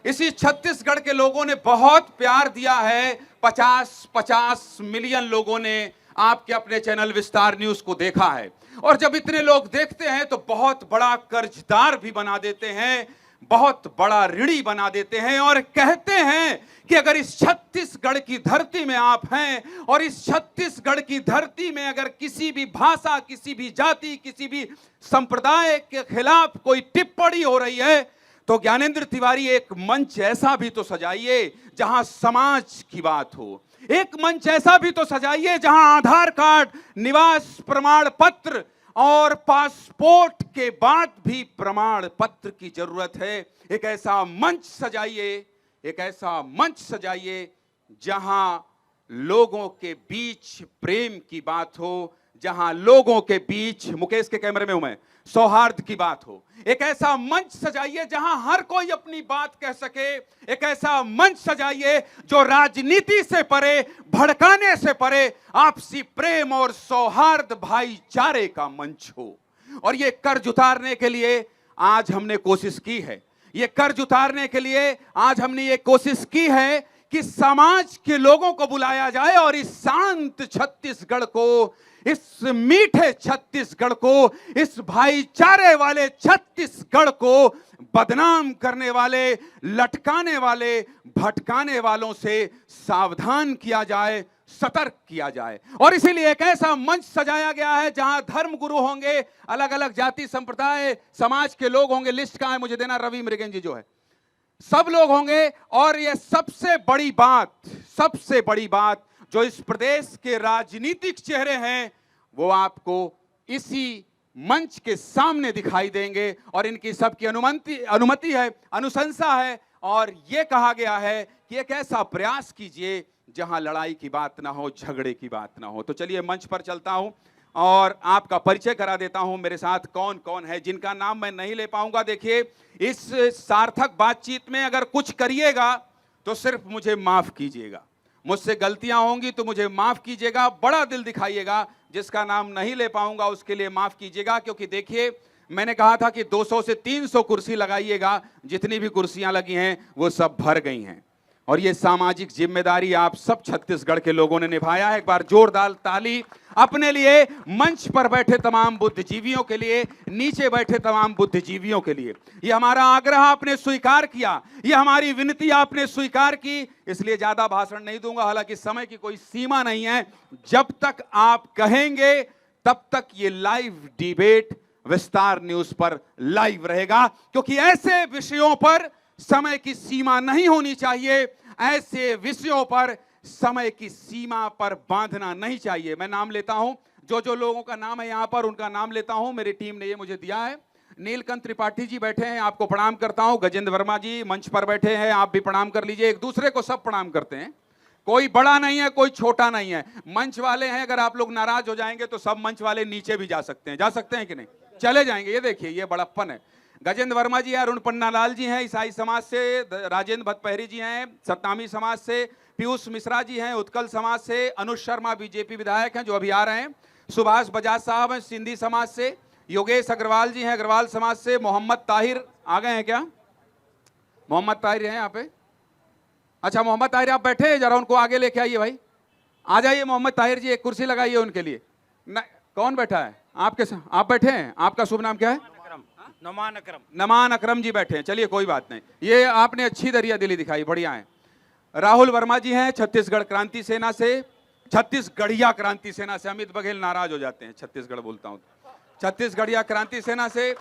इसी छत्तीसगढ़ के लोगों ने बहुत प्यार दिया है। 50-50 मिलियन लोगों ने आपके अपने चैनल विस्तार न्यूज को देखा है। और जब इतने लोग देखते हैं तो बहुत बड़ा कर्जदार भी बना देते हैं, बहुत बड़ा ऋणी बना देते हैं और कहते हैं कि अगर इस छत्तीसगढ़ की धरती में आप हैं और इस छत्तीसगढ़ की धरती में अगर किसी भी भाषा, किसी भी जाति, किसी भी संप्रदाय के खिलाफ कोई टिप्पणी हो रही है तो ज्ञानेंद्र तिवारी एक मंच ऐसा भी तो सजाइए जहां समाज की बात हो। एक मंच ऐसा भी तो सजाइए जहां आधार कार्ड, निवास प्रमाण पत्र और पासपोर्ट के बाद भी प्रमाण पत्र की जरूरत है। एक ऐसा मंच सजाइए, एक ऐसा मंच सजाइए जहां लोगों के बीच प्रेम की बात हो, जहां लोगों के बीच, मुकेश के कैमरे में हूं मैं, सौहार्द की बात हो। एक ऐसा मंच सजाइए जहां हर कोई अपनी बात कह सके। एक ऐसा मंच सजाइए जो राजनीति से परे, भड़काने से परे आपसी प्रेम और सौहार्द भाईचारे का मंच हो। और ये कर्ज उतारने के लिए आज हमने कोशिश की है। ये कर्ज उतारने के लिए आज हमने ये कोशिश की है कि समाज के लोगों को बुलाया जाए और इस शांत छत्तीसगढ़ को, इस मीठे छत्तीसगढ़ को, इस भाईचारे वाले छत्तीसगढ़ को बदनाम करने वाले, लटकाने वाले, भटकाने वालों से सावधान किया जाए, सतर्क किया जाए। और इसीलिए एक ऐसा मंच सजाया गया है जहां धर्म गुरु होंगे, अलग अलग जाति संप्रदाय समाज के लोग होंगे। लिस्ट कहां है मुझे देना, रवि मृगन जी जो है, सब लोग होंगे। और ये सबसे बड़ी बात जो इस प्रदेश के राजनीतिक चेहरे हैं वो आपको इसी मंच के सामने दिखाई देंगे। और इनकी सबकी अनुमति है, अनुशंसा है। और यह कहा गया है कि एक ऐसा प्रयास कीजिए जहां लड़ाई की बात ना हो, झगड़े की बात ना हो। तो चलिए मंच पर चलता हूं और आपका परिचय करा देता हूं। मेरे साथ कौन कौन है जिनका नाम मैं नहीं ले पाऊंगा। देखिए, इस सार्थक बातचीत में अगर कुछ करिएगा तो सिर्फ मुझे माफ कीजिएगा, मुझसे गलतियां होंगी तो मुझे माफ कीजिएगा, बड़ा दिल दिखाइएगा। जिसका नाम नहीं ले पाऊंगा उसके लिए माफ कीजिएगा, क्योंकि देखिए मैंने कहा था कि 200 से 300 कुर्सी लगाइएगा, जितनी भी कुर्सियां लगी हैं वो सब भर गई हैं। और ये सामाजिक जिम्मेदारी आप सब छत्तीसगढ़ के लोगों ने निभाया है। एक बार जोरदार ताली अपने लिए, मंच पर बैठे तमाम बुद्धिजीवियों के लिए, नीचे बैठे तमाम बुद्धिजीवियों के लिए। ये हमारा आग्रह आपने स्वीकार किया, ये हमारी विनती आपने स्वीकार की, इसलिए ज्यादा भाषण नहीं दूंगा। हालांकि समय की कोई सीमा नहीं है, जब तक आप कहेंगे तब तक ये लाइव डिबेट विस्तार न्यूज पर लाइव रहेगा, क्योंकि ऐसे विषयों पर समय की सीमा नहीं होनी चाहिए। ऐसे विषयों पर समय की सीमा पर बांधना नहीं चाहिए। मैं नाम लेता हूं, जो लोगों का नाम है यहां पर उनका नाम लेता हूं। मेरी टीम ने ये मुझे दिया है। नीलकंठ त्रिपाठी जी बैठे हैं, आपको प्रणाम करता हूं। गजेंद्र वर्मा जी मंच पर बैठे हैं, आप भी प्रणाम कर लीजिए। एक दूसरे को सब प्रणाम करते हैं, कोई बड़ा नहीं है, कोई छोटा नहीं है। मंच वाले हैं, अगर आप लोग नाराज हो जाएंगे तो सब मंच वाले नीचे भी जा सकते हैं कि नहीं? चले जाएंगे। ये देखिए, ये बड़प्पन है। गजेंद्र वर्मा जी हैं, अरुण पन्नालाल जी हैं ईसाई समाज से, राजेंद्र भट्टपहरी जी हैं सतनामी समाज से, पीयूष मिश्रा जी हैं उत्कल समाज से, अनुज शर्मा बीजेपी विधायक हैं जो अभी आ रहे हैं, सुभाष बजाज साहब हैं सिंधी समाज से, योगेश अग्रवाल जी हैं अग्रवाल समाज से, मोहम्मद ताहिर आ गए हैं क्या? मोहम्मद ताहिर हैं यहाँ पे? अच्छा, मोहम्मद ताहिर आप बैठे हैं, जरा उनको आगे लेके आइए भाई, आ जाइए मोहम्मद ताहिर जी, एक कुर्सी लगाइए उनके लिए। कौन बैठा है आपके साथ? आप बैठे हैं, आपका शुभ नाम क्या है? नमान अकरम जी बैठे हैं। चलिए कोई बात नहीं, ये आपने अच्छी दरिया दिली दिखाई, बढ़िया है। राहुल वर्मा जी हैं छत्तीसगढ़ क्रांति सेना से, छत्तीसगढ़िया क्रांति सेना से। अमित बघेल नाराज हो जाते हैं छत्तीसगढ़ बोलता हूं। छत्तीसगढ़िया क्रांति सेना से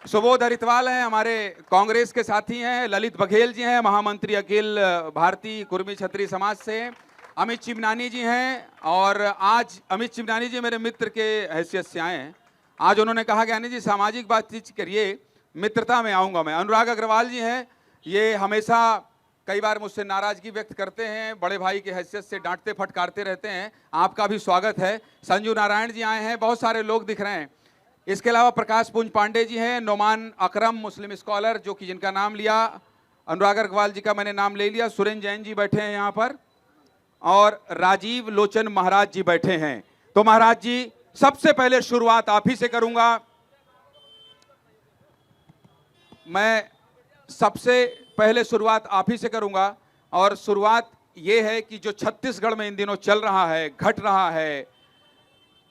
सुबोध हरितवाल हैं, हमारे कांग्रेस के साथी हैं। ललित बघेल जी हैं, महामंत्री अखिल भारतीय कुर्मी छत्री समाज से। अमित चिमनानी जी हैं, और आज अमित चिमनानी जी मेरे मित्र के हैसियत से आए हैं। आज उन्होंने कहा ज्ञानी जी सामाजिक बातचीत करिए, मित्रता में आऊंगा मैं। अनुराग अग्रवाल जी हैं, ये हमेशा कई बार मुझसे नाराजगी व्यक्त करते हैं, बड़े भाई की हैसियत से डांटते फटकारते रहते हैं, आपका भी स्वागत है। संजू नारायण जी आए हैं, बहुत सारे लोग दिख रहे हैं। इसके अलावा प्रकाश पुंज पांडे जी हैं, नोमान अकरम मुस्लिम स्कॉलर जो कि जिनका नाम लिया, अनुराग अग्रवाल जी का मैंने नाम ले लिया। सुरेंद्र जैन जी बैठे हैं यहाँ पर, और राजीव लोचन महाराज जी बैठे हैं। तो महाराज जी, सबसे पहले शुरुआत आप ही से करूंगा। मैं सबसे पहले शुरुआत आप ही से करूंगा और शुरुआत ये है कि जो छत्तीसगढ़ में इन दिनों चल रहा है, घट रहा है,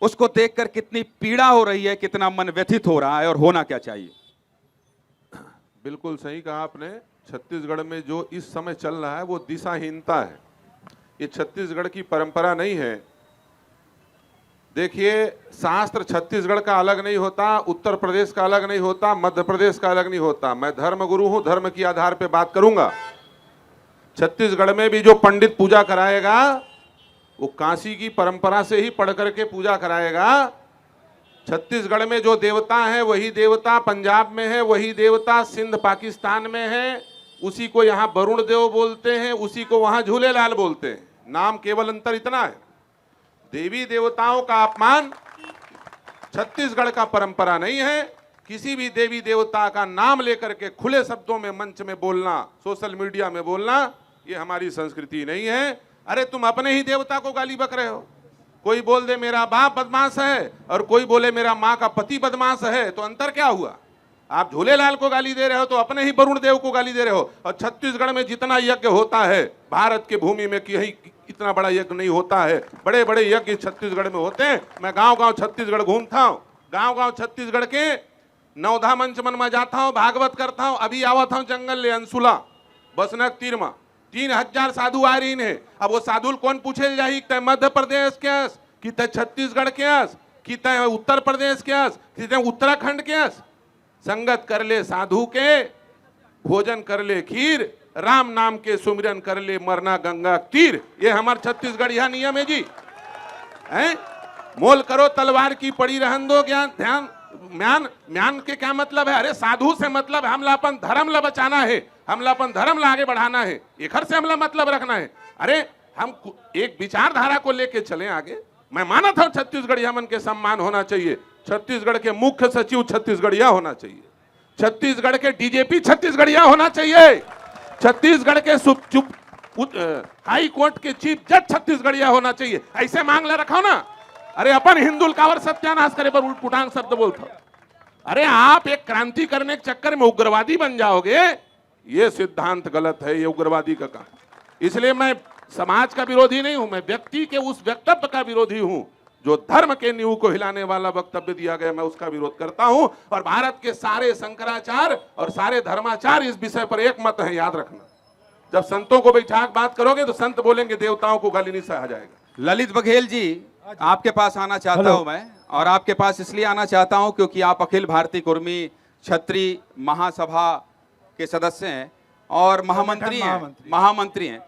उसको देखकर कितनी पीड़ा हो रही है, कितना मन व्यथित हो रहा है और होना क्या चाहिए? बिल्कुल सही कहा आपने। छत्तीसगढ़ में जो इस समय चल रहा है वो दिशाहीनता है। ये छत्तीसगढ़ की परंपरा नहीं है। देखिए, शास्त्र छत्तीसगढ़ का अलग नहीं होता, उत्तर प्रदेश का अलग नहीं होता, मध्य प्रदेश का अलग नहीं होता। मैं धर्मगुरु हूं, धर्म के आधार पे बात करूंगा। छत्तीसगढ़ में भी जो पंडित पूजा कराएगा वो काशी की परंपरा से ही पढ़ करके पूजा कराएगा। छत्तीसगढ़ में जो देवता है वही देवता पंजाब में है, वही देवता सिंध पाकिस्तान में है। उसी को यहाँ वरुण देव बोलते हैं, उसी को वहां झूलेलाल बोलते हैं। नाम केवल अंतर इतना है। देवी देवताओं का अपमान छत्तीसगढ़ का परंपरा नहीं है। किसी भी देवी देवता का नाम लेकर के खुले शब्दों में मंच में बोलना, सोशल मीडिया में बोलना, ये हमारी संस्कृति नहीं है। अरे तुम अपने ही देवता को गाली बक रहे हो। कोई बोल दे मेरा बाप बदमाश है और कोई बोले मेरा माँ का पति बदमाश है, तो अंतर क्या हुआ? आप झूलेलाल को गाली दे रहे हो तो अपने ही वरुण देव को गाली दे रहे हो। और छत्तीसगढ़ में जितना यज्ञ होता है भारत की भूमि में कहीं इतना बड़ा यज्ञ नहीं होता है। बड़े बड़े यज्ञ छत्तीसगढ़ में होते हैं। मैं गांव गांव छत्तीसगढ़ घूमता हूँ, गांव गांव छत्तीसगढ़ के नवधा मंच मन में जाता हूँ, भागवत करता हूँ। अभी आवत हूँ जंगल ले अंसुला बसनक तीर में 3000 साधु आ रही है। अब वो साधु कौन पूछे जाही तय मध्य प्रदेश के अस, कि तय छत्तीसगढ़ के अस, कि तय उत्तर प्रदेश के अस, कि तय उत्तराखंड के अस। संगत कर ले साधु के, भोजन कर ले खीर, राम नाम के सुमिरन कर ले मरना गंगा तीर। ये हमारे छत्तीसगढ़ यह नियम है जी। हैं? मोल करो तलवार की पड़ी रहन दो ज्ञान ध्यान म्यान। म्यान के क्या मतलब है? अरे साधु से मतलब हमला अपन धर्म ला बचाना है, हमला अपन धर्म ला आगे बढ़ाना है, एक हर से हमला मतलब रखना है। अरे हम एक विचारधारा को लेके चले आगे। मैं माना था छत्तीसगढ़िया मन के सम्मान होना चाहिए। छत्तीसगढ़ के मुख्य सचिव छत्तीसगढ़िया होना चाहिए, छत्तीसगढ़ के डीजीपी छत्तीसगढ़िया होना चाहिए, छत्तीसगढ़ के हाई कोर्ट के चीफ जज छत्तीसगढ़िया होना चाहिए। ऐसे मांग ला रखा ना। अरे अपन हिंदुल कावर सत्यानाश करे पर उल्टपुटांग शब्द बोलता। अरे आप एक क्रांति करने के चक्कर में उग्रवादी बन जाओगे, ये सिद्धांत गलत है, ये उग्रवादी का काम। इसलिए मैं समाज का विरोधी नहीं हूं, मैं व्यक्ति के उस वक्तव्य का विरोधी हूं जो धर्म के नींव को हिलाने वाला वक्तव्य दिया गया, मैं उसका विरोध करता हूं। और भारत के सारे शंकराचार्य और सारे धर्माचार्य इस विषय पर एक मत है, याद रखना। जब संतों को बैठा बात करोगे तो संत बोलेंगे देवताओं को गाली नहीं सहा जाएगा। ललित बघेल जी, आपके पास आना चाहता हूं मैं, और आपके पास इसलिए आना चाहता हूं क्योंकि आप अखिल भारतीय कुर्मी क्षत्रिय महासभा के सदस्य हैं और महामंत्री हैं।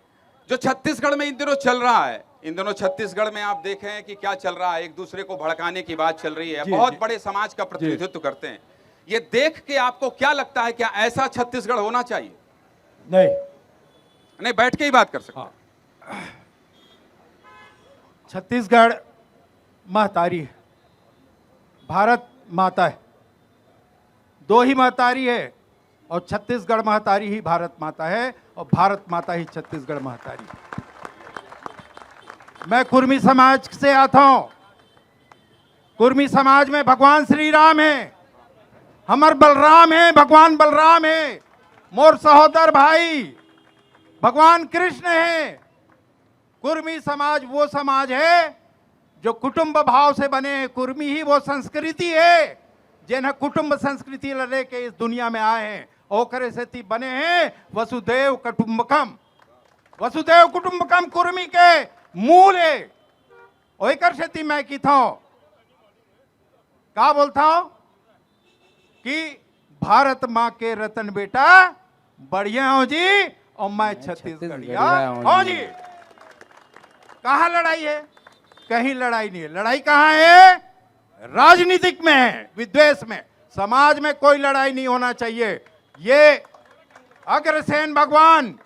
जो छत्तीसगढ़ में इन दिनों चल रहा है, इन दिनों छत्तीसगढ़ में आप देखें कि क्या चल रहा है, एक दूसरे को भड़काने की बात चल रही है, बहुत बड़े समाज का प्रतिनिधित्व करते हैं। ये देख के आपको क्या लगता है, क्या ऐसा छत्तीसगढ़ होना चाहिए? नहीं, बैठ के ही बात कर सकते हैं। छत्तीसगढ़ महतारी है, भारत माता है, दो ही महतारी है और छत्तीसगढ़ महतारी ही भारत माता है और भारत माता ही छत्तीसगढ़ महतारी है। मैं कुर्मी समाज से आता हूं। कुर्मी समाज में भगवान श्री राम है, हमर बलराम है, भगवान बलराम है, मोर सहोदर भाई भगवान कृष्ण है। कुर्मी समाज वो समाज है जो कुटुंब भाव से बने हैं। कुर्मी ही वो संस्कृति है जिन्हें कुटुंब संस्कृति लेके इस दुनिया में आए हैं। ओकरे से बने हैं वसुदेव कुटुंबकम। वसुदेव कुटुंबकम कुर्मी के मूल है। ओकर से मैं की था का बोलता हूं कि भारत माँ के रतन बेटा बढ़िया हो जी और मैं छत्तीसगढ़िया हो जी। कहाँ लड़ाई है? कहीं लड़ाई नहीं है। लड़ाई कहाँ है? राजनीतिक में है, विद्वेष में। समाज में कोई लड़ाई नहीं होना चाहिए। ये अग्रसेन भगवान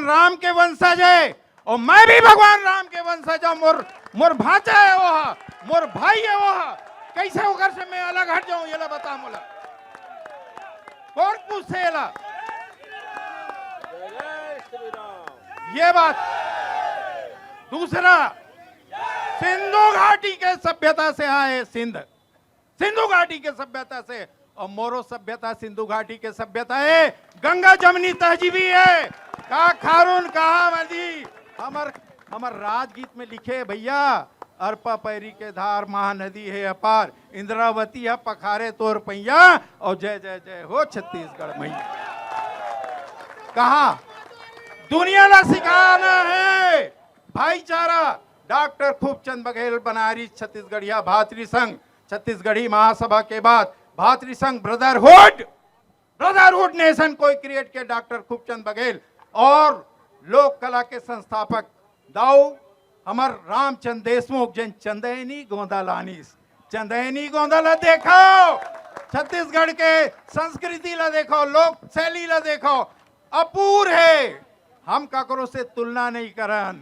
राम के वंशज है और मैं भी भगवान राम के वंशज हूं। मोर भाचा है वो, मोर भाई है वो। कैसे होकर से मैं अलग हट जाऊं? ये ला बता मोला, कौन पूछे? ये बात। दूसरा, सिंधु घाटी के सभ्यता से आए। सिंधु घाटी के सभ्यता से, और मोरो सभ्यता सिंधु घाटी के सभ्यता है। गंगा जमनी तहजीबी है, का खारून कहा मदी। हमर राजगीत में लिखे है भैया, अरपा पैरी के धार महानदी है अपार, इंद्रावती है पखारे तोर पैया, और जय जय जय हो छत्तीसगढ़ मैया। कहा दुनिया ला सिखाना है भाईचारा। डॉक्टर खूबचंद बघेल बनारस छत्तीसगढ़िया भातृ संघ, छत्तीसगढ़ी महासभा के बाद भातृ संघ ब्रदरहुड नेशन को क्रिएट किया डॉक्टर खूबचंद बघेल। और लोक कला के संस्थापक दाऊ हमर रामचंद्र देशमुख जन चंदैनी गोंदा लानीस। चंदैनी गोंदा ला देखो, छत्तीसगढ़ के संस्कृति ला देखो, लोक शैली ला देखो, अपूर है। हम ककरो से तुलना नहीं करन,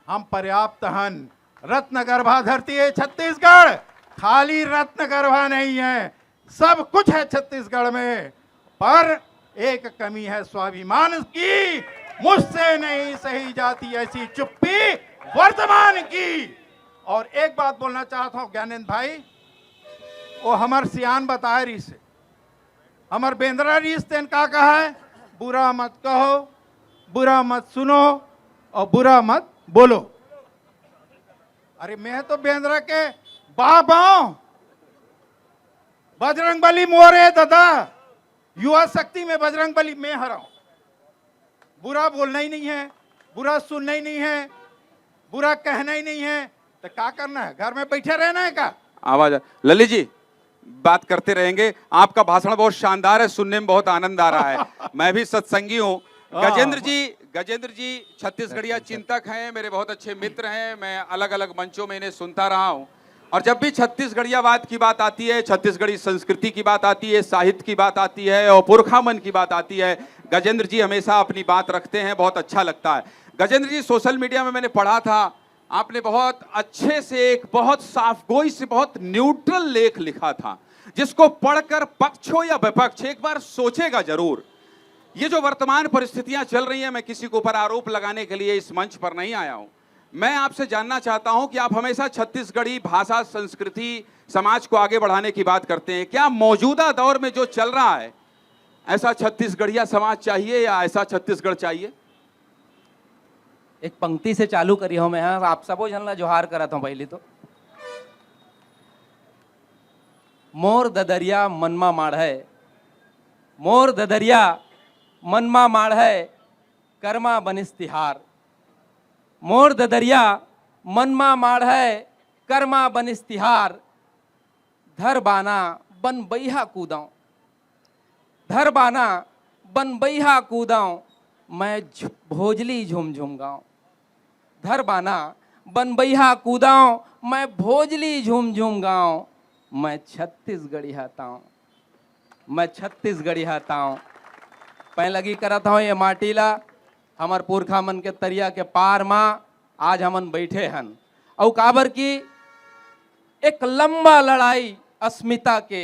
हम पर्याप्त हन। रत्न गर्भा धरती है छत्तीसगढ़, खाली रत्न गर्भा नहीं है, सब कुछ है छत्तीसगढ़ में। पर एक कमी है स्वाभिमान की, मुझसे नहीं सही जाती ऐसी चुप्पी वर्तमान की। और एक बात बोलना चाहता हूं ज्ञानेंद्र भाई, वो हमार सियान बताए रही से, हमार बेंद्रा रीस तेन का कहा है, बुरा मत कहो, बुरा मत सुनो और बुरा मत बोलो। अरे मैं तो बेंद्रा के बाप हूं, बजरंग बली मोरे दादा, युवा शक्ति में बजरंग बली मैं हराऊं। बुरा बोलना ही नहीं है, बुरा सुनना ही नहीं है, बुरा कहना ही नहीं है, तो क्या करना है, घर में बैठे रहना है का? आवाज ललित जी बात करते रहेंगे, आपका भाषण बहुत शानदार है, सुनने में बहुत आनंद आ रहा है। मैं भी सत्संगी हूँ। गजेंद्र जी छत्तीसगढ़िया चिंतक हैं, मेरे बहुत अच्छे मित्र हैं, मैं अलग अलग मंचों में इन्हें सुनता रहा हूँ। और जब भी छत्तीसगढ़ियावाद की बात आती है, छत्तीसगढ़ी संस्कृति की बात आती है, साहित्य की बात आती है और पुरखा मन की बात आती है, गजेंद्र जी हमेशा अपनी बात रखते हैं, बहुत अच्छा लगता है। गजेंद्र जी सोशल मीडिया में मैंने पढ़ा था, आपने बहुत अच्छे से एक बहुत साफगोई से बहुत न्यूट्रल लेख लिखा था, जिसको पढ़कर पक्ष हो या विपक्ष एक बार सोचेगा जरूर। ये जो वर्तमान परिस्थितियां चल रही हैं, मैं किसी के ऊपर आरोप लगाने के लिए इस मंच पर नहीं आया हूं। मैं आपसे जानना चाहता हूं कि आप हमेशा छत्तीसगढ़ी भाषा, संस्कृति, समाज को आगे बढ़ाने की बात करते हैं। क्या मौजूदा दौर में जो चल रहा है, ऐसा छत्तीसगढ़िया समाज चाहिए या ऐसा छत्तीसगढ़ चाहिए? एक पंक्ति से चालू करी हूं मैं, हाँ, आप सबो झन ला जोहार करत हूं। पहले तो मोर ददरिया मनमा माड़ है, मोर ददरिया मनमा माड़ है, कर्मा बनिस तिहार। मोर ददरिया मनमा माड़ है, कर्मा बनिस तिहार। धर बाना बन बैहा कूदाऊं, धर बाना बन बैहा कूदाऊं, मैं भोजली झुम झुम गाऊं। धर बाना बन बैहा कूदाऊं, मैं भोजली झुम झुम गाऊं। मैं छत्तीसगढ़ी हताऊं, मैं छत्तीसगढ़ी हताऊं। पै लगी करत हूँ ये माटीला, हमार पुरखा मन के तरिया के पार माँ आज हमन बैठे हन। और काबर की एक लंबा लड़ाई अस्मिता के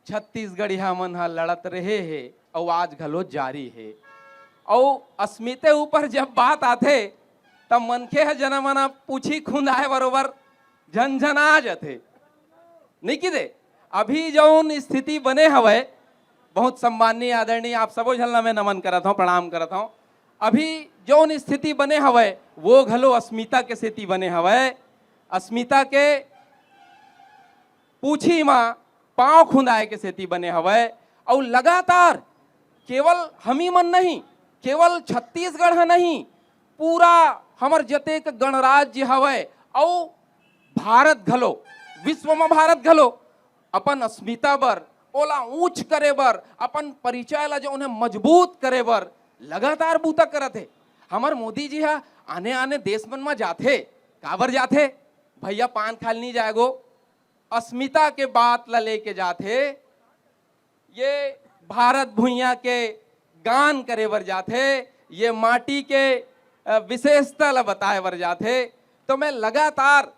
छत्तीसगढ़िया मन हा लड़त रहे है और आज घलो जारी है। और अस्मिते ऊपर जब बात आथे तब मनखे है जनमना पूछी खुंदाए बरोबर झनझना जाथे नहीं कि दे। अभी जौन स्थिति बने हवे, बहुत सम्माननीय आदरणीय आप सबो झलना में नमन करत हूँ, प्रणाम करत हूँ। अभी जौन स्थिति बने हवे वो घलो अस्मिता के स्थिति बने हवे। अस्मिता के पूछी माँ पांव खुंदाए के स्थिति बने हवे। और लगातार केवल हम ही मन नहीं, केवल छत्तीसगढ़ नहीं, पूरा हमर जतेक गणराज्य हवे और भारत घलो, विश्व में भारत घलो अपन अस्मिता बर, ओला ऊंच करे बर, अपन परिचय ला जो उन्हें मजबूत करे बर लगातार बूता करत है। हमर मोदी जी हा आने आने देश मन में जाथे, काबर जाथे भैया? पान खाल नहीं जाएगो, अस्मिता के बात ला लेके जाथे, ये भारत भुइया के गान करे बर जाथे, ये माटी के विशेषता ला बताए बर जाथे। तो मैं लगातार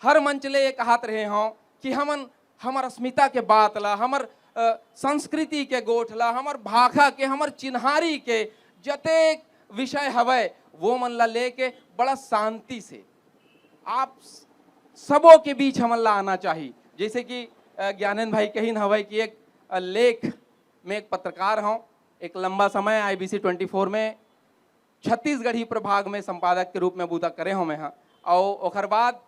हर मंच ले ये कहत रहे हूँ कि हमर अस्मिता के बात ला, हमर संस्कृति के गोठ ला, हमर भाषा के, हमर चिन्हारी के जतेक विषय हवे वो मन ला लेके बड़ा शांति से आप सबों के बीच हमन ला आना चाहिए। जैसे कि ज्ञानेंद्र भाई कही हवे कि एक लेख में एक पत्रकार हूँ, एक लंबा समय IBC 24 में छत्तीसगढ़ी प्रभाग में संपादक के रूप में बूता करे हो मैं हाँ। और ओकर बाद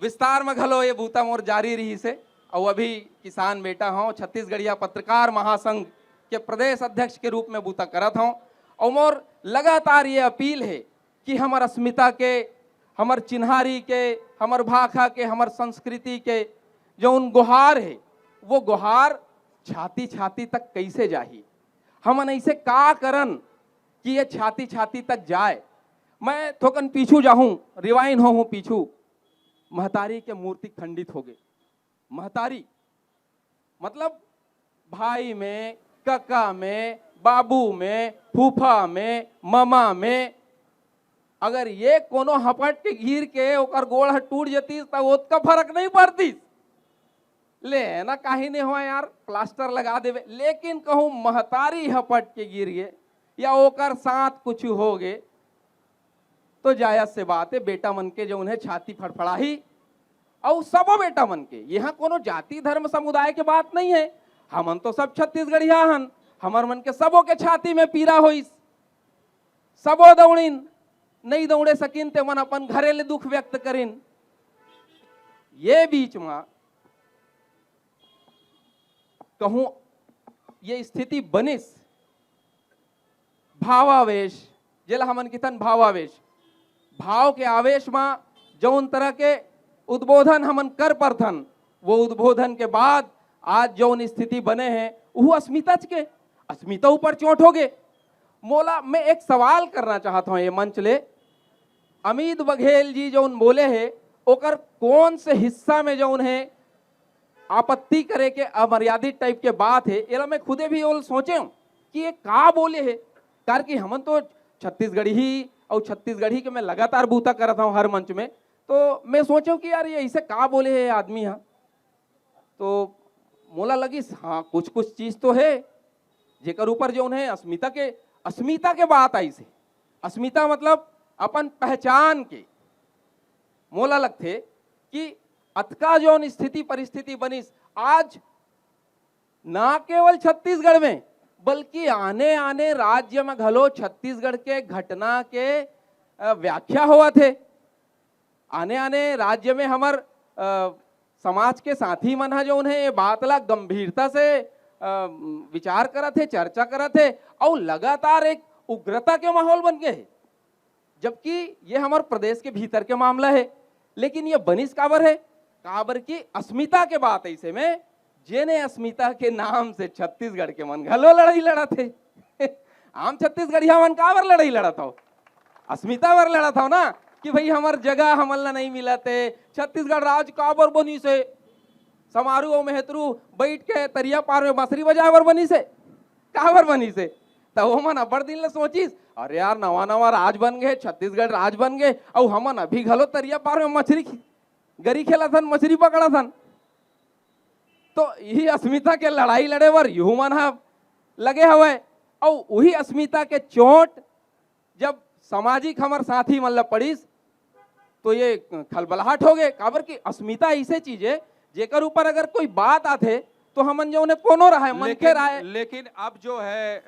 विस्तार में घलो ये बूता मोर जारी रही से। और अभी किसान बेटा हूँ, छत्तीसगढ़िया पत्रकार महासंघ के प्रदेश अध्यक्ष के रूप में बूता करत हूँ। और मोर लगातार ये अपील है कि हमर अस्मिता के, हमर चिन्हारी के, हमर भाषा के, हमर संस्कृति के जो उन गुहार है, वो गुहार छाती छाती तक कैसे जाही, हमन ऐसे का करन कि ये छाती छाती तक जाए। मैं थोकन पीछू जाऊं, रिवाइन हो पीछू। महतारी के मूर्ति खंडित हो गए। महतारी मतलब भाई में, काका में, बाबू में, फूफा में, मामा में, अगर ये कोनो हपट के गिर के ओकर गोड़ टूट जतीस तो उसका फर्क नहीं पड़ती। ले ना काहे नहीं हुआ यार, प्लास्टर लगा देवे। लेकिन कहूँ महतारी हपट के गिर गए या ओकर साथ कुछ हो गए तो जायज से बात है। बेटा मन के जो उन्हें छाती फड़फड़ाही और सबो बेटा मन के, यहाँ कोनो जाति धर्म समुदाय के बात नहीं है। हमन तो सब छत्तीसगढ़िया हन, हमर मन के सबो के छाती में पीड़ा होइस। सबो दौड़िन, नहीं दौड़े सकिन ते मन अपन घरेले दुख व्यक्त करिन। ये बीच में कहूं ये स्थिति बनिस भावावेश, जेला हमन कितन भावावेश, भाव के आवेश में जौन तरह के उद्बोधन हमन कर परथन, वो उद्बोधन के बाद आज जौन स्थिति बने हैं वो अस्मिता के, अस्मिता ऊपर चोट हो गए। मोला मैं एक सवाल करना चाहता हूं ये मंच ले, अमित बघेल जी जौन बोले हैं ओकर कौन से हिस्सा में जौन है आपत्ति करे के अमर्यादित टाइप के बात है, ये मैं खुदे भी वो सोचे कि ये का बोले है। कार कि हमन तो छत्तीसगढ़ी ही और छत्तीसगढ़ी के मैं लगातार बूता करता हूँ हर मंच में, तो मैं सोचूं कि यार ये ऐसे का बोले है आदमी। हाँ तो मोला लगी हाँ कुछ कुछ चीज तो है जेकर ऊपर जो है अस्मिता के बात आई से। अस्मिता मतलब अपन पहचान के। मोला लगते कि अतका जो स्थिति परिस्थिति बनिस आज ना केवल छत्तीसगढ़ में बल्कि आने आने राज्य में घलो छत्तीसगढ़ के घटना के व्याख्या हुआ थे। आने आने राज्य में हमार समाज के साथी मन है जो उन्हें ये बात ला गंभीरता से विचार करा थे, चर्चा करा थे और लगातार एक उग्रता के माहौल बन गए है। जबकि ये हमारे प्रदेश के भीतर के मामला है, लेकिन ये बनिस काबर है, काबर की अस्मिता के बात ऐसे में जेने अस्मिता के नाम से छत्तीसगढ़ के मन घलो लड़ाई लड़ा थे। आम छत्तीसगढ़िया मन काबर लड़ाई लड़ा था, अस्मिता वर लड़ा था ना कि भाई हमार जगह हमला नहीं मिला थे, छत्तीसगढ़ राज काबर बनी से, समारोह मेहतरू बैठ के तरिया पार में बांसुरी बजावर बनी से, काबर बनी से। तो वो मन अबर दिन ले सोचिस अरे यार नवा नवा राज बन गए, छत्तीसगढ़ राज बन गए और हमन अभी घलो तरिया पार में मछली गरी खेला थन, मछली पकड़ा थन। तो यही अस्मिता के लड़ाई लड़े बर यू मन लगे हवे और वही अस्मिता के चोट जब सामाजिक हमार साथी मन ला पड़ीस तो ये खलबलाहट हो गए। काबर की अस्मिता ऐसे चीज है जेकर ऊपर अगर कोई बात आते तो हमन जो उन्हें कोनो रहा है मन के रहा। लेकिन अब जो है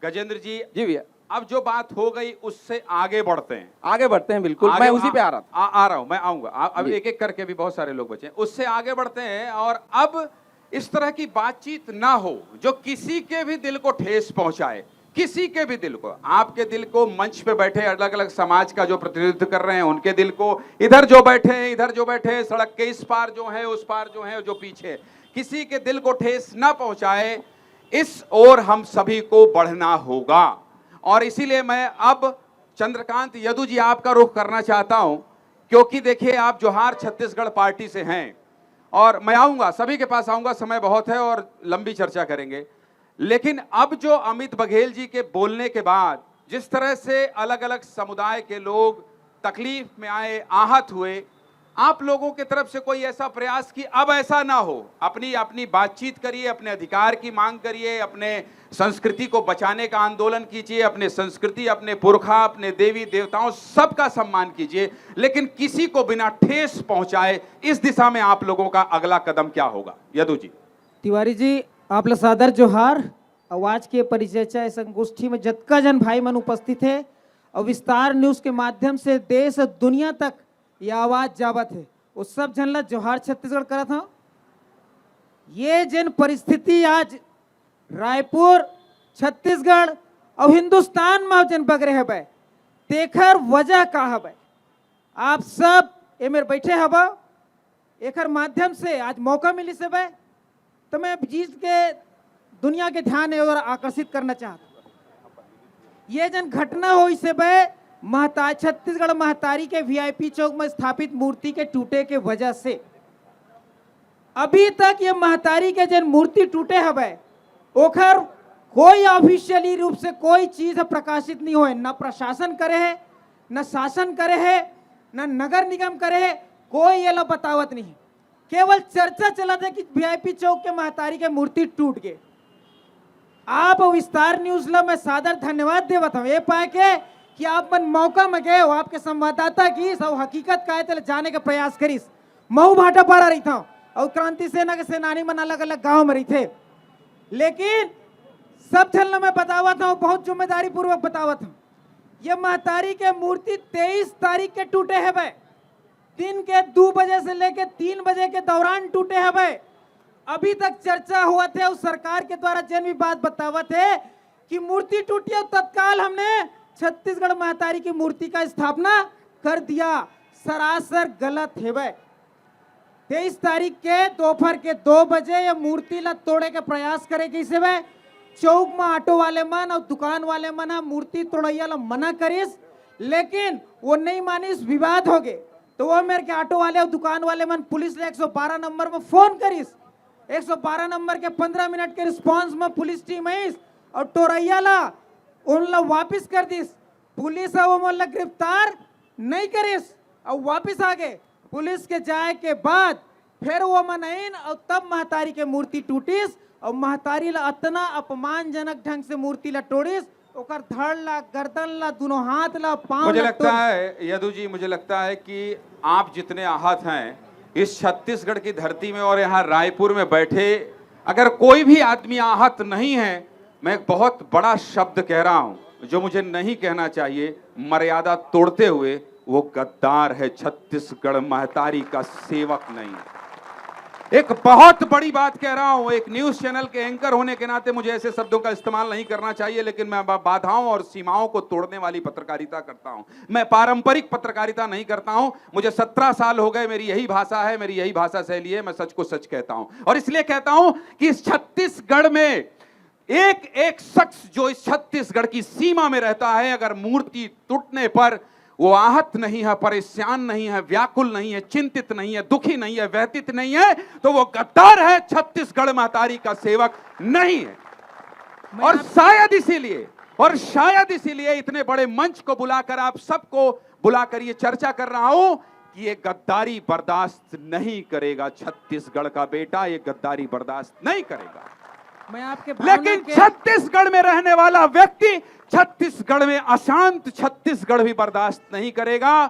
गजेंद्र जी भैया अब जो बात हो गई उससे आगे बढ़ते हैं। बिल्कुल मैं उसी पे आ रहा हूं, मैं आऊंगा। अब एक एक करके भी बहुत सारे लोग बचे हैं, उससे आगे बढ़ते हैं। और अब इस तरह की बातचीत ना हो जो किसी के भी दिल को ठेस पहुंचाए, किसी के भी दिल को, आपके दिल को, मंच पे बैठे अलग अलग समाज का जो प्रतिनिधित्व कर रहे हैं उनके दिल को, इधर जो बैठे हैं, इधर जो बैठे हैं, सड़क के इस पार जो है, उस पार जो है, जो पीछे, किसी के दिल को ठेस ना पहुंचाए, इस ओर हम सभी को बढ़ना होगा। और इसीलिए मैं अब चंद्रकांत यदु जी आपका रुख करना चाहता हूं, क्योंकि देखिए आप जोहार छत्तीसगढ़ पार्टी से हैं और मैं आऊंगा, सभी के पास आऊंगा, समय बहुत है और लंबी चर्चा करेंगे। लेकिन अब जो अमित बघेल जी के बोलने के बाद जिस तरह से अलग अलग समुदाय के लोग तकलीफ में आए, आहत हुए, आप लोगों की तरफ से कोई ऐसा प्रयास कि अब ऐसा ना हो, अपनी अपनी बातचीत करिए, अपने अधिकार की मांग करिए, अपने संस्कृति को बचाने का आंदोलन कीजिए, अपने संस्कृति, अपने पुरखा, अपने देवी देवताओं सबका सम्मान कीजिए, लेकिन किसी को बिना ठेस पहुंचाए, इस दिशा में आप लोगों का अगला कदम क्या होगा? यदु जी। तिवारी जी आप ला सादर जोहार आवाज के परिचर्चा संगोष्ठी में जतका जन भाई मन उपस्थित है और विस्तार न्यूज के माध्यम से देश और दुनिया तक यह आवाज जावत है, वो सब जन ला जोहार छत्तीसगढ़ करत हूँ। ये जन परिस्थिति आज रायपुर, छत्तीसगढ़ और हिंदुस्तान में जन बगरे है भाई, तेखर वजह का है भाई, आप सब ये मेरे बैठे हवा एकर माध्यम से आज मौका मिली से भाई, तो मैं जीत के दुनिया के ध्यान और आकर्षित करना चाहता हूँ। ये जन घटना हो इसे भाई छत्तीसगढ़ महतारी के वीआईपी चौक में स्थापित मूर्ति के टूटे के वजह से अभी तक ये महतारी के जन मूर्ति टूटे हवे ओखर कोई ऑफिशियली रूप से कोई चीज प्रकाशित नहीं होए, न प्रशासन करे है, न शासन करे है, न नगर निगम करे है, कोई ये लोग बतावत नहीं। केवल चर्चा चला था कि वीआईपी चौक के महतारी के मूर्ति टूट गए। आप विस्तार न्यूज ला मैं सादर धन्यवाद देवत हूँ ये पाए के कि आप मन मौका में गए हो, आपके संवाददाता की सब हकीकत का है जाने का प्रयास करीस। महू भाटा पारा रही था और क्रांति सेना के सेनानी मन अलग अलग गांव में रही थे, लेकिन सब छलना मैं बतावत हूँ, बहुत जिम्मेदारी पूर्वक बतावत हूँ। ये महतारी के मूर्ति 23 तारीख के टूटे है भाई, दिन के 2 बजे से लेके 3 बजे के दौरान टूटे है भाई। अभी तक चर्चा हुआ थे और सरकार के द्वारा जन भी बात बतावा थे कि मूर्ति टूटी और तत्काल हमने छत्तीसगढ़ महतारी की मूर्ति का स्थापना कर दिया। सरासर गलत है भाई। 23 तारीख के दोपहर के 2 बजे ये मूर्ति ला तोड़े के प्रयास करे कैसे भाई, चौक में ऑटो वाले मन और दुकान वाले मन मूर्ति तोड़ैया ला मना करिस, लेकिन वो नहीं मानिस, विवाद हो गए। तो वो मेरे के ऑटो वाले और दुकान वाले मन पुलिस ने 112 नंबर में फोन करिस। 112 नंबर के 15 मिनट के रिस्पांस में पुलिस टीम आईस और टोरैया ला उन ला वापिस कर दिस। पुलिस वो मन गिरफ्तार नहीं करिस और वापिस आ गए। पुलिस के जाए के बाद फिर वो मन आइन और तब महतारी के मूर्ति टूटिस और महतारी ला इतना अपमानजनक ढंग से मूर्ति ला तोड़िस, ओकर धड़ ला, गर्दन ला, दोनों हाथ ला, पांव। मुझे लगता है यदु जी, मुझे लगता है कि आप जितने आहत हैं इस छत्तीसगढ़ की धरती में और यहाँ रायपुर में बैठे, अगर कोई भी आदमी आहत नहीं है, मैं एक बहुत बड़ा शब्द कह रहा हूं जो मुझे नहीं कहना चाहिए, मर्यादा तोड़ते हुए, वो गद्दार है, छत्तीसगढ़ महतारी का सेवक नहीं। एक बहुत बड़ी बात कह रहा हूं, एक न्यूज चैनल के एंकर होने के नाते मुझे ऐसे शब्दों का इस्तेमाल नहीं करना चाहिए, लेकिन मैं बाधाओं और सीमाओं को तोड़ने वाली पत्रकारिता करता हूं। मैं पारंपरिक पत्रकारिता नहीं करता हूं। मुझे 17 साल हो गए, मेरी यही भाषा है, मेरी यही भाषा शैली है, मैं सच को सच कहता हूं। और इसलिए कहता हूं कि इस छत्तीसगढ़ में एक एक शख्स जो इस छत्तीसगढ़ की सीमा में रहता है, अगर मूर्ति टूटने पर वो आहत नहीं है, परेशान नहीं है, व्याकुल नहीं है, चिंतित नहीं है, दुखी नहीं है, व्यथित नहीं है, तो वो गद्दार है, छत्तीसगढ़ महतारी का सेवक नहीं है। और शायद इसीलिए इतने बड़े मंच को बुलाकर, आप सबको बुलाकर ये चर्चा कर रहा हूं कि ये गद्दारी बर्दाश्त नहीं करेगा। छत्तीसगढ़ का बेटा ये गद्दारी बर्दाश्त नहीं करेगा। मैं आपके लेकिन छत्तीसगढ़ में रहने वाला व्यक्ति छत्तीसगढ़ में अशांत छत्तीसगढ़ भी बर्दाश्त नहीं करेगा।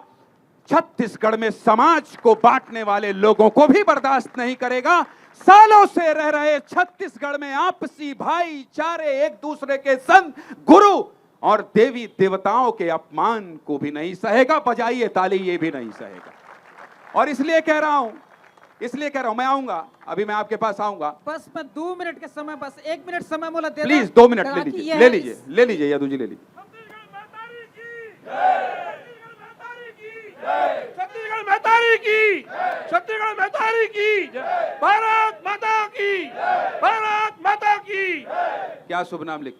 छत्तीसगढ़ में समाज को बांटने वाले लोगों को भी बर्दाश्त नहीं करेगा। सालों से रह रहे छत्तीसगढ़ में आपसी भाईचारे, एक दूसरे के संत, गुरु और देवी देवताओं के अपमान को भी नहीं सहेगा। बजाइए ताली, ये भी नहीं सहेगा। और इसलिए कह रहा हूं, मैं आऊंगा, अभी मैं आपके पास आऊंगा। बस मैं 2 मिनट के समय, बस 1 मिनट समय बोला दे, प्लीज 2 मिनट ले लीजिए यदु जी, ले लीजिए। छत्तीसगढ़ महतारी की, छत्तीसगढ़ महतारी की, भारत माता की, भारत माता की। क्या शुभ नाम लिख?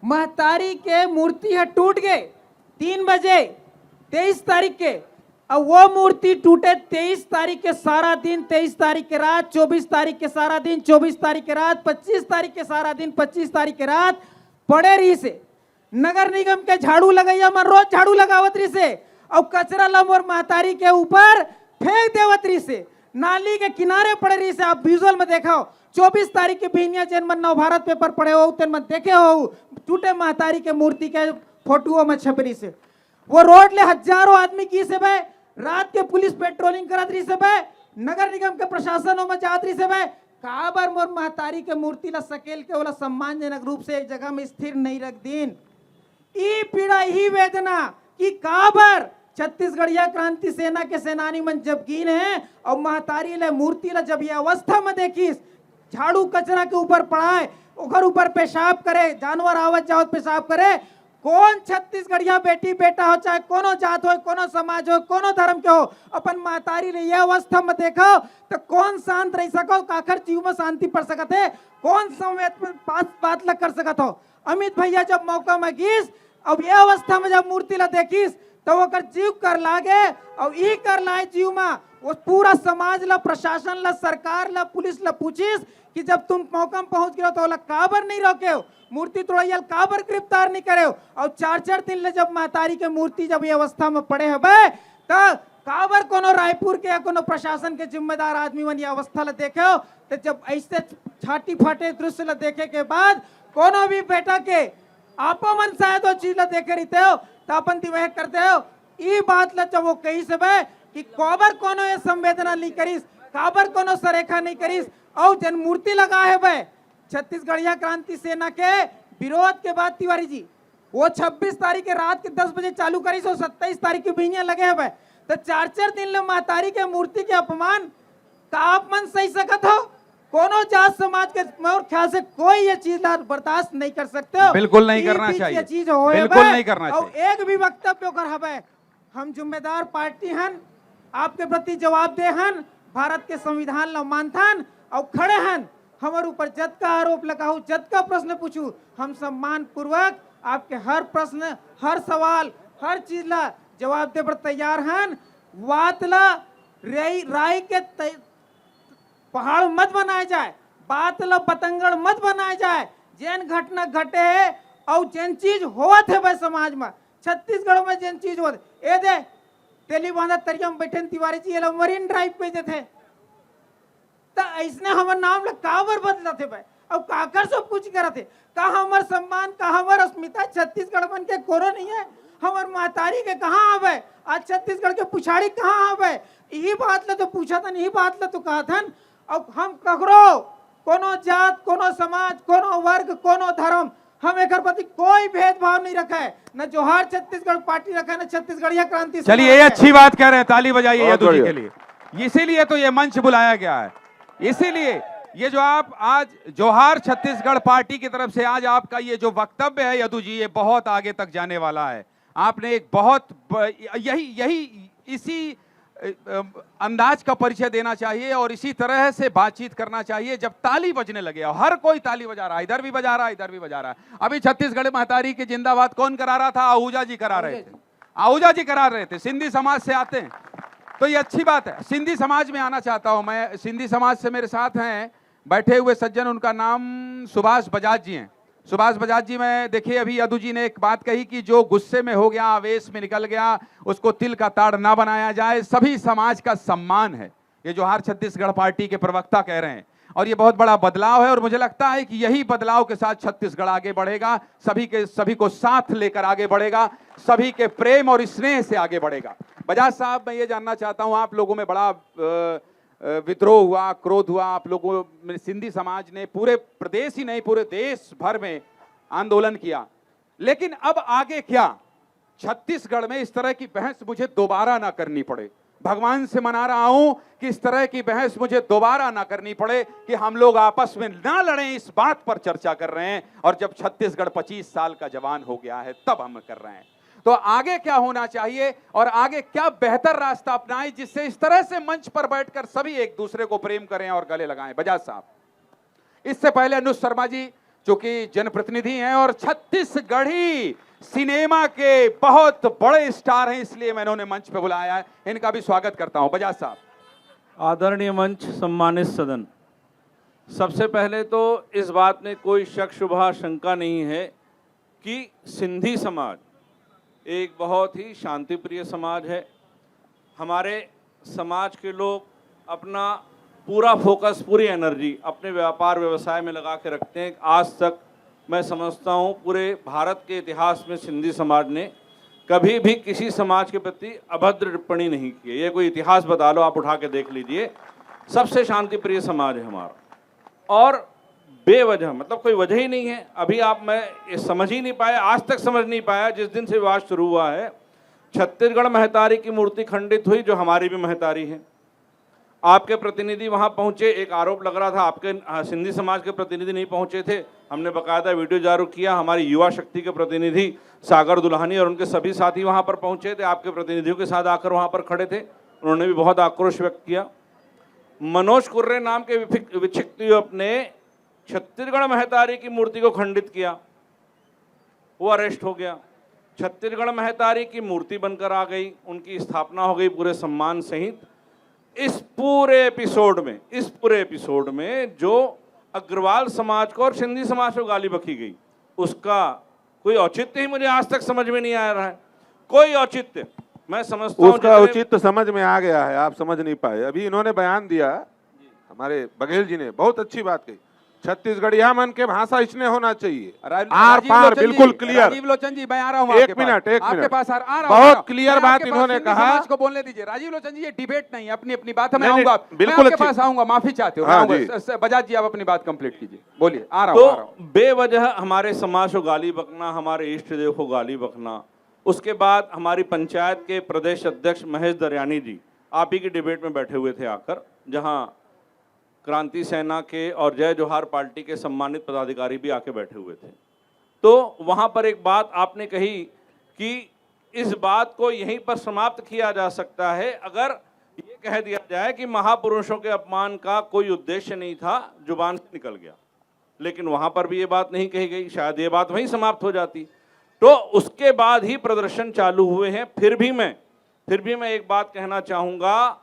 महतारी के मूर्ति है टूट गए 3 बजे 23 तारीख के, और वो मूर्ति टूटे 23 तारीख के सारा दिन, 23 तारीख के रात, 24 तारीख के सारा दिन, 24 तारीख के रात, 25 तारीख के सारा दिन, 25 तारीख के रात पड़े रही से। नगर निगम के झाड़ू लगैया मन रोज झाड़ू लगावत रही से और कचरा लमोर महतारी के ऊपर फेंक देवत रही से, नाली के किनारे पड़े रही से। आप विजुअल में देखा हो 24 तारीख के बिहनिया जन मन नव भारत पेपर पढ़े हो, तेन मन देखे हो टूटे महतारी के मूर्ति के फोटो में छपरी से। वो रोड ले हजारों आदमी की से भाई, रात के पुलिस पेट्रोलिंग करत रही से भाई, नगर निगम के प्रशासन में जात रही से भाई, काबर मोर महतारी के मूर्ति ला सकेल के ओला सम्मानजनक रूप से एक जगह में स्थिर नहीं रख दीन। ई पीड़ा ही वेदना कि काबर छत्तीसगढ़िया क्रांति सेना के सेनानी मन जब गिन है और महतारी ले मूर्ति ला जब ये अवस्था में देखिस, झाड़ू कचरा के ऊपर पड़ाए, ओकर ऊपर पेशाब करे, जानवर आवत जावत पेशाब करे, कौन छत्तीसगढ़िया बेटी बेटा हो, चाहे कोनो जात हो, कोनो समाज हो, कोनो धर्म के हो, अपन महतारी ने यह अवस्था में देखो तो कौन शांत रह सको, काखर जीव में शांति पड़ सकत है, कौन संवेद में बात लग कर सकत हो। अमित भैया जब मौका में गिस, अब ये अवस्था में जब मूर्ति ला देखिस तो वो कर जीव कर लागे और ई कर लाए जीव में वो पूरा समाज ला, प्रशासन ला, सरकार ला, पुलिस ला पूछिस कि जब तुम मौका में पहुंच गए तो ओला काबर नहीं रोके हो, मूर्ति तोड़ैया काबर गिरफ्तार नहीं करे हो। और 4-4 दिन ले जब महतारी के मूर्ति जब ये अवस्था में पड़े हवे तो काबर कोनो रायपुर के या कोनो प्रशासन के जिम्मेदार आदमी मन ये अवस्था ला देखे हो। तो जब ऐसे छाती फाटे दृश्य ला देखे के बाद कोनो भी बेटा के आपो मन शायद वो चीज ला देखे रहते हो तो अपन दिवह करते हो। ई बात ला जब वो कही से कि काबर कोनो ये संवेदना नहीं करीस, काबर कोनो सरेखा नहीं करीस और जन मूर्ति लगा है बे छत्तीसगढ़िया क्रांति सेना के विरोध के बाद तिवारी जी वो 26 तारीख के रात के 10 बजे चालू करी सो 27 तारीख के बिहिया लगे है बे। तो 4-4 दिन ले महतारी के मूर्ति के अपमान का आप मन सही सकत हो। कोनो जात समाज के मोर ख्याल से कोई ये चीज बर्दाश्त नहीं कर सकते हो। बिल्कुल नहीं करना चाहिए, चीज हो बिल्कुल नहीं करना और चाहिए। एक भी वक्तव्य कर हवे हम जिम्मेदार पार्टी हन, आपके प्रति जवाबदेह हन, भारत के संविधान ला मानथन और खड़े हन। हमारे ऊपर जद का आरोप लगाऊ, जद का प्रश्न पूछू, हम सम्मान पूर्वक आपके हर प्रश्न, हर सवाल, हर चीज ला जवाब दे पर तैयार हन। बात ला राय के पहाड़ मत बनाए जाए, बात ला पतंगड़ मत बनाए जाए। जैन घटना घटे है और जैन चीज होत है भाई समाज में, छत्तीसगढ़ में जैन चीज होत ए दे तेली बांधा तरिया में बैठे तिवारी जी ये मरीन ड्राइव पे थे तो ऐसने हमार नाम ला काबर बदला थे भाई और काकर सब कुछ करा थे का हमार सम्मान, का हमार अस्मिता छत्तीसगढ़ मन के कोरो नहीं है। हमार महतारी के कहाँ आवे, आज छत्तीसगढ़ के पुछाड़ी कहाँ आवे, यही बात ला तो पूछा था, यही बात ला तो कहा था। अब हम ककरो कोनो जात, कोनो समाज, कोनो वर्ग, कोनो धर्म, हम एक प्रति कोई भेदभाव नहीं रखा है, न जोहार छत्तीसगढ़ पार्टी रखा है, न छत्तीसगढ़िया क्रांति। चलिए ये अच्छी बात कह रहे हैं, ताली बजाइए यदु जी के लिए। इसीलिए तो ये मंच बुलाया गया है, इसीलिए ये जो आप आज जोहार छत्तीसगढ़ पार्टी की तरफ से आज आपका ये जो वक्तव्य है यदु जी, ये बहुत आगे तक जाने वाला है। आपने एक बहुत यही इसी अंदाज का परिचय देना चाहिए और इसी तरह से बातचीत करना चाहिए जब ताली बजने लगे। और हर कोई ताली बजा रहा है, इधर भी बजा रहा है, इधर भी बजा रहा है। अभी छत्तीसगढ़ महतारी की जिंदाबाद कौन करा रहा था? आहूजा जी करा रहे थे, आहूजा जी करा रहे थे। सिंधी समाज से आते हैं तो ये अच्छी बात है। सिंधी समाज में आना चाहता हूं मैं। सिंधी समाज से मेरे साथ हैं बैठे हुए सज्जन, उनका नाम सुभाष बजाज जी हैं। सुभाष बजाज जी, में देखिए अभी यदु जी ने एक बात कही कि जो गुस्से में हो गया, आवेश में निकल गया, उसको तिल का ताड़ ना बनाया जाए, सभी समाज का सम्मान है। ये जोहार छत्तीसगढ़ पार्टी के प्रवक्ता कह रहे हैं और ये बहुत बड़ा बदलाव है और मुझे लगता है कि यही बदलाव के साथ छत्तीसगढ़ आगे बढ़ेगा, सभी को साथ लेकर आगे बढ़ेगा, सभी के प्रेम और स्नेह से आगे बढ़ेगा। बजाज साहब, मैं ये जानना चाहता हूं, आप लोगों में बड़ा विद्रोह हुआ, क्रोध हुआ, आप लोगों में सिंधी समाज ने पूरे प्रदेश ही नहीं पूरे देश भर में आंदोलन किया, लेकिन अब आगे क्या? छत्तीसगढ़ में इस तरह की बहस मुझे दोबारा ना करनी पड़े। भगवान से मना रहा हूं कि इस तरह की बहस मुझे दोबारा ना करनी पड़े, कि हम लोग आपस में ना लड़ें, इस बात पर चर्चा कर रहे हैं। और जब छत्तीसगढ़ 25 साल का जवान हो गया है तब हम कर रहे हैं। तो आगे क्या होना चाहिए और आगे क्या बेहतर रास्ता अपनाएं जिससे इस तरह से मंच पर बैठकर सभी एक दूसरे को प्रेम करें और गले लगाएं? बजाज साहब, इससे पहले अनुज शर्मा जी जो कि जनप्रतिनिधि हैं और छत्तीसगढ़ी सिनेमा के बहुत बड़े स्टार हैं, इसलिए मैंने उन्हें मंच पे बुलाया है, इनका भी स्वागत करता हूं। बजाज साहब। आदरणीय मंच, सम्मानित सदन, सबसे पहले तो इस बात में कोई शक शुबा शंका नहीं है कि सिंधी समाज एक बहुत ही शांतिप्रिय समाज है। हमारे समाज के लोग अपना पूरा फोकस, पूरी एनर्जी अपने व्यापार व्यवसाय में लगा के रखते हैं। आज तक मैं समझता हूँ पूरे भारत के इतिहास में सिंधी समाज ने कभी भी किसी समाज के प्रति अभद्र टिप्पणी नहीं की है। ये कोई इतिहास बता लो, आप उठा के देख लीजिए, सबसे शांतिप्रिय समाज है हमारा। और बेवजह, मतलब कोई वजह ही नहीं है। अभी मैं ये समझ ही नहीं पाया, आज तक समझ नहीं पाया, जिस दिन से विवाद शुरू हुआ है। छत्तीसगढ़ महतारी की मूर्ति खंडित हुई, जो हमारी भी महतारी है। आपके प्रतिनिधि वहां पहुंचे, एक आरोप लग रहा था आपके सिंधी समाज के प्रतिनिधि नहीं पहुंचे थे। हमने बकायदा वीडियो जारी किया, हमारी युवा शक्ति के प्रतिनिधि सागर दुल्हानी और उनके सभी साथी वहां पर पहुंचे थे, आपके प्रतिनिधियों के साथ आकर वहां पर खड़े थे। उन्होंने भी बहुत आक्रोश व्यक्त किया। मनोज कुर्रे नाम के विक्षिप्त युवक ने छत्तीसगढ़ महतारी की मूर्ति को खंडित किया, वो अरेस्ट हो गया। छत्तीसगढ़ महतारी की मूर्ति बनकर आ गई, उनकी स्थापना हो गई पूरे सम्मान सहित। इस पूरे एपिसोड में जो अग्रवाल समाज को और सिंधी समाज को गाली बकी गई, उसका कोई औचित्य ही मुझे आज तक समझ में नहीं आ रहा है। कोई औचित्य मैं समझता हूं उसका औचित्य समझ में आ गया है, आप समझ नहीं पाए। अभी इन्होंने बयान दिया, हमारे बघेल जी ने बहुत अच्छी बात कही, छत्तीसगढ़िया मन के भाषा इसने होना चाहिए, आर पार बिल्कुल क्लियर। राजीव लोचन जी, मैं आ रहा हूँ एक मिनट आपके पास आ रहा हूँ। बहुत क्लियर बात इन्होंने कहा। समाज को बोलने दीजिए। राजीव लोचन जी, ये डिबेट नहीं, अपनी अपनी बात है। मैं नहीं, आऊंगा, बिल्कुल आपके पास आऊंगा, माफी चाहते हो। हाँ बजाज जी, आप अपनी बात कंप्लीट कीजिए, बोलिए। आ रहा हूँ। तो बेवजह हमारे समाज को गाली बकना, हमारे इष्ट देव को गाली बकना, उसके बाद हमारी पंचायत के प्रदेश अध्यक्ष महेश दरयानी जी आप ही की डिबेट में बैठे हुए थे आकर, जहां क्रांति सेना के और जय जोहार पार्टी के सम्मानित पदाधिकारी भी आके बैठे हुए थे। तो वहां पर एक बात आपने कही कि इस बात को यहीं पर समाप्त किया जा सकता है अगर ये कह दिया जाए कि महापुरुषों के अपमान का कोई उद्देश्य नहीं था, जुबान से निकल गया। लेकिन वहां पर भी ये बात नहीं कही गई, शायद ये बात वहीं समाप्त हो जाती। तो उसके बाद ही प्रदर्शन चालू हुए हैं। फिर भी मैं एक बात कहना चाहूंगा,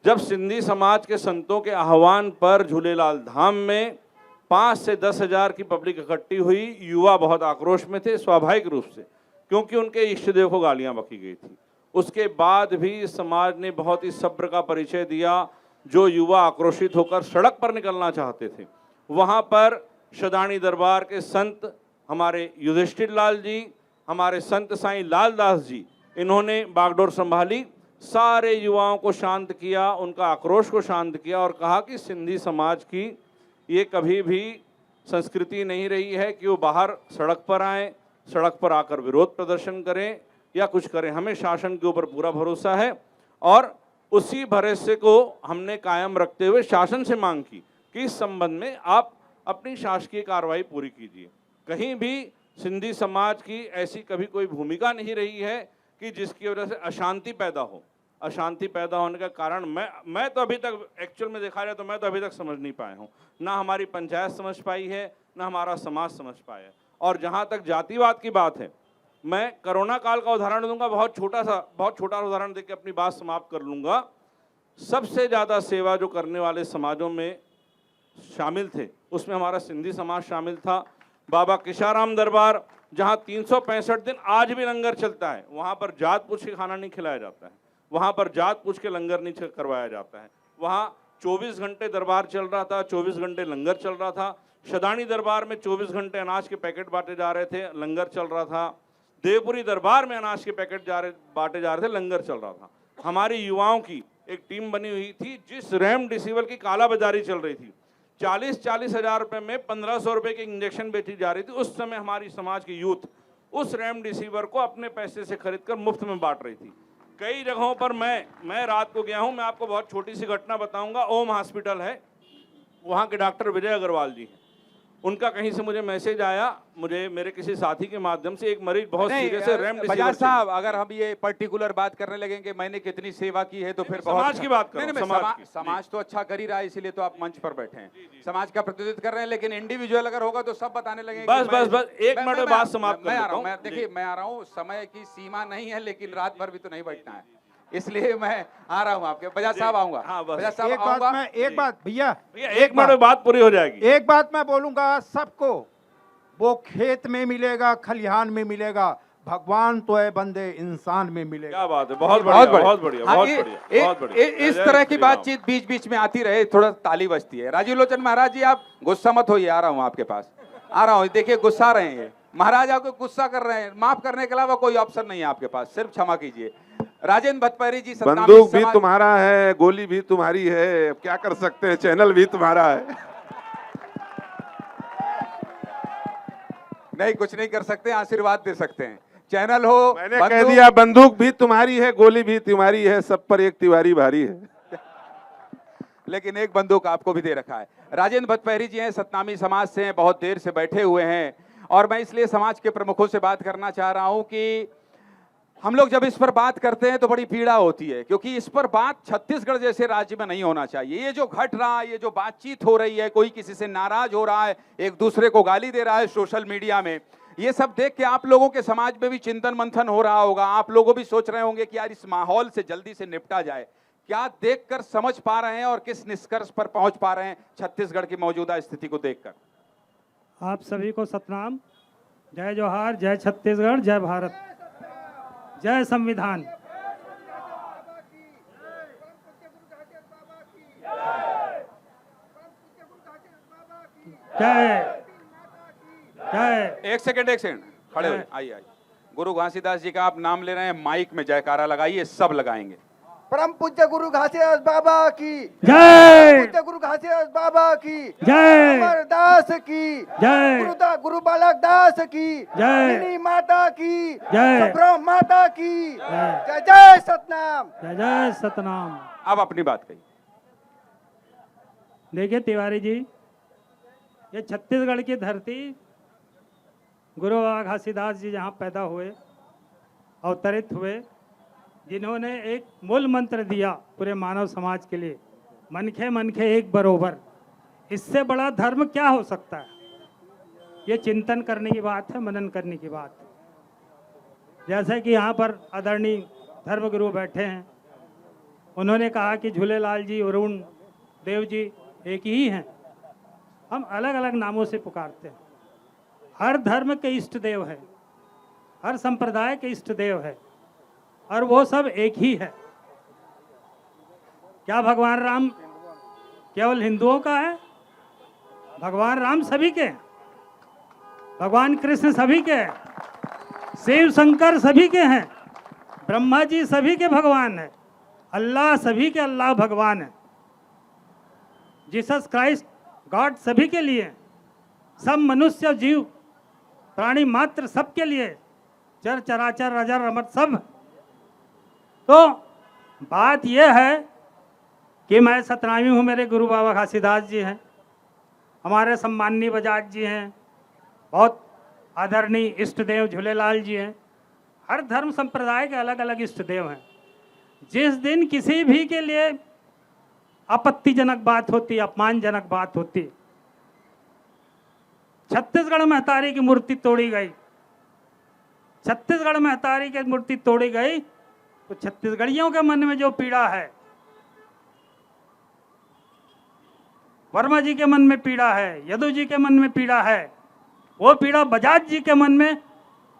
जब सिंधी समाज के संतों के आह्वान पर झूलेलाल धाम में 5 से 10 हजार की पब्लिक इकट्ठी हुई, युवा बहुत आक्रोश में थे स्वाभाविक रूप से, क्योंकि उनके इष्ट देव को गालियां बकी गई थी। उसके बाद भी समाज ने बहुत ही सब्र का परिचय दिया। जो युवा आक्रोशित होकर सड़क पर निकलना चाहते थे, वहां पर शदानी दरबार के संत हमारे युधिष्ठिर लाल जी, हमारे संत साईं लाल दास जी, इन्होंने बागडोर संभाली, सारे युवाओं को शांत किया, उनका आक्रोश को शांत किया और कहा कि सिंधी समाज की ये कभी भी संस्कृति नहीं रही है कि वो बाहर सड़क पर आएं, सड़क पर आकर विरोध प्रदर्शन करें या कुछ करें। हमें शासन के ऊपर पूरा भरोसा है और उसी भरोसे को हमने कायम रखते हुए शासन से मांग की कि इस संबंध में आप अपनी शासकीय कार्रवाई पूरी कीजिए। कहीं भी सिंधी समाज की ऐसी कभी कोई भूमिका नहीं रही है कि जिसकी वजह से अशांति पैदा हो। अशांति पैदा होने का कारण मैं तो अभी तक एक्चुअल में देखा जाए तो मैं तो अभी तक समझ नहीं पाया हूँ, ना हमारी पंचायत समझ पाई है, ना हमारा समाज समझ पाया है। और जहाँ तक जातिवाद की बात है, मैं कोरोना काल का उदाहरण दूंगा, बहुत छोटा उदाहरण देकर अपनी बात समाप्त कर लूँगा। सबसे ज़्यादा सेवा जो करने वाले समाजों में शामिल थे, उसमें हमारा सिंधी समाज शामिल था। बाबा किशाराम दरबार, जहाँ 365 दिन आज भी लंगर चलता है, वहाँ पर जात पूछ के खाना नहीं खिलाया जाता है, वहाँ पर जात पूछ के लंगर नहीं करवाया जाता है। वहाँ 24 घंटे दरबार चल रहा था, 24 घंटे लंगर चल रहा था। शदानी दरबार में 24 घंटे अनाज के पैकेट बांटे जा रहे थे, लंगर चल रहा था। देवपुरी दरबार में अनाज के पैकेट बांटे जा रहे थे, लंगर चल रहा था। हमारी युवाओं की एक टीम बनी हुई थी, जिस रेमडेसिविर की कालाबाजारी चल रही थी, 40-40 हजार रुपए में 1500 रुपए की इंजेक्शन बेची जा रही थी। उस समय हमारी समाज की यूथ उस रेमडेसिविर को अपने पैसे से खरीदकर मुफ्त में बांट रही थी। कई जगहों पर मैं रात को गया हूं, मैं आपको बहुत छोटी सी घटना बताऊंगा। ओम हॉस्पिटल है, वहां के डॉक्टर विजय अग्रवाल जी हैं, उनका कहीं से मुझे मैसेज आया, मुझे मेरे किसी साथी के माध्यम से, एक मरीज बहुत सीरियस है, रेमडेसिविर। बजाज साहब, अगर हम ये पर्टिकुलर बात करने लगेंगे मैंने कितनी सेवा की है, तो फिर समाज की बात करो। समाज तो अच्छा कर ही रहा है, इसीलिए तो आप मंच पर बैठे हैं, समाज का प्रतिनिधित्व कर रहे हैं। लेकिन इंडिविजुअल अगर होगा तो सब बताने लगेंगे। बस एक मिनट में बात समाप्त मैं आ रहा हूँ। देखिए, मैं आ रहा हूँ, समय की सीमा नहीं है, लेकिन रात भर भी तो नहीं बैठना है, इसलिए मैं आ रहा हूँ आपके। बजाज साहब आऊंगा। हाँ, बस बजाज साहब एक बात भैया, एक मिनट में बात पूरी हो जाएगी। एक बात मैं बोलूंगा सबको, वो खेत में मिलेगा, खलिहान में मिलेगा, भगवान तो है बंदे इंसान में मिलेगा। क्या बात है, बहुत बढ़िया। इस तरह की बातचीत बीच बीच में आती रहे, थोड़ा ताली बजती है। राजीव लोचन महाराज जी, आप गुस्सा मत होइए, आ रहा हूँ आपके पास, आ रहा हूँ। देखिए, गुस्सा रहे हैं महाराज, आपको गुस्सा कर रहे हैं, माफ करने के अलावा कोई ऑप्शन नहीं है आपके पास, सिर्फ क्षमा कीजिए। राजेंद्र भटपैरी जी, बंदूक भी तुम्हारा है, गोली भी तुम्हारी है, क्या कर सकते हैं, चैनल भी तुम्हारा है। नहीं, कुछ नहीं कर सकते, आशीर्वाद दे सकते हैं। चैनल हो, मैंने कह दिया बंदूक भी तुम्हारी है, गोली भी तुम्हारी है, सब पर एक तिवारी भारी है। लेकिन एक बंदूक आपको भी दे रखा है। राजेंद्र भट्टपहरी जी हैं, सतनामी समाज से हैं, बहुत देर से बैठे हुए हैं और मैं इसलिए समाज के प्रमुखों से बात करना चाह रहा हूं कि हम लोग जब इस पर बात करते हैं तो बड़ी पीड़ा होती है, क्योंकि इस पर बात छत्तीसगढ़ जैसे राज्य में नहीं होना चाहिए। ये जो घट रहा है, ये जो बातचीत हो रही है, कोई किसी से नाराज हो रहा है, एक दूसरे को गाली दे रहा है सोशल मीडिया में, ये सब देख के आप लोगों के समाज में भी चिंतन मंथन हो रहा होगा। आप लोगों भी सोच रहे होंगे कि यार इस माहौल से जल्दी से निपटा जाए। क्या देखकर समझ पा रहे हैं और किस निष्कर्ष पर पहुंच पा रहे हैं छत्तीसगढ़ की मौजूदा स्थिति को देखकर? आप सभी को सतनाम, जय जोहार, जय छत्तीसगढ़, जय भारत, जय संविधान। जय जय। एक सेकंड खड़े हो, आइए। गुरु घासीदास जी का आप नाम ले रहे हैं, माइक में जयकारा लगाइए, सब लगाएंगे। परम पूज्य गुरु घासीदास बाबा की जय। पूज्य गुरु घासीदास बाबा की जय। अमरदास की जय। गुरु बालक दास की जय। मिनी माता की जय। सब्रह्म माता की जय। जय जय सतनाम। जय जय सतनाम। अब अपनी बात कही। देखिए तिवारी जी, ये छत्तीसगढ़ की धरती गुरु बाबा घासीदास जी जहाँ पैदा हुए, अवतरित हुए, जिन्होंने एक मूल मंत्र दिया पूरे मानव समाज के लिए, मनखे मनखे एक बरोबर। इससे बड़ा धर्म क्या हो सकता है? ये चिंतन करने की बात है, मनन करने की बात है। जैसे कि यहाँ पर आदरणीय धर्मगुरु बैठे हैं, उन्होंने कहा कि झूलेलाल जी, वरुण देव जी एक ही हैं। हम अलग अलग नामों से पुकारते हैं। हर धर्म के इष्ट देव है, हर संप्रदाय के इष्ट देव है, और वो सब एक ही है। क्या भगवान राम केवल हिंदुओं का है? भगवान राम सभी के हैं, भगवान कृष्ण सभी के हैं, शिव शंकर सभी के हैं, ब्रह्मा जी सभी के भगवान है, अल्लाह सभी के अल्लाह भगवान है, जीसस क्राइस्ट गॉड सभी के लिए, सब मनुष्य जीव प्राणी मात्र सबके लिए, चर चराचर अजर अमर सब। तो बात यह है कि मैं सतनामी हूँ, मेरे गुरु बाबा घासीदास जी हैं, हमारे सम्माननीय बजाज जी हैं, बहुत आदरणीय इष्ट देव झूलेलाल जी हैं। हर धर्म संप्रदाय के अलग अलग इष्ट देव हैं। जिस दिन किसी भी के लिए आपत्तिजनक बात होती, अपमानजनक बात होती, छत्तीसगढ़ महतारी की मूर्ति तोड़ी गई, छत्तीसगढ़ महतारी की मूर्ति तोड़ी गई, तो छत्तीसगढ़ियों के मन में जो पीड़ा है, वर्मा जी के मन में पीड़ा है, यदु जी के मन में पीड़ा है, वो पीड़ा बजाज जी के मन में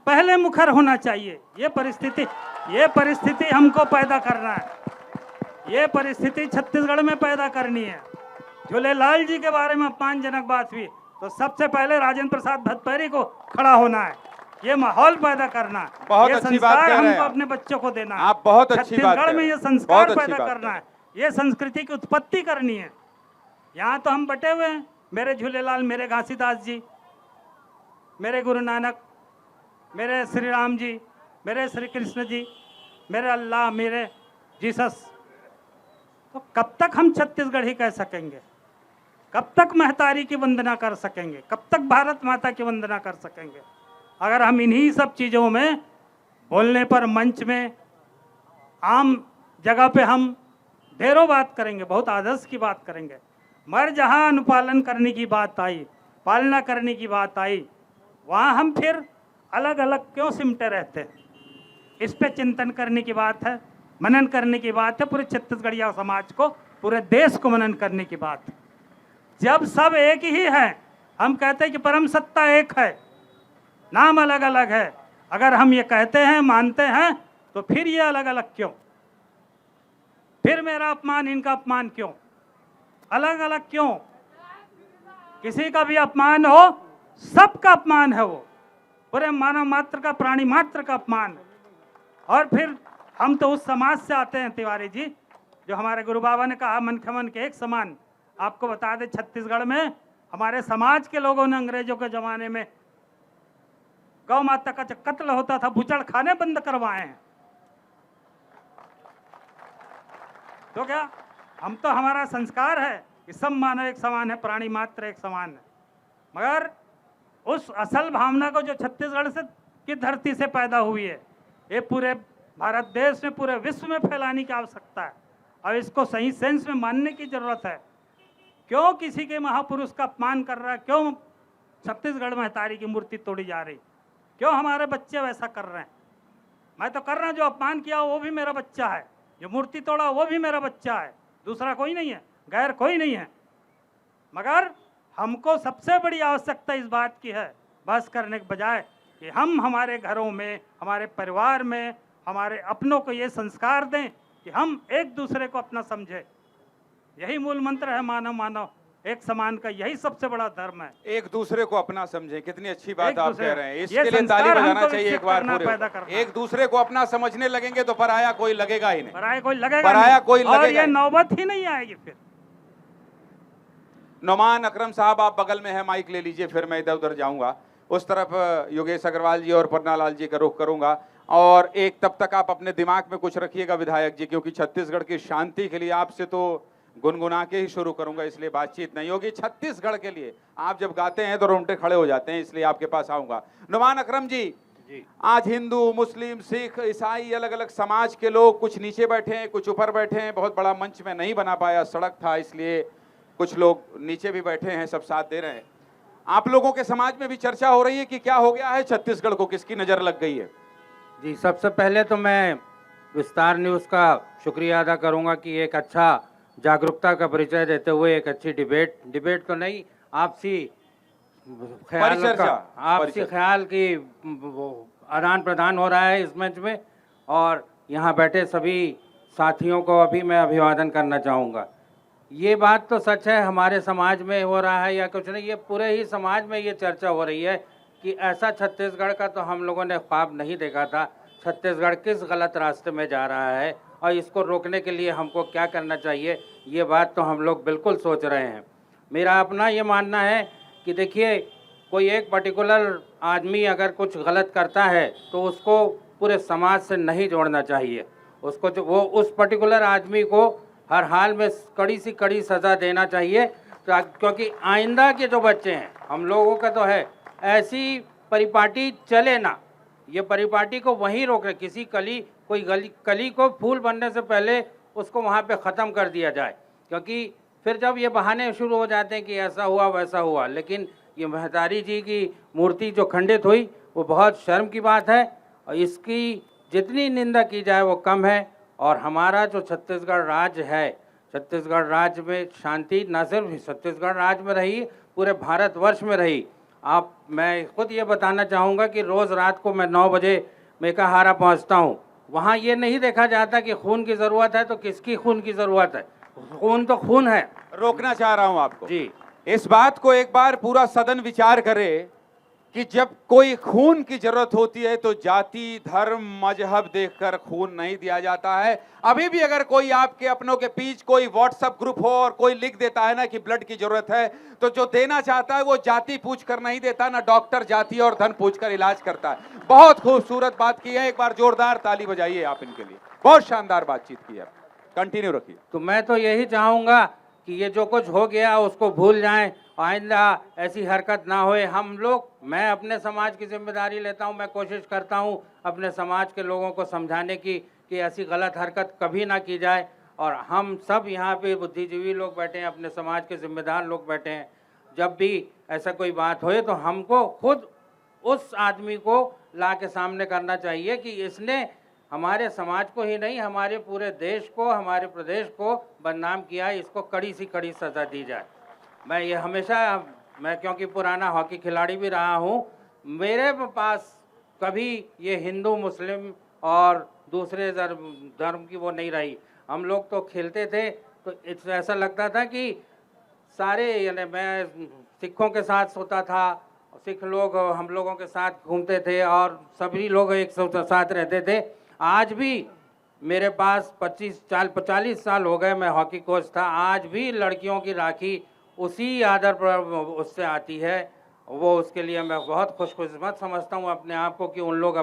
पहले मुखर होना चाहिए। ये परिस्थिति हमको पैदा करना है, ये परिस्थिति छत्तीसगढ़ में पैदा करनी है। झूलेलाल जी के बारे में अपमानजनक बात हुई तो सबसे पहले राजेंद्र प्रसाद भट्टपहरी को खड़ा होना है, ये माहौल पैदा करना है, बहुत ये अच्छी बात कह रहे हैं हमको आप। अपने बच्चों को देना है। आप बहुत अच्छी बात छत्तीसगढ़ कह में रहे ये हैं। संस्कार बहुत अच्छी पैदा बात करना कह है, ये संस्कृति की उत्पत्ति करनी है। यहाँ तो हम बटे हुए हैं, मेरे झूलेलाल, मेरे घासीदास जी, मेरे गुरु नानक, मेरे श्री राम जी, मेरे श्री कृष्ण जी, मेरे अल्लाह, मेरे जीसस। तो कब तक हम छत्तीसगढ़ ही कह सकेंगे? कब तक महतारी की वंदना कर सकेंगे? कब तक भारत माता की वंदना कर सकेंगे? अगर हम इन्हीं सब चीज़ों में बोलने पर, मंच में, आम जगह पे हम ढेरों बात करेंगे, बहुत आदर्श की बात करेंगे, मगर जहाँ अनुपालन करने की बात आई, पालना करने की बात आई, वहाँ हम फिर अलग अलग क्यों सिमटे रहते हैं? इस पे चिंतन करने की बात है, मनन करने की बात है। पूरे छत्तीसगढ़िया समाज को, पूरे देश को मनन करने की बात है। जब सब एक ही है, हम कहते हैं कि परम सत्ता एक है, नाम अलग अलग है। अगर हम ये कहते हैं, मानते हैं, तो फिर ये अलग अलग क्यों? फिर मेरा अपमान, इनका अपमान क्यों? अलग अलग क्यों? किसी का भी अपमान हो, सबका अपमान है वो, पूरे मानव मात्र का, प्राणी मात्र का अपमान। और फिर हम तो उस समाज से आते हैं तिवारी जी, जो हमारे गुरु बाबा ने कहा मन खमन के एक समान। आपको बता दें, छत्तीसगढ़ में हमारे समाज के लोगों ने अंग्रेजों के ज़माने में गौ माता का जो कत्ल होता था, बुचड़ खाने बंद करवाए हैं। तो क्या हम तो, हमारा संस्कार है कि सब मानव एक समान है, प्राणी मात्र एक समान है, मगर उस असल भावना को जो छत्तीसगढ़ से की धरती से पैदा हुई है, ये पूरे भारत देश में, पूरे विश्व में फैलाने की आवश्यकता है और इसको सही सेंस में मानने की जरूरत है। क्यों किसी के महापुरुष का अपमान कर रहा है? क्यों छत्तीसगढ़ में महतारी की मूर्ति तोड़ी जा रही? क्यों हमारे बच्चे वैसा कर रहे हैं? मैं तो कर रहा हूं, जो अपमान किया वो भी मेरा बच्चा है, जो मूर्ति तोड़ा वो भी मेरा बच्चा है, दूसरा कोई नहीं है, गैर कोई नहीं है। मगर हमको सबसे बड़ी आवश्यकता इस बात की है, बहस करने के बजाय, कि हम हमारे घरों में, हमारे परिवार में, हमारे अपनों को ये संस्कार दें कि हम एक दूसरे को अपना समझें। यही मूल मंत्र है मानव मानव एक समान का, यही सबसे बड़ा धर्म है। एक दूसरे को अपना समझे, कितनी अच्छी बात एक आप दूसरे- कह रहे हैं। ये इसके लिए संस्कार ताली बजाना हमको चाहिए विकसित एक बार करना, पूरे। पैदा करना। एक दूसरे को अपना समझने लगेंगे तो पराया कोई लगेगा ही नहीं। पराया कोई लगेगा पराया नहीं। कोई और लगेगा ये ही। नौबत ही नहीं आएगी फिर। नोमान अकरम साहब, आप बगल में है, माइक ले लीजिए, फिर मैं इधर उधर जाऊंगा। उस तरफ योगेश अग्रवाल जी और पन्नालाल जी का रुख करूंगा। और एक तब तक आप अपने दिमाग में कुछ रखिएगा विधायक जी, क्योंकि छत्तीसगढ़ की शांति के लिए आपसे तो गुनगुना के ही शुरू करूंगा, इसलिए बातचीत नहीं होगी। छत्तीसगढ़ के लिए आप जब गाते हैं तो रोंगटे खड़े हो जाते हैं, इसलिए आपके पास आऊंगा। नुमान अकरम जी, आज हिंदू, मुस्लिम, सिख, ईसाई, अलग अलग समाज के लोग कुछ नीचे बैठे हैं, कुछ ऊपर बैठे हैं। बहुत बड़ा मंच में नहीं बना पाया, सड़क था, इसलिए कुछ लोग नीचे भी बैठे हैं, सब साथ दे रहे हैं। आप लोगों के समाज में भी चर्चा हो रही है कि क्या हो गया है छत्तीसगढ़ को, किसकी नजर लग गई है? जी, सबसे पहले तो मैं विस्तार न्यूज़ का शुक्रिया अदा करूंगा कि एक अच्छा जागरूकता का परिचय देते हुए एक अच्छी डिबेट तो नहीं, आपसी ख्याल परिचर्चा, आपसी परिचर्चा। ख्याल की आदान प्रदान हो रहा है इस मंच में। और यहाँ बैठे सभी साथियों को अभी मैं अभिवादन करना चाहूँगा। ये बात तो सच है, हमारे समाज में हो रहा है या कुछ नहीं, ये पूरे ही समाज में ये चर्चा हो रही है कि ऐसा छत्तीसगढ़ का तो हम लोगों ने ख्वाब नहीं देखा था। छत्तीसगढ़ किस गलत रास्ते में जा रहा है और इसको रोकने के लिए हमको क्या करना चाहिए, ये बात तो हम लोग बिल्कुल सोच रहे हैं। मेरा अपना ये मानना है कि देखिए, कोई एक पर्टिकुलर आदमी अगर कुछ गलत करता है तो उसको पूरे समाज से नहीं जोड़ना चाहिए। उसको जो वो उस पर्टिकुलर आदमी को हर हाल में कड़ी से कड़ी सज़ा देना चाहिए, क्योंकि आइंदा के जो बच्चे हैं, हम लोगों का तो है, ऐसी परिपाटी चले ना, ये परिपाटी को वहीं रोक रहे। किसी कली को फूल बनने से पहले उसको वहाँ पे ख़त्म कर दिया जाए, क्योंकि फिर जब ये बहाने शुरू हो जाते हैं कि ऐसा हुआ वैसा हुआ। लेकिन ये महतारी जी की मूर्ति जो खंडित हुई वो बहुत शर्म की बात है और इसकी जितनी निंदा की जाए वो कम है। और हमारा जो छत्तीसगढ़ राज्य है, छत्तीसगढ़ राज्य में शांति न सिर्फ छत्तीसगढ़ राज्य में रही, पूरे भारतवर्ष में रही। मैं खुद ये बताना चाहूँगा कि रोज़ रात को मैं 9 बजे मेकाहारा पहुँचता हूँ। वहाँ ये नहीं देखा जाता कि खून की ज़रूरत है तो किसकी खून की ज़रूरत है, खून तो खून है। रोकना चाह रहा हूं आपको जी, इस बात को एक बार पूरा सदन विचार करे कि जब कोई खून की जरूरत होती है तो जाति, धर्म, मजहब देखकर खून नहीं दिया जाता है। अभी भी अगर कोई आपके अपनों के बीच कोई व्हाट्सएप ग्रुप हो और कोई लिख देता है ना कि ब्लड की जरूरत है, तो जो देना चाहता है वो जाति पूछ कर नहीं देता, ना डॉक्टर जाति और धन पूछ कर इलाज करता है। बहुत खूबसूरत बात की है, एक बार जोरदार ताली बजाइए आप इनके लिए, बहुत शानदार बातचीत की है। कंटिन्यू रखिए। तो मैं तो यही चाहूँगा कि ये जो कुछ हो गया उसको भूल जाएं, आइंदा ऐसी हरकत ना होए। हम लोग, मैं अपने समाज की जिम्मेदारी लेता हूं, मैं कोशिश करता हूं अपने समाज के लोगों को समझाने की कि ऐसी गलत हरकत कभी ना की जाए। और हम सब यहाँ पे बुद्धिजीवी लोग बैठे हैं, अपने समाज के जिम्मेदार लोग बैठे हैं, जब भी ऐसा कोई बात होए तो हमको खुद उस आदमी को ला के सामने करना चाहिए कि इसने हमारे समाज को ही नहीं, हमारे पूरे देश को, हमारे प्रदेश को बदनाम किया, इसको कड़ी सी कड़ी सज़ा दी जाए। मैं ये हमेशा, मैं क्योंकि पुराना हॉकी खिलाड़ी भी रहा हूँ, मेरे पास कभी ये हिंदू मुस्लिम और दूसरे धर्म की वो नहीं रही। हम लोग तो खेलते थे तो ऐसा लगता था कि सारे, यानी मैं सिखों के साथ होता था, सिख लोग हम लोगों के साथ घूमते थे और सभी लोग एक साथ रहते थे। आज भी मेरे पास 40 साल हो गए, मैं हॉकी कोच था, आज भी लड़कियों की राखी उसी आदर पर उससे आती है वो उसके लिए मैं बहुत खुशकिस्मत समझता हूँ अपने आप को कि उन लोग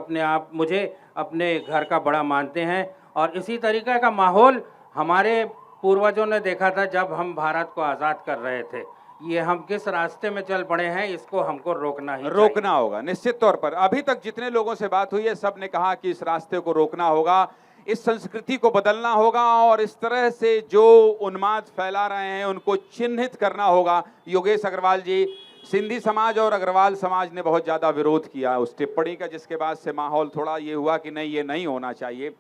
मुझे अपने घर का बड़ा मानते हैं। और इसी तरीके का माहौल हमारे पूर्वजों ने देखा था जब हम भारत को आज़ाद कर रहे थे। ये हम किस रास्ते में चल पड़े हैं, इसको हमको रोकना ही चाहिए। रोकना होगा निश्चित तौर पर। अभी तक जितने लोगों से बात हुई है सब ने कहा कि इस रास्ते को रोकना होगा, इस संस्कृति को बदलना होगा और इस तरह से जो उन्माद फैला रहे हैं उनको चिन्हित करना होगा। योगेश अग्रवाल जी, सिंधी समाज और अग्रवाल समाज ने बहुत ज्यादा विरोध किया उस टिप्पणी का, जिसके बाद से माहौल थोड़ा ये हुआ कि नहीं, ये नहीं होना चाहिए।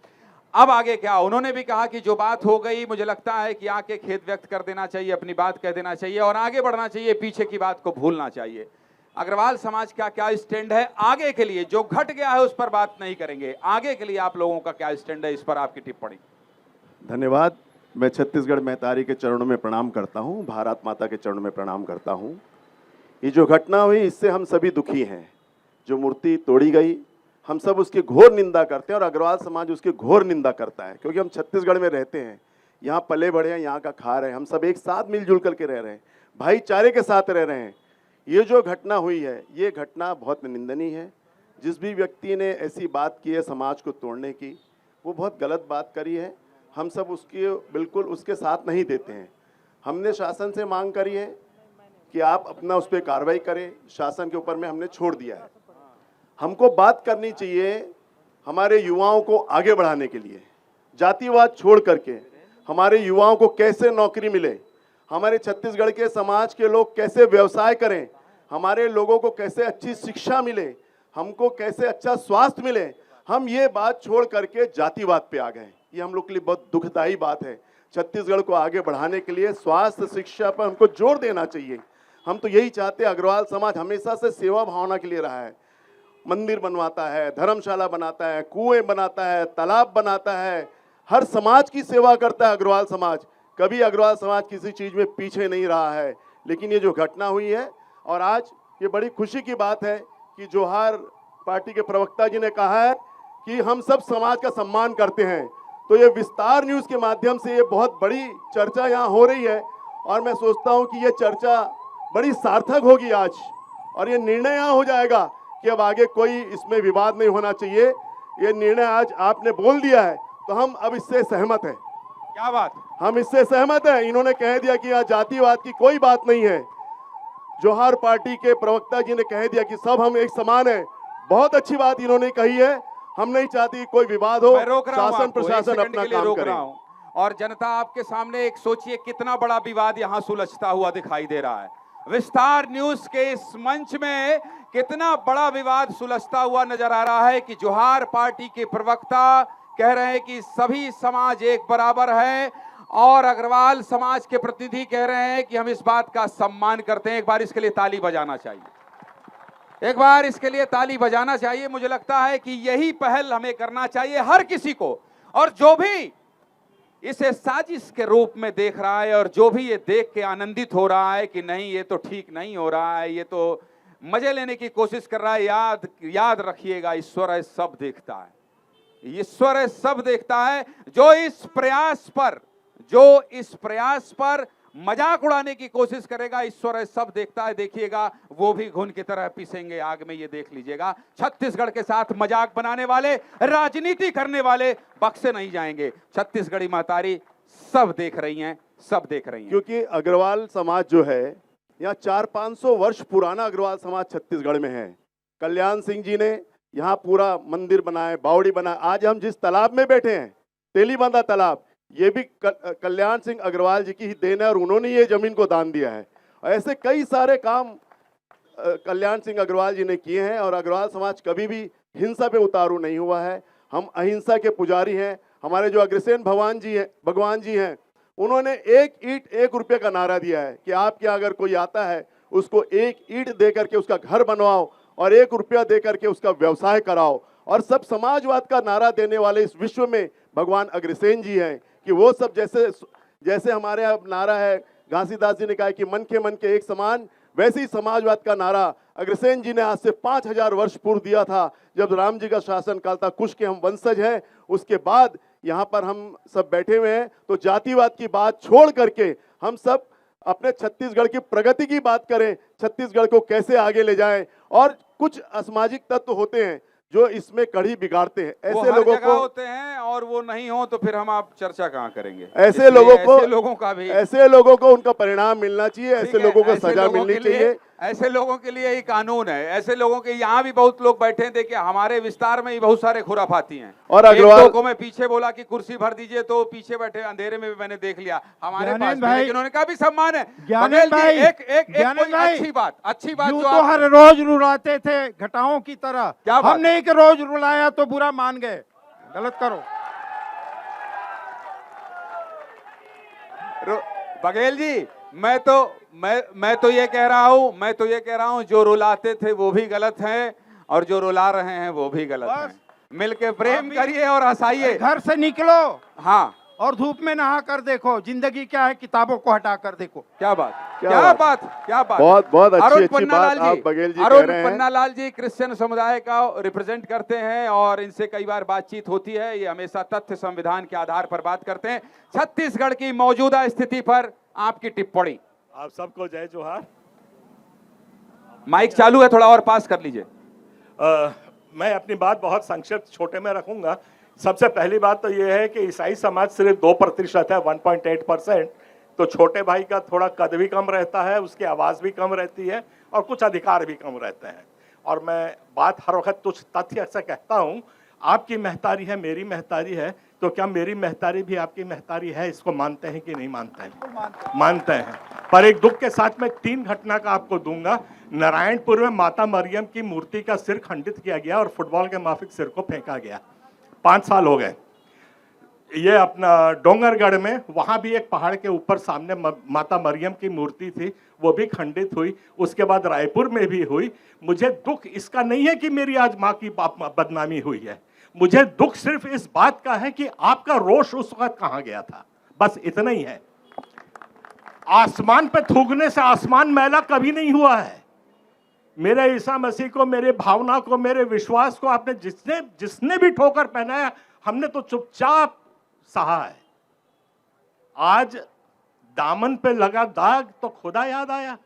अब आगे क्या? उन्होंने भी कहा कि जो बात हो गई, मुझे लगता है कि आके खेद व्यक्त कर देना चाहिए, अपनी बात कह देना चाहिए और आगे बढ़ना चाहिए, पीछे की बात को भूलना चाहिए। अग्रवाल समाज का क्या स्टैंड है आगे के लिए? जो घट गया है उस पर बात नहीं करेंगे, आगे के लिए आप लोगों का क्या स्टैंड है, इस पर आपकी टिप्पणी। धन्यवाद। मैं छत्तीसगढ़ महतारी के चरणों में प्रणाम करता हूं, भारत माता के चरणों में प्रणाम करता हूं। ये जो घटना हुई इससे हम सभी दुखी हैं। जो मूर्ति तोड़ी गई हम सब उसकी घोर निंदा करते हैं और अग्रवाल समाज उसकी घोर निंदा करता है, क्योंकि हम छत्तीसगढ़ में रहते हैं, यहाँ पले बड़े हैं, यहाँ का खा रहे हैं, हम सब एक साथ मिलजुल करके रह रहे हैं, भाईचारे के साथ रह रहे हैं। ये जो घटना हुई है ये घटना बहुत निंदनीय है। जिस भी व्यक्ति ने ऐसी बात की है समाज को तोड़ने की, वो बहुत गलत बात करी है। हम सब उसकी बिल्कुल उसके साथ नहीं देते हैं। हमने शासन से मांग करी है कि आप अपना उस पर कार्रवाई करें, शासन के ऊपर में हमने छोड़ दिया है। हमको बात करनी चाहिए हमारे युवाओं को आगे बढ़ाने के लिए, जातिवाद छोड़ करके हमारे युवाओं को कैसे नौकरी मिले, हमारे छत्तीसगढ़ के समाज के लोग कैसे व्यवसाय करें, हमारे लोगों को कैसे अच्छी शिक्षा मिले, हमको कैसे अच्छा स्वास्थ्य मिले। हम ये बात छोड़ करके जातिवाद पे आ गए। ये हम लोग के लिए बहुत दुखदाई बात है। छत्तीसगढ़ को आगे बढ़ाने के लिए स्वास्थ्य शिक्षा पर हमको जोर देना चाहिए। हम तो यही चाहते हैं। अग्रवाल समाज हमेशा से सेवा भावना के लिए रहा है। मंदिर बनवाता है, धर्मशाला बनाता है, कुएं बनाता है, तालाब बनाता है, हर समाज की सेवा करता है अग्रवाल समाज। कभी अग्रवाल समाज किसी चीज़ में पीछे नहीं रहा है। लेकिन ये जो घटना हुई है, और आज ये बड़ी खुशी की बात है कि जोहार पार्टी के प्रवक्ता जी ने कहा है कि हम सब समाज का सम्मान करते हैं। तो ये विस्तार न्यूज़ के माध्यम से ये बहुत बड़ी चर्चा यहाँ हो रही है और मैं सोचता हूँ कि ये चर्चा बड़ी सार्थक होगी आज, और ये निर्णय यहाँ हो जाएगा कि अब आगे कोई इसमें विवाद नहीं होना चाहिए। ये निर्णय आज आपने बोल दिया है तो हम अब इससे सहमत हैं। क्या बात? हम इससे सहमत हैं। इन्होंने कह दिया कि यहाँ जातिवाद की कोई बात नहीं है। जोहार पार्टी के प्रवक्ता जी ने कह दिया कि सब हम एक समान हैं। बहुत अच्छी बात इन्होंने कही है। हम नहीं चाहती कोई विवाद हो, मैं रोक रहा हूं शासन आपको, प्रशासन एक सेकंड अपना के लिए काम रोक करे। रहा हूं। और जनता आपके सामने एक सोचिए कितना बड़ा विवाद यहां सुलझता हुआ दिखाई दे रहा है। विस्तार न्यूज के इस मंच में कितना बड़ा विवाद सुलझता हुआ नजर आ रहा है कि जोहार पार्टी के प्रवक्ता कह रहे हैं कि सभी समाज एक बराबर है और अग्रवाल समाज के प्रतिनिधि कह रहे हैं कि हम इस बात का सम्मान करते हैं। एक बार इसके लिए ताली बजाना चाहिए, एक बार इसके लिए ताली बजाना चाहिए। मुझे लगता है कि यही पहल हमें करना चाहिए हर किसी को, और जो भी इसे साजिश के रूप में देख रहा है और जो भी ये देख के आनंदित हो रहा है कि नहीं ये तो ठीक नहीं हो रहा है, ये तो मजे लेने की कोशिश कर रहा है, याद रखिएगा ईश्वर सब देखता है। ईश्वर सब देखता है। जो इस प्रयास पर मजाक उड़ाने की कोशिश करेगा, ईश्वर सब देखता है। देखिएगा वो भी घुन की तरह पीसेंगे आग में, ये देख लीजिएगा। छत्तीसगढ़ के साथ मजाक बनाने वाले, राजनीति करने वाले बख्शे नहीं जाएंगे। छत्तीसगढ़ी महतारी सब देख रही हैं, सब देख रही हैं। क्योंकि अग्रवाल समाज जो है यहाँ 400-500 वर्ष पुराना अग्रवाल समाज छत्तीसगढ़ में है। कल्याण सिंह जी ने यहाँ पूरा मंदिर बनाए, बावड़ी बनाए। आज हम जिस तालाब में बैठे हैं, तेलीबांधा तालाब, ये भी कल्याण सिंह अग्रवाल जी की ही देन है और उन्होंने ये जमीन को दान दिया है। ऐसे कई सारे काम कल्याण सिंह अग्रवाल जी ने किए हैं और अग्रवाल समाज कभी भी हिंसा पे उतारू नहीं हुआ है। हम अहिंसा के पुजारी हैं। हमारे जो अग्रसेन भगवान जी हैं उन्होंने 1 ईंट 1 रुपये का नारा दिया है कि आपके यहाँ अगर कोई आता है उसको 1 ईंट दे करके उसका घर बनवाओ और 1 रुपया दे करके उसका व्यवसाय कराओ। और सब समाजवाद का नारा देने वाले इस विश्व में भगवान अग्रसेन जी हैं कि वो सब जैसे हमारे यहाँ नारा है, घासीदास जी ने कहा कि मन के एक समान, वैसे ही समाजवाद का नारा अग्रसेन जी ने आज से 5000 वर्ष पूर्व दिया था, जब राम जी का शासन काल था। कुश के हम वंशज हैं। उसके बाद यहाँ पर हम सब बैठे हुए हैं, तो जातिवाद की बात छोड़ करके हम सब अपने छत्तीसगढ़ की प्रगति की बात करें, छत्तीसगढ़ को कैसे आगे ले जाएं। और कुछ असामाजिक तत्व होते हैं जो इसमें कड़ी बिगाड़ते हैं। वो ऐसे हर लोगों जगह को होते हैं और वो नहीं हो तो फिर हम आप चर्चा कहाँ करेंगे। ऐसे लोगों को ऐसे लोगों का भी ऐसे लोगों को उनका परिणाम मिलना चाहिए, ऐसे ठीक है, लोगों को ऐसे सजा लोगों मिलनी के लिए- चाहिए। ऐसे लोगों के लिए ही कानून है। ऐसे लोगों के यहाँ भी बहुत लोग बैठे हैं, देखिए हमारे विस्तार में ही बहुत सारे खुराफाती हैं। और एक अग्रवाल- दो को मैं पीछे बोला कि कुर्सी भर दीजिए तो पीछे बैठे अंधेरे में भी मैंने देख लिया। हमारे पास ज्ञानेंद्र भी, भाई- लेकिन उन्होंने कहा भी सम्मान है। ज्ञानेंद्र बघेल जी, भाई- एक ज्ञानेंद्र कोई भाई, अच्छी बात यूं जो तो आप- हर रोज रुलाते थे घटाओं की तरह। क्या बात? हमने एक रोज रुलाया तो बुरा मान गए, गलत करो। बघेल जी, मैं तो ये कह रहा हूं जो रुलाते थे वो भी गलत हैं और जो रुला रहे हैं वो भी गलत बस। हैं। मिलके प्रेम करिए और हंसाइए। घर से निकलो हाँ, और धूप में नहा कर देखो जिंदगी क्या है, किताबों को हटा कर देखो। क्या बात, क्या क्या बात? बात। बहुत बहुत अरुण अच्छी पन्नालाल बात आप जी, बघेल जी कह अरुण रहे हैं। पन्नालाल जी क्रिश्चियन समुदाय का रिप्रेजेंट करते हैं और इनसे कई बार बातचीत होती है। ये हमेशा तथ्य संविधान के आधार पर बात करते हैं। छत्तीसगढ़ की मौजूदा स्थिति पर आपकी टिप्पणी। आप सबको जय जोहार। माइक चालू है, थोड़ा और पास कर लीजिए। मैं अपनी बात बहुत संक्षिप्त छोटे में रखूंगा। सबसे पहली बात तो यह है कि ईसाई समाज सिर्फ 2% है, 1.8%। तो छोटे भाई का थोड़ा कद भी कम रहता है, उसकी आवाज़ भी कम रहती है और कुछ अधिकार भी कम रहते हैं। और मैं बात हर वक्त कुछ तथ्य से कहता हूँ, आपकी महतारी है, मेरी महतारी है, तो क्या मेरी महतारी भी आपकी महतारी है? इसको मानते हैं कि नहीं मानते हैं? मानते हैं। पर एक दुख के साथ मैं 3 घटना का आपको दूंगा। नारायणपुर में माता मरियम की मूर्ति का सिर खंडित किया गया और फुटबॉल के माफिक सिर को फेंका गया। 5 साल हो गए। ये अपना डोंगरगढ़ में, वहां भी एक पहाड़ के ऊपर सामने माता मरियम की मूर्ति थी, वो भी खंडित हुई। उसके बाद रायपुर में भी हुई। मुझे दुख इसका नहीं है कि मेरी आज माँ की बदनामी हुई है, मुझे दुख सिर्फ इस बात का है कि आपका रोष उस वक्त कहां गया था, बस इतना ही है। आसमान पे थूकने से आसमान मैला कभी नहीं हुआ है। मेरे ईसा मसीह को, मेरे भावना को, मेरे विश्वास को आपने जिसने भी ठोकर पहनाया, हमने तो चुपचाप सहा है। आज दामन पे लगा दाग तो खुदा याद आया।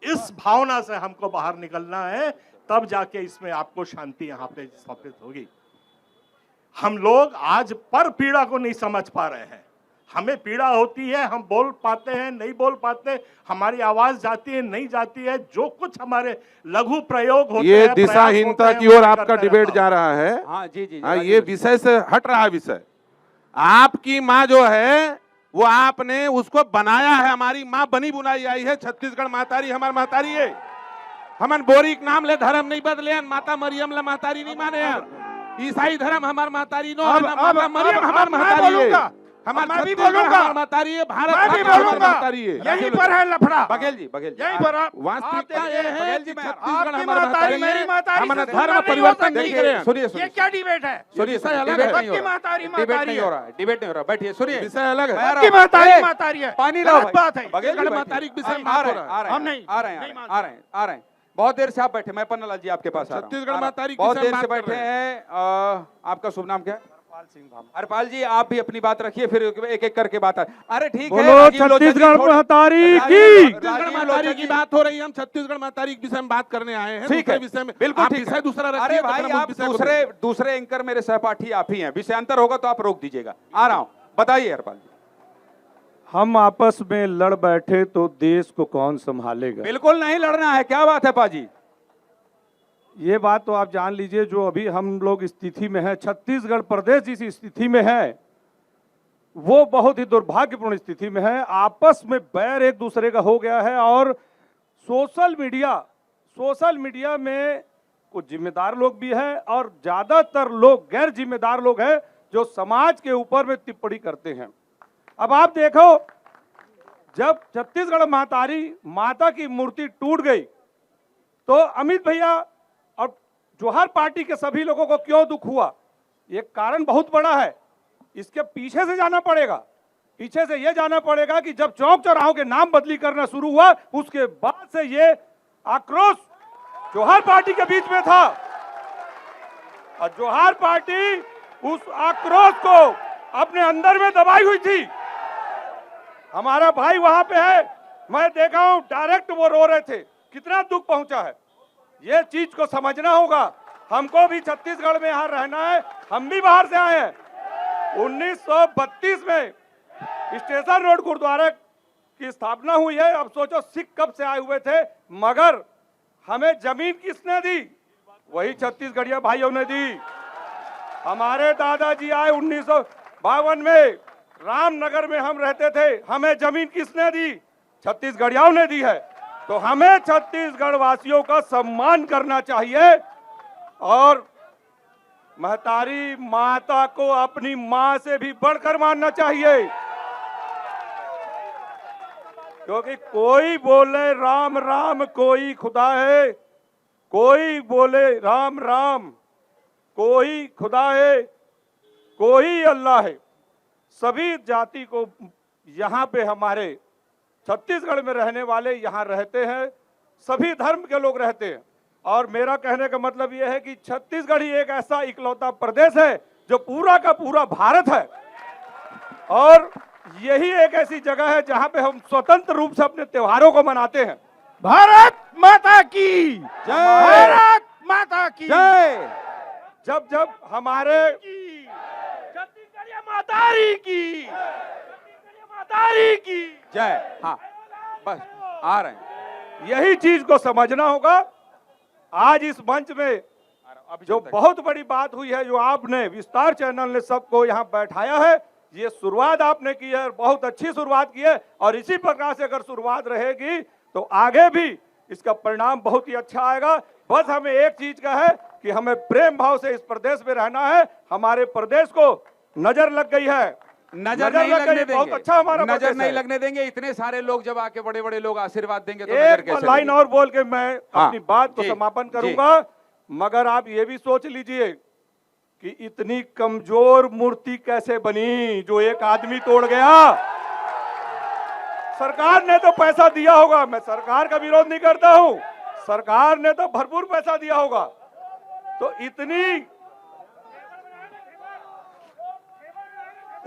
इस भावना से हमको बाहर निकलना है, तब जाके इसमें आपको शांति यहां पे स्थापित होगी। हम लोग आज पर पीड़ा को नहीं समझ पा रहे हैं। हमें पीड़ा होती है, हम बोल पाते हैं, नहीं बोल पाते, हमारी आवाज जाती है, नहीं जाती है, जो कुछ हमारे लघु प्रयोग होते ये हैं, दिशाहीनता की ओर आपका डिबेट जा रहा है। हाँ जी, हाँ, ये विषय से हट रहा है विषय। आपकी माँ जो है वो आपने उसको बनाया है, हमारी माँ बनी बुनाई आई है। छत्तीसगढ़ महतारी हमार महतारी है। हमन बोरी के नाम ले धर्म नहीं बदले, माता मरियम ला महतारी नहीं माने यार। ईसाई धर्म हमार महतारी नो है, माता मरियम हमार महतारी है। मैं भी बोलूंगा, महतारी है, भारत मैं भी माता हमार बोलूंगा। महतारी है। यहीं पर है लफड़ा, बघेल जी, यहीं पर आप वास्तविकता आप ये देखिए, है कि छत्तीसगढ़ आपकी हमार महतारी महतारी मेरी है। महतारी हमारा से धर्म तुलना नहीं परिवर्तन हो नहीं सकती। करें। सुनिए ये क्या डिबेट है? सुनिए, विषय अलग डिबेट है। नहीं हो रहा है। महतारी डिबेट महतारी नहीं है। हो रहा है, डिबेट नहीं हो रहा है। बैठिए, सुनिए। विषय अलग है। मैं आ रहा आपकी हूं। महतारी ए, महतारी है, पानी लाओ गलत भाई। बात है। बघेल जी छत्तीसगढ़ बैठिए। महतारी के विषय में आ बात रहे हो हैं, रहा है। आ हम रहे नहीं- हैं, आ रहे हैं, नहीं मानते। आ रहे हैं। बहुत देर से आप बैठे, मैं पन्नालाल जी आपके पास आ रहा हूं। छत्तीसगढ़ महतारी के बहुत विषय में देर से बात कर बैठे रहे हैं। आपका शुभ नाम क्या है? हरपाल जी, आप भी अपनी बात रखिए, फिर एक एक करके बात अरे ठीक है। बोलो छत्तीसगढ़ महतारी की। छत्तीसगढ़ महतारी की बात हो रही है, हम छत्तीसगढ़ महतारी के विषय में बात करने आए हैं। ठीक है, दूसरे विषय में बिल्कुल आप ठीक है। विषय दूसरा रखिए, अरे तो भाई, फिर हम आप उस विषय को देखेंगे। दूसरे एंकर मेरे सहपाठी आप ही हैं। विषय अंतर होगा तो आप रोक दीजिएगा। आ रहा हूं, बताइए हरपाल जी। हम आपस में लड़ बैठे तो देश को कौन संभालेगा? बिल्कुल नहीं लड़ना है। क्या बात है पाजी? ये बात तो आप जान लीजिए, जो अभी हम लोग स्थिति में है, छत्तीसगढ़ प्रदेश जिस स्थिति में है वो बहुत ही दुर्भाग्यपूर्ण स्थिति में है। आपस में बैर एक दूसरे का हो गया है और सोशल मीडिया में कुछ जिम्मेदार लोग भी हैं और ज्यादातर लोग गैर जिम्मेदार लोग हैं जो समाज के ऊपर में टिप्पणी करते हैं। अब आप देखो, जब छत्तीसगढ़ महतारी माता की मूर्ति टूट गई तो अमित भैया और जोहार पार्टी के सभी लोगों को क्यों दुख हुआ? ये कारण बहुत बड़ा है। इसके पीछे से जाना पड़ेगा। पीछे से यह जाना पड़ेगा कि जब चौक चौराहों के नाम बदली करना शुरू हुआ, उसके बाद से ये आक्रोश जोहार पार्टी के बीच में था और जोहार पार्टी उस आक्रोश को अपने अंदर में दबाई हुई थी। हमारा भाई वहां पे है, मैं देखा हूं डायरेक्ट वो रो रहे थे, कितना दुख पहुंचा है। ये चीज को समझना होगा। हमको भी छत्तीसगढ़ में यहाँ रहना है, हम भी बाहर से आए हैं। 1932 में स्टेशन रोड गुरुद्वारा की स्थापना हुई है। अब सोचो सिख कब से आए हुए थे, मगर हमें जमीन किसने दी? वही छत्तीसगढ़िया भाइयों ने दी। हमारे दादाजी आए 1952 में, रामनगर में हम रहते थे, हमें जमीन किसने दी? छत्तीसगढ़ियों ने दी है। तो हमें छत्तीसगढ़ वासियों का सम्मान करना चाहिए और महतारी माता को अपनी मां से भी बढ़कर मानना चाहिए। क्योंकि कोई बोले राम राम कोई खुदा है, कोई बोले राम राम कोई खुदा है, कोई अल्लाह है। सभी जाति को यहाँ पे हमारे छत्तीसगढ़ में रहने वाले यहाँ रहते हैं, सभी धर्म के लोग रहते हैं। और मेरा कहने का मतलब यह है कि छत्तीसगढ़ ही एक ऐसा इकलौता प्रदेश है जो पूरा का पूरा भारत है, और यही एक ऐसी जगह है जहां पे हम स्वतंत्र रूप से अपने त्योहारों को मनाते हैं। भारत माता की जय, भारत माता की जय। जब जब हमारे छत्तीसगढ़िया मातारी की, मातारी की जय। हाँ बस आ रहे हैं। यही चीज को समझना होगा। आज इस मंच में जो बहुत बड़ी बात हुई है, जो आपने विस्तार चैनल ने सबको यहाँ बैठाया है, ये शुरुआत आपने की है, बहुत अच्छी शुरुआत की है। और इसी प्रकार से अगर शुरुआत रहेगी तो आगे भी इसका परिणाम बहुत ही अच्छा आएगा। बस हमें एक चीज का है कि हमें प्रेम भाव से इस प्रदेश में रहना है। हमारे प्रदेश को नजर लग गई है, नजर नहीं लगने देंगे। बहुत अच्छा हमारा नजर नहीं लगने देंगे। इतने सारे लोग जब आके बड़े बड़े लोग आशीर्वाद देंगे तो नजर एक कैसे लाइन लगेगी? और बोल के मैं अपनी बात को जी, समापन जी। करूंगा। मगर आप ये भी सोच लीजिए कि इतनी कमजोर मूर्ति कैसे बनी जो एक आदमी तोड़ गया। सरकार ने तो पैसा दिया होगा, मैं सरकार का विरोध नहीं करता हूं, सरकार ने तो भरपूर पैसा दिया होगा। तो इतनी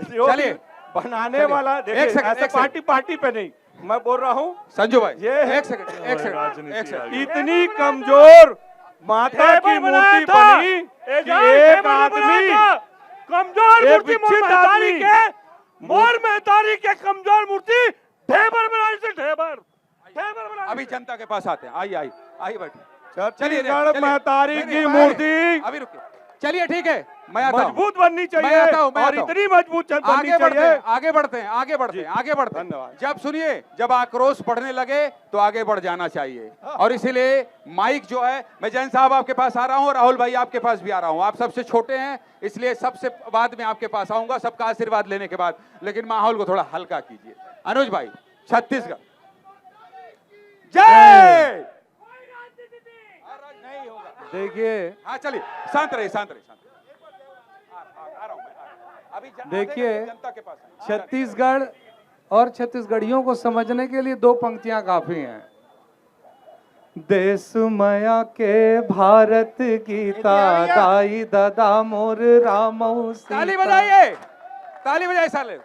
चलिए बनाने वाला देखिए, ऐसे पार्टी पे नहीं, मैं बोल रहा हूं संजू भाई ये एक सेकंड एक सेकंड। इतनी कमजोर माता की मूर्ति बनी कि एक आदमी कमजोर मूर्ति मोर महतारी के कमजोर मूर्ति ढेबर बनाने से ढेबर अभी जनता के पास आते हैं। आइए आइए आइए बैठिए। छत्तीसगढ़ महतारी की मूर्ति अभी रुकिए। चलिए ठीक है, मैं आता हूं। मजबूत बननी मैं चाहिए आता हूं, मैं और आता हूं। इतनी मजबूत बननी आगे बढ़ते चाहिए। हैं, आगे बढ़ते हैं, आगे बढ़ते हैं, आगे बढ़ते हैं। धन्यवाद। जब सुनिए, जब आक्रोश बढ़ने लगे तो आगे बढ़ जाना चाहिए। और इसीलिए माइक जो है, मैं जैन साहब आपके पास आ रहा हूं, राहुल भाई आपके पास भी आ रहा हूं। आप सबसे छोटे हैं, इसलिए सबसे बाद में आपके पास आऊंगा, सबका आशीर्वाद लेने के बाद। लेकिन माहौल को थोड़ा हल्का कीजिए। अनुज भाई, छत्तीसगढ़ जय। देखिए, हाँ चलिए, शांत रहिए, शांत रहिए, शांत रहिए। आ रहा हूं मैं, अभी देखिए, जनता के पास है। छत्तीसगढ़ और छत्तीसगढ़ियों को समझने के लिए दो पंक्तियां काफी हैं। देश माया के भारत गीता दाई दादा मोर रामऊ सीता। ताली बजाइए, ताली बजाइए साले।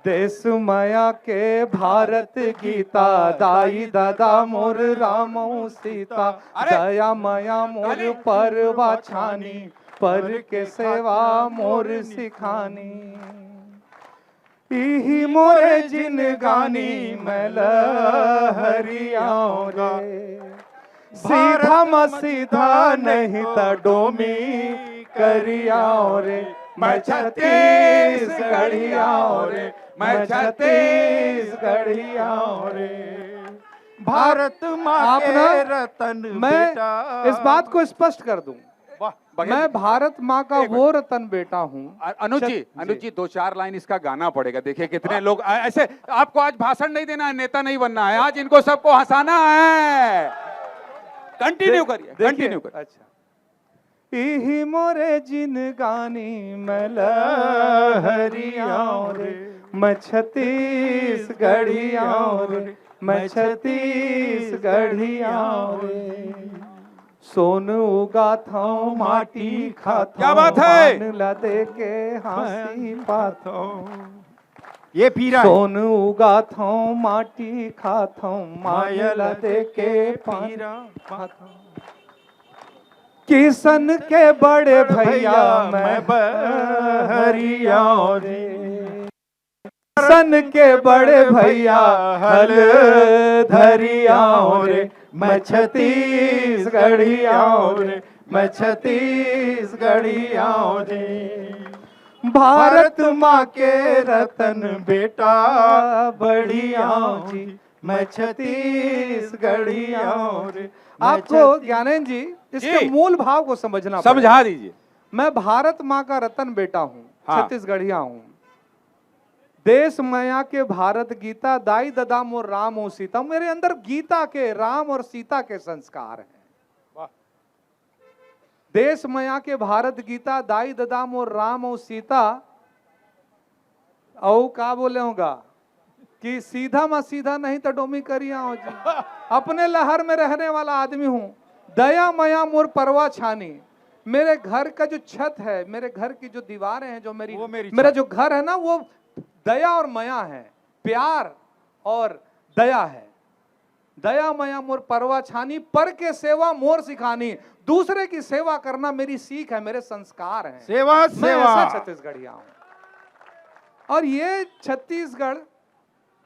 देश माया के भारत गीता दाई दादा मोर रामऊ सीता। दया माया मोर परवा छानी पर के सेवा मोर सिखानी। इही मोरे जिन गानी मैल हरियाओ रे। सीधा म सीधा नहीं त डोमी करियाओ रे। मैं छत्तीसगढ़ियाओ रे, मैं छत्तीसगढ़ियाओ रे। भारत माँ के रतन मैं बेटा। इस बात को स्पष्ट कर दूं, मैं भारत माँ का वो रतन बेटा हूँ। अनुज जी 2-4 लाइन इसका गाना पड़ेगा। देखिए कितने लोग ऐसे, आपको आज भाषण नहीं देना है, नेता नहीं बनना है, आज इनको सबको हंसाना है। कंटिन्यू करिए, कंटिन्यू करिए। अच्छा। इही मोरे जिन गानी मैल हरियाओ रे। मैं छत्तीसगढ़ियाओ रे, मैं छत्तीसगढ़ियाओ रे। सोन उगा था माटी खाता। क्या बात है? ला दे के हंसी पाथो। ये पी रहा है। सोन उगा थो माटी खाथो मायल दे के पीरा किसन के बड़े भैया मैं बहरिया रे, किसन के बड़े भैया हल धरिया रे, मैं छत्तीसगढ़िया रे, मैं छत्तीसगढ़िया रे। भारत माँ के रतन बेटा बढ़िया जी, मैं छत्तीसगढ़िया रे। आपको ज्ञानेंद्र जी इसके जी। मूल भाव को समझना समझा दीजिए। मैं भारत माँ का रतन बेटा हूँ, हाँ। छत्तीसगढ़िया हूँ। देश माया के भारत गीता दाई ददा मोर राम और सीता, मेरे अंदर गीता के राम और सीता के संस्कार हैं। देश माया के भारत गीता दाई ददा मोर राम और सीता, औ का बोले होगा कि सीधा मा सीधा नहीं तो डोमी करिया हो जी। अपने लहर में रहने वाला आदमी हूँ। दया माया मोर परवा छानी, मेरे घर का जो छत है, मेरे घर की जो दीवारें हैं, जो मेरा जो घर है ना, वो दया और माया है, प्यार और दया है। दया माया मोर परवा छानी, पर के सेवा मोर सिखानी, दूसरे की सेवा करना मेरी सीख है, मेरे संस्कार हैं। सेवा मैं सेवा। ऐसा छत्तीसगढ़िया हूं। और ये छत्तीसगढ़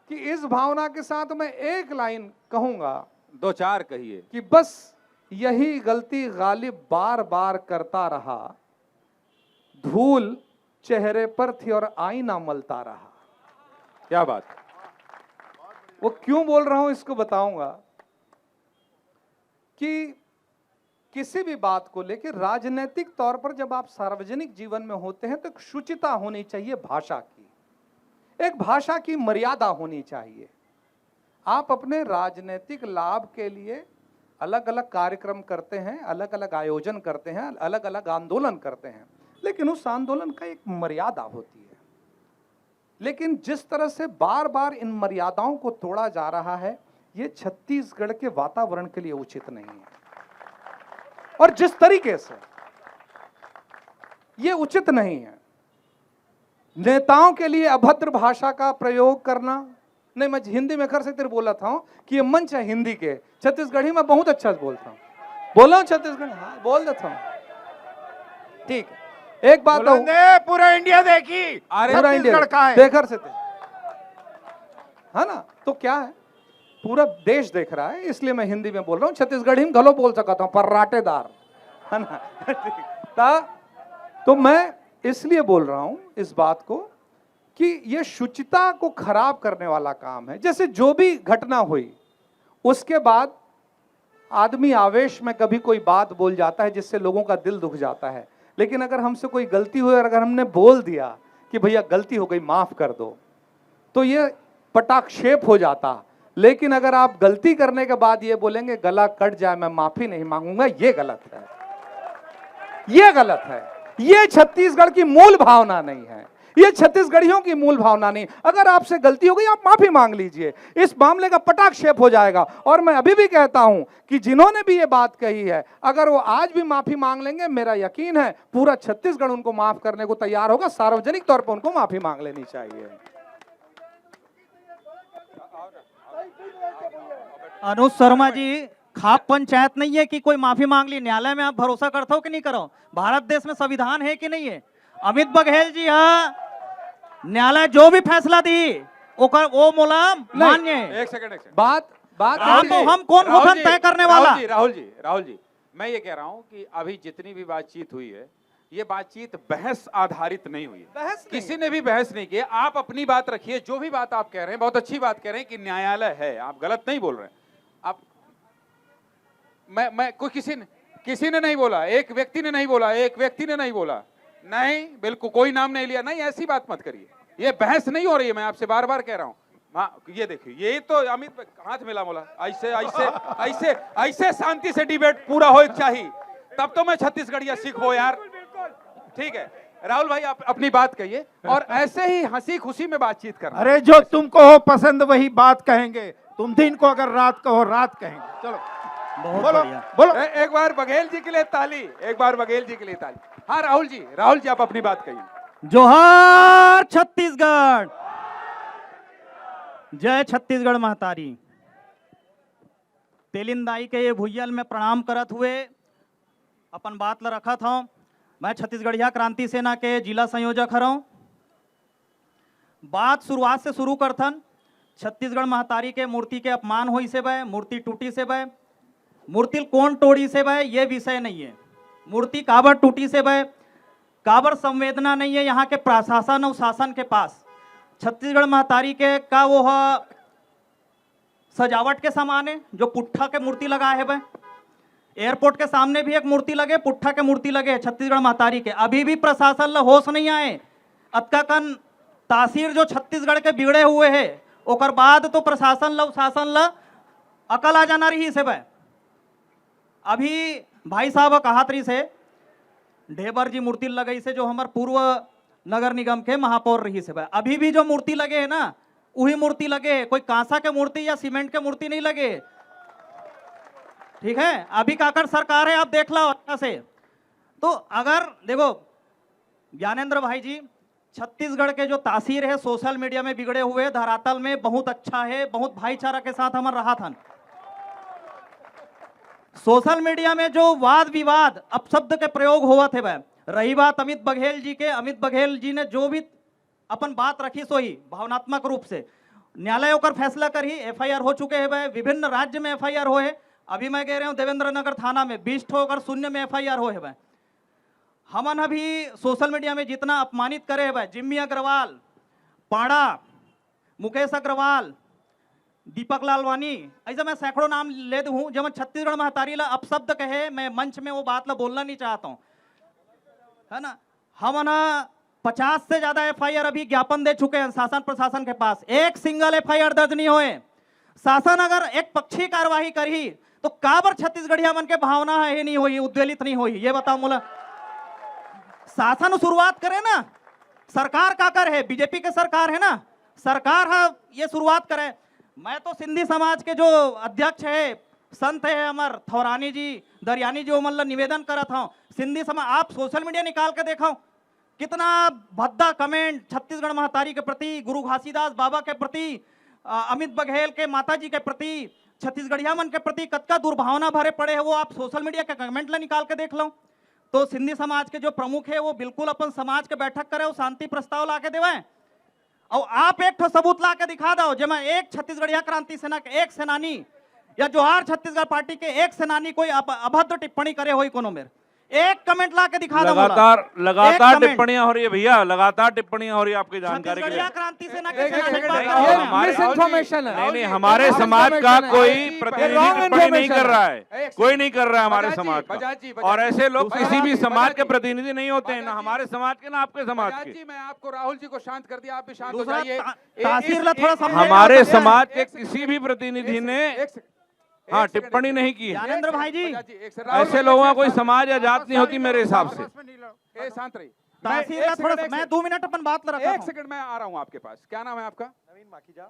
की इस भावना के साथ मैं एक लाइन कहूंगा, 2-4 कहिए कि बस यही गलती गालिब बार बार करता रहा, धूल चेहरे पर थी और आईना मलता रहा। क्या बात। वो क्यों बोल रहा हूं इसको बताऊंगा कि किसी भी बात को लेकर राजनीतिक तौर पर जब आप सार्वजनिक जीवन में होते हैं तो एक शुचिता होनी चाहिए भाषा की, एक भाषा की मर्यादा होनी चाहिए। आप अपने राजनीतिक लाभ के लिए अलग अलग कार्यक्रम करते हैं, अलग अलग आयोजन करते हैं, अलग अलग आंदोलन करते हैं, लेकिन उस आंदोलन का एक मर्यादा होती है। लेकिन जिस तरह से बार बार इन मर्यादाओं को तोड़ा जा रहा है, ये छत्तीसगढ़ के वातावरण के लिए उचित नहीं है। और जिस तरीके से ये उचित नहीं है, नेताओं के लिए अभद्र भाषा का प्रयोग करना, नहीं मैं हिंदी में कर सकते बोला था कि ये मंच है हिंदी के, छत्तीसगढ़ी में बहुत अच्छा बोलता हूं, बोला हूं छत्तीसगढ़, हाँ बोल देता हूं, ठीक है। एक बात तो पूरा इंडिया देखी, पूरा इंडिया का है। देखर से है ना, तो क्या है, पूरा देश देख रहा है, इसलिए मैं हिंदी में बोल रहा हूँ। छत्तीसगढ़ी में गलो बोल सकता हूँ, पर्राटेदार है ना। तो मैं इसलिए बोल रहा हूं इस बात को कि ये शुचिता को खराब करने वाला काम है। जैसे जो भी घटना हुई उसके बाद आदमी आवेश में कभी कोई बात बोल जाता है जिससे लोगों का दिल दुख जाता है, लेकिन अगर हमसे कोई गलती हुई और अगर हमने बोल दिया कि भैया गलती हो गई माफ कर दो, तो ये पटाक्षेप हो जाता। लेकिन अगर आप गलती करने के बाद ये बोलेंगे गला कट जाए मैं माफी नहीं मांगूंगा, ये गलत है, ये गलत है। ये छत्तीसगढ़ की मूल भावना नहीं है, ये छत्तीसगढ़ियों की मूल भावना नहीं। अगर आपसे गलती हो गई आप माफी मांग लीजिए, इस मामले का पटाक्षेप हो जाएगा। और मैं अभी भी कहता हूं कि जिन्होंने भी ये बात कही है, अगर वो आज भी माफी मांग लेंगे, मेरा यकीन है पूरा छत्तीसगढ़ उनको माफ करने को तैयार होगा। सार्वजनिक तौर पर उनको माफी मांग लेनी चाहिए। अनुज शर्मा जी, खाप पंचायत नहीं है कि कोई माफी मांग ली। न्यायालय में आप भरोसा करते हो कि नहीं करो? भारत देश में संविधान है कि नहीं है? अमित बघेल जी, हाँ, न्यायालय जो भी फैसला दी वो मोलाम मान्य। एक सेकंड हम कौन होठन तय करने वाला? राहुल जी, मैं ये कह रहा हूं कि अभी जितनी भी बातचीत हुई है, ये बातचीत बहस आधारित नहीं हुई है, किसी ने भी बहस नहीं की। आप अपनी बात रखिए, जो भी बात आप कह रहे हैं बहुत अच्छी बात कह रहे हैं कि न्यायालय है, आप गलत नहीं बोल रहे हैं। आप मैं कोई किसी ने नहीं बोला, एक व्यक्ति ने नहीं बोला, एक व्यक्ति ने नहीं बोला, नहीं बिल्कुल कोई नाम नहीं लिया, नहीं ऐसी बात मत करिए, ये बहस नहीं हो रही है। मैं आपसे बार बार कह रहा हूं, ये देखिए, ये तो अमित हाथ मिला बोला, ऐसे ऐसे ऐसे ऐसे शांति से डिबेट पूरा हो चाहिए, तब तो मैं छत्तीसगढ़िया सीखो यार। ठीक है राहुल भाई, आप अपनी बात कहिए और ऐसे ही हंसी खुशी में बातचीत करना। अरे जो तुमको हो पसंद वही बात कहेंगे, तुम दिन को अगर रात कहो रात कहेंगे। चलो बोलो बोलो। एक बार बघेल जी के लिए ताली, एक बार बघेल जी के लिए ताली। हाँ राहुल जी आप अपनी बात कहिए। जोहार छत्तीसगढ़, जय छत्तीसगढ़ महतारी। तेलिंदाई के ये भुइयल में प्रणाम करत हुए अपन बात ला रखा था। मैं छत्तीसगढ़िया क्रांति सेना के जिला संयोजक हूँ। बात शुरुआत से शुरू करथन। छत्तीसगढ़ महतारी के मूर्ति के अपमान होई से बे, मूर्ति टूटी से बे, मूर्ति कौन तोड़ी से बे ये विषय नहीं है। मूर्ति काबर टूटी से बे, काबर संवेदना नहीं है यहाँ के प्रशासन और शासन के पास। छत्तीसगढ़ महतारी के का वो सजावट के सामान है जो पुट्ठा के मूर्ति लगा है बे। एयरपोर्ट के सामने भी एक मूर्ति लगे, पुट्ठा के मूर्ति लगे छत्तीसगढ़ महतारी के। अभी भी प्रशासन ला होश नहीं आए। अतका कन तासीर जो छत्तीसगढ़ के बिगड़े हुए है, ओकर बाद तो प्रशासन ला शासन ला अकल आ जाना रही से बे। अभी भाई साहब कहत रही से ढेबर जी मूर्ति लगई से जो हमार पूर्व नगर निगम के महापौर रही से बे। अभी भी जो मूर्ति लगे है ना वही मूर्ति लगे है, कोई कांसा के मूर्ति या सीमेंट के मूर्ति नहीं लगे। ठीक है, अभी काकर सरकार है, आप देख लो अच्छा से। तो अगर देखो ज्ञानेंद्र भाई जी, छत्तीसगढ़ के जो तासीर है सोशल मीडिया में बिगड़े हुए, धरातल में बहुत अच्छा है, बहुत भाईचारा के साथ हमार रहा था। सोशल मीडिया में जो वाद विवाद अपशब्द के प्रयोग हुआ थे वह रही बात अमित बघेल जी के। अमित बघेल जी ने जो भी अपन बात रखी सो ही भावनात्मक रूप से न्यायालय होकर फैसला कर ही एफआईआर हो चुके हैं वह। विभिन्न राज्य में एफआईआर हो है। अभी मैं कह रहा हूं देवेंद्र नगर थाना में 20 होकर 0 में एफआईआर हो है वह। हमन अभी सोशल मीडिया में जितना अपमानित करे है वह, जिम्मी अग्रवाल, पाड़ा, मुकेश अग्रवाल, दीपक लालवानी, ऐसा मैं सैकड़ों नाम ले दूं जब छत्तीसगढ़ महतारी ला अपशब्द कहे। मैं मंच में वो बात ला बोलना नहीं चाहता हूं, है ना। हम ना 50 से ज्यादा एफआईआर अभी ज्ञापन दे चुके हैं शासन प्रशासन के पास। एक सिंगल एफआईआर दर्ज नहीं हुए। शासन अगर एक पक्षी कार्यवाही करी तो काबर छत्तीसगढ़िया मन के भावना है नहीं हुई, उद्वेलित नहीं हुई, ये बताओ मुला। शासन शुरुआत करे ना, सरकार का कर है, बीजेपी के सरकार है ना, सरकार है ये शुरुआत करे। मैं तो सिंधी समाज के जो अध्यक्ष है, संत है अमर थौरानी जी, दरियानी जी, वो मतलब निवेदन करत हूं सिंधी समाज, आप सोशल मीडिया निकाल के देखो कितना भद्दा कमेंट छत्तीसगढ़ महतारी के प्रति, गुरु घासीदास बाबा के प्रति, अमित बघेल के माता जी के प्रति, छत्तीसगढ़िया मन के प्रति कतका दुर्भावना भरे पड़े हैं। वो आप सोशल मीडिया के कमेंट ला निकाल के देख लो। तो सिंधी समाज के जो प्रमुख है वो बिल्कुल अपन समाज के बैठक करे और शांति प्रस्ताव ला के देवे। और आप एक सबूत ला के दिखा दो जब एक छत्तीसगढ़िया क्रांति सेना के एक सेनानी या जोहार छत्तीसगढ़ पार्टी के एक सेनानी कोई अभद्र टिप्पणी करे हो कोनो मेरे, एक कमेंट ला के दिखा दो। लगातार टिप्पणियां हो रही है भैया, लगातार टिप्पणियां हो रही है आपकी जानकारी के लिए। क्रांति सेना के नहीं, हमारे समाज का कोई प्रतिनिधि टिप्पणी नहीं कर रहा है, कोई नहीं कर रहा है हमारे समाज का। और ऐसे लोग किसी भी समाज के प्रतिनिधि नहीं होते हैं, ना हमारे समाज के ना आपके समाज के। मैं आपको राहुल जी को शांत कर दिया, आप भी शांत हो जाइए। हमारे समाज के किसी भी प्रतिनिधि ने हाँ टिप्पणी नहीं की। ज्ञानेंद्र भाई जी, ऐसे लोगों का कोई समाज या जात नहीं होती मेरे हिसाब से। शांत रही, मैं 2 मिनट अपन बात कर रहा हूं। 1 सेकंड में आ रहा हूं आपके पास। क्या नाम है आपका? नवीन माखीजा।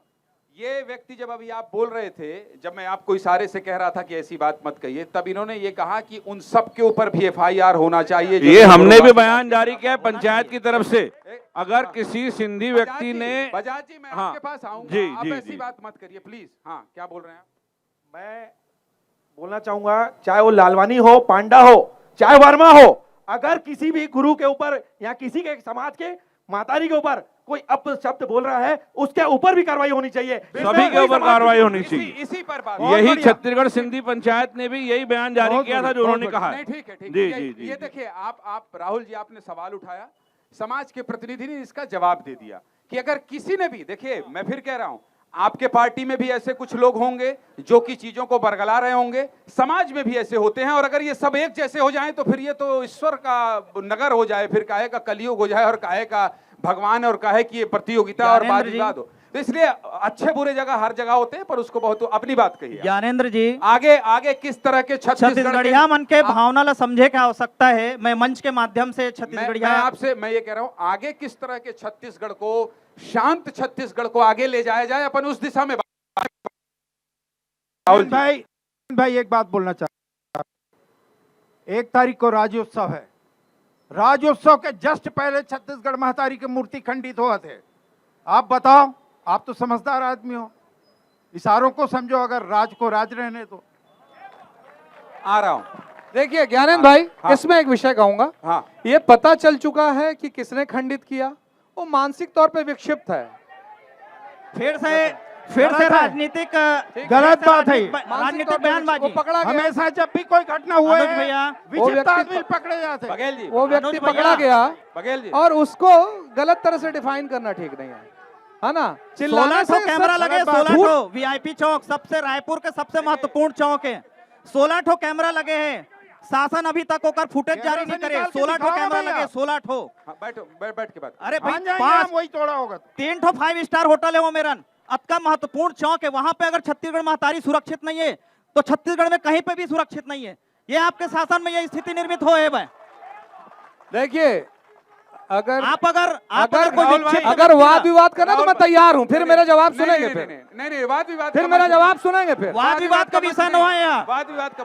ये व्यक्ति जब अभी आप बोल रहे थे, जब मैं आपको इशारे से कह रहा था कि ऐसी बात मत कहिए, तब इन्होंने ये कहा कि उन सब के ऊपर भी एफआईआर होना चाहिए। ये हमने भी बयान जारी किया है पंचायत की तरफ से। अगर किसी सिंधी व्यक्ति ने, बजाज जी मैं आपके पास आऊंगा, जी, आप जी, ऐसी जी। बात मत करिए प्लीज। हाँ, क्या बोल रहे हैं आप? मैं बोलना चाहूंगा, चाहे वो लालवानी हो, पांडा हो, चाहे वर्मा हो, अगर किसी भी गुरु के ऊपर या किसी के समाज के महतारी के ऊपर कोई अपशब्द बोल रहा है, उसके ऊपर भी कार्रवाई होनी चाहिए। सभी के ऊपर कार्रवाई होनी चाहिए। इसी पर बात। यही छत्तीसगढ़ सिंधी पंचायत ने भी यही बयान जारी किया था जो उन्होंने कहा है। नहीं, ठीक है, ठीक जी, है। जी, जी, ये देखिए, आप राहुल जी, आपने सवाल उठाया, समाज के प्रतिनिधि ने इसका जवाब दे दिया कि अगर किसी ने भी, देखिए मैं फिर कह रहा हूं, आपके पार्टी में भी ऐसे कुछ लोग होंगे जो कि चीजों को बरगला रहे होंगे, समाज में भी ऐसे होते हैं। और अगर ये सब एक जैसे हो जाएं तो फिर ये तो ईश्वर का नगर हो जाए, फिर काहे का कलयुग हो जाए और काहे का भगवान और काहे की ये प्रतियोगिता और वाद विवाद हो। तो इसलिए अच्छे बुरे जगह हर जगह होते हैं, पर उसको बहुत अपनी बात कही है। ज्ञानेंद्र जी, आगे किस तरह के छत्तीसगढ़िया मन के भावना ला समझे क्या आवश्यकता है। मैं मंच के माध्यम से छत्तीसगढ़िया मैं ये कह रहा हूं, आगे किस तरह के छत्तीसगढ़ को, शांत छत्तीसगढ़ को आगे ले जाया जाए, अपन उस दिशा में। भाई एक बात बोलना चाहता, 1 तारीख को राज्योत्सव है। राज्योत्सव के जस्ट पहले छत्तीसगढ़ महतारी की मूर्ति खंडित हुआ थे। आप बताओ आप तो समझदार आदमी हो, इशारों को समझो, अगर राज को राज रहने तो। आ रहा हूं। देखिए ज्ञानेंद्र भाई, हाँ। इसमें एक विषय कहूंगा। हाँ। ये पता चल चुका है कि किसने खंडित किया, वो मानसिक तौर पे विक्षिप्त है। फिर से राजनीतिक गलत बात है। राजनीतिक बयानबाजी। वो पकड़ा गया, हमेशा जब भी कोई घटना हुए अनुज भैया, विचित्र व्यक्ति- आदमी पकड़े जाते हैं। बघेल जी, वो व्यक्ति अनुज भैया, पकड़ा गया बघेल जी, और उसको गलत तरह से डिफाइन करना ठीक नहीं है ना। 16 से कैमरा सब लगे, गलत बात। 16 वीआईपी चौक सबसे रायपुर के सबसे महत्वपूर्ण चौक है। 16 कैमरा लगे हैं, शासन अभी तक होकर फुटेज कैमरा जारी नहीं से करे। निकाल के 16 दिखाओ कैमरा भैया। लगे, 16। हाँ, बैठो, बैठ के बात। अरे भाई मान जाएंगे 5 हम, वही तोड़ा होगा। 3 5 स्टार होटल है वो मेरन, अतका महत्वपूर्ण चौक है। वहां पे अगर छत्तीसगढ़ महतारी सुरक्षित नहीं है तो छत्तीसगढ़ में कहीं पे भी सुरक्षित नहीं है। ये आपके शासन में ये स्थिति निर्मित हो है भाई। देखिए अगर अगर कोई विक्षिप्त अगर वाद विवाद करना तो मैं तैयार हूं, फिर मेरा जवाब नहीं, सुनेंगे। नहीं, फिर नहीं, नहीं, वाद विवाद फिर का मेरा मत- जवाब सुनेंगे। फिर वाद विवाद का विषय न हो यहाँ। वाद विवाद का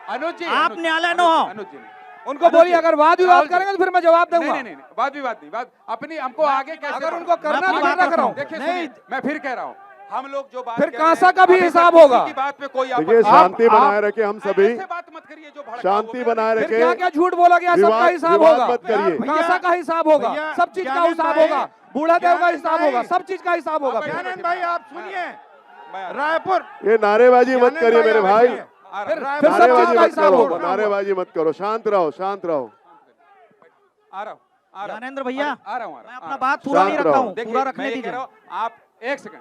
अनुज जी, आप अनुज- न्यायालय न अनुज- हो। अनुज जी, उनको अनुज बोलिए जी, अगर वाद राहुल विवाद जी, करेंगे तो फिर मैं जवाब नहीं, दूंगा। नहीं, नहीं, नहीं, वाद विवाद नहीं, वाद अपनी हमको आगे कैसे अगर बढ़ना- उनको करना मैं तो बात मैं कर कर रहा हूं। देखिए नहीं। सुनिए, मैं फिर कह रहा हूँ, हम लोग जो बात फिर कह रहे हैं, कांसा का भी अभी तक हिसाब किसी होगा। की बात पे कोई देखिए आपत्ति- शांति आप- बनाए रखे हम सभी, ऐसे बात मत करिए जो भड़काऊ शांति हो। बनाए फिर रखे। क्या क्या झूठ बोला गया, सबका विवाद हिसाब विवाद होगा। मत करिए। कांसा का हिसाब होगा, भैया, सब चीज का ज्ञानेंद्र हिसाब भाई, होगा, बूढ़ा देव का ज्ञानेंद्र हिसाब भाई, होगा, सब चीज का हिसाब होगा। आप ज्ञानेंद्र भाई आप सुनिए, मैं- रायपुर ये नारेबाजी मत ज्ञानेंद्र करिए मेरे आप भाई, सुनिए। आ रहा फिर हूँ, फिर सब नारेबाजी चीज का मत हिसाब करो, होगा। नारेबाजी मत करो, शांत रहो, शांत रहो। आ रहा हूँ, आ रहा हूँ। ज्ञानेंद्र भैया, आ रहा हूँ, मैं आ अपना रहा हूँ। बात पूरा नहीं शांत रखा रहो। हूँ, देखिए, पूरा मैं रखने ये कह दीजिए। रहा हूँ, आप एक सेकंड,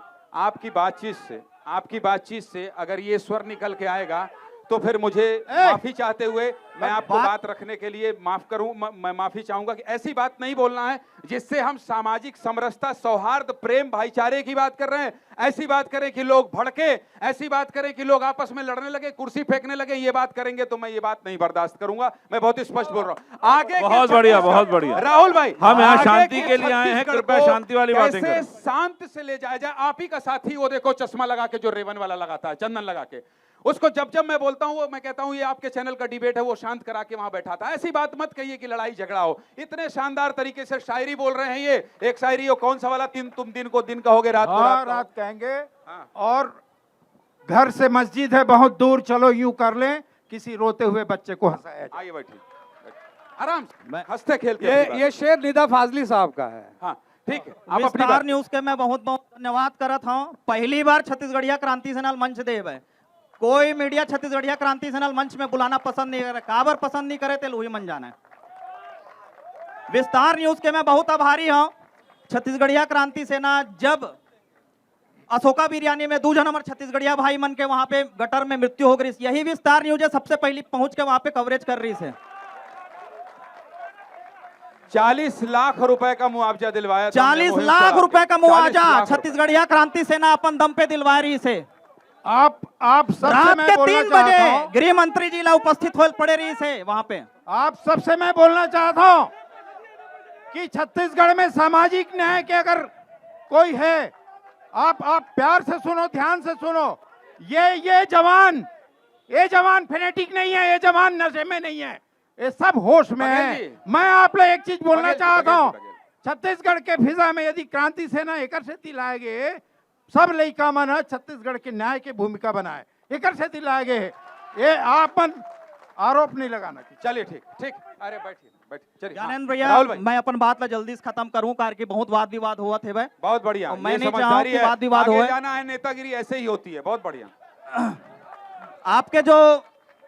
आपकी बातचीत से अगर ये स्वर निकल के आएगा तो फिर मुझे माफी चाहते हुए मैं आपको बात रखने के लिए माफ करूं, मैं माफी चाहूंगा कि ऐसी बात नहीं बोलना है जिससे हम सामाजिक समरसता, सौहार्द, प्रेम, भाईचारे की बात कर रहे हैं। ऐसी बात करें कि लोग भड़के, ऐसी बात करें कि लोग आपस में लड़ने लगे, कुर्सी फेंकने लगे, ये बात करेंगे तो मैं ये बात नहीं बर्दाश्त करूंगा। मैं बहुत स्पष्ट बोल रहा हूं। आगे के बहुत बढ़िया, छत्तीसगढ़- बहुत बढ़िया। राहुल भाई, हम यहाँ आगे शांति के के लिए आए हैं, छत्तीसगढ़ कृपया को शांति वाली बातें कैसे करें। शांत से ले जाया जाए। आप ही का साथी वो देखो चश्मा लगा के, जो रेवन वाला लगाता है, चंदन लगा के, उसको जब जब मैं बोलता हूं वो मैं कहता हूं ये आपके चैनल का डिबेट है, वो शांत करा के वहां बैठा था। ऐसी बात मत कहिए कि लड़ाई झगड़ा हो। इतने शानदार तरीके से शायरी बोल रहे हैं। ये एक शायरी हो, कौन सा वाला, तुम दिन को दिन कहोगे, रात को हाँ, रात रात कहेंगे। हाँ। और घर से मस्जिद है बहुत दूर, चलो यूं कर लें, किसी रोते हुए बच्चे को हंसाया जाए। आइए बैठिए, आराम से हंसते खेलते ये शेर निदा फाजली साहब का है। हाँ ठीक है, आप अपनी विस्तार बात न्यूज के मैं बहुत बहुत धन्यवाद करत हूँ। पहली बार छत्तीसगढ़िया क्रांति सेना मंच देव है। कोई मीडिया छत्तीसगढ़िया क्रांति सेना मंच में बुलाना पसंद नहीं करे, काबर पसंद नहीं करे तो लुही मन जाना है। विस्तार न्यूज के मैं बहुत आभारी हूँ। छत्तीसगढ़िया क्रांति सेना जब अशोका बिरयानी में 2 जन हमारे छत्तीसगढ़िया भाई मन के वहां पे गटर में मृत्यु हो गई, यही विस्तार न्यूज सबसे पहले पहुंच के वहां पे कवरेज कर रही है। 40 लाख रुपए का मुआवजा दिलवाया था 40 हमने लाख मोहित रुपए का 40 मुआवजा लाख रुपए। छत्तीसगढ़िया क्रांति सेना अपन दम पे दिलवा रही से। आप सबसे रात मैं के बोलना 3 चाहता बजे हूं, गृह मंत्री जी ला उपस्थित हो पड़े रही से वहां पे। आप सबसे मैं बोलना चाहता हूं कि छत्तीसगढ़ में सामाजिक न्याय के अगर कोई है, आप प्यार से सुनो, ध्यान से सुनो। ये जवान फेनेटिक नहीं है, ये जवान नशे में नहीं है, ये सब होश में बघेल है। जी। मैं आप लोग एक चीज बोलना बघेल जी, चाहता बघेल हूं, जी, बघेल। छत्तीसगढ़ के फिजा में यदि क्रांति सेना एकर से दिलाएगे, सब लइका मन है छत्तीसगढ़ के न्याय की भूमिका बनाए, एकर से दिलाएगे। ये आपन आरोप नहीं लगाना चाहिए। चलिए ठीक ठीक, अरे बैठिए बैठिए, चलिए। ज्ञानेंद्र हाँ, भैया, राहुल भाई, मैं अपन बात ला जल्दी से खत्म करूं कार के बहुत वाद विवाद हुआ थे भाई। बहुत बढ़िया, और मैं ये नहीं समझदारी चाहूं कि है। वाद विवाद आगे होए। जाना है, नेतागिरी ऐसे ही होती है। बहुत बढ़िया। आपके जो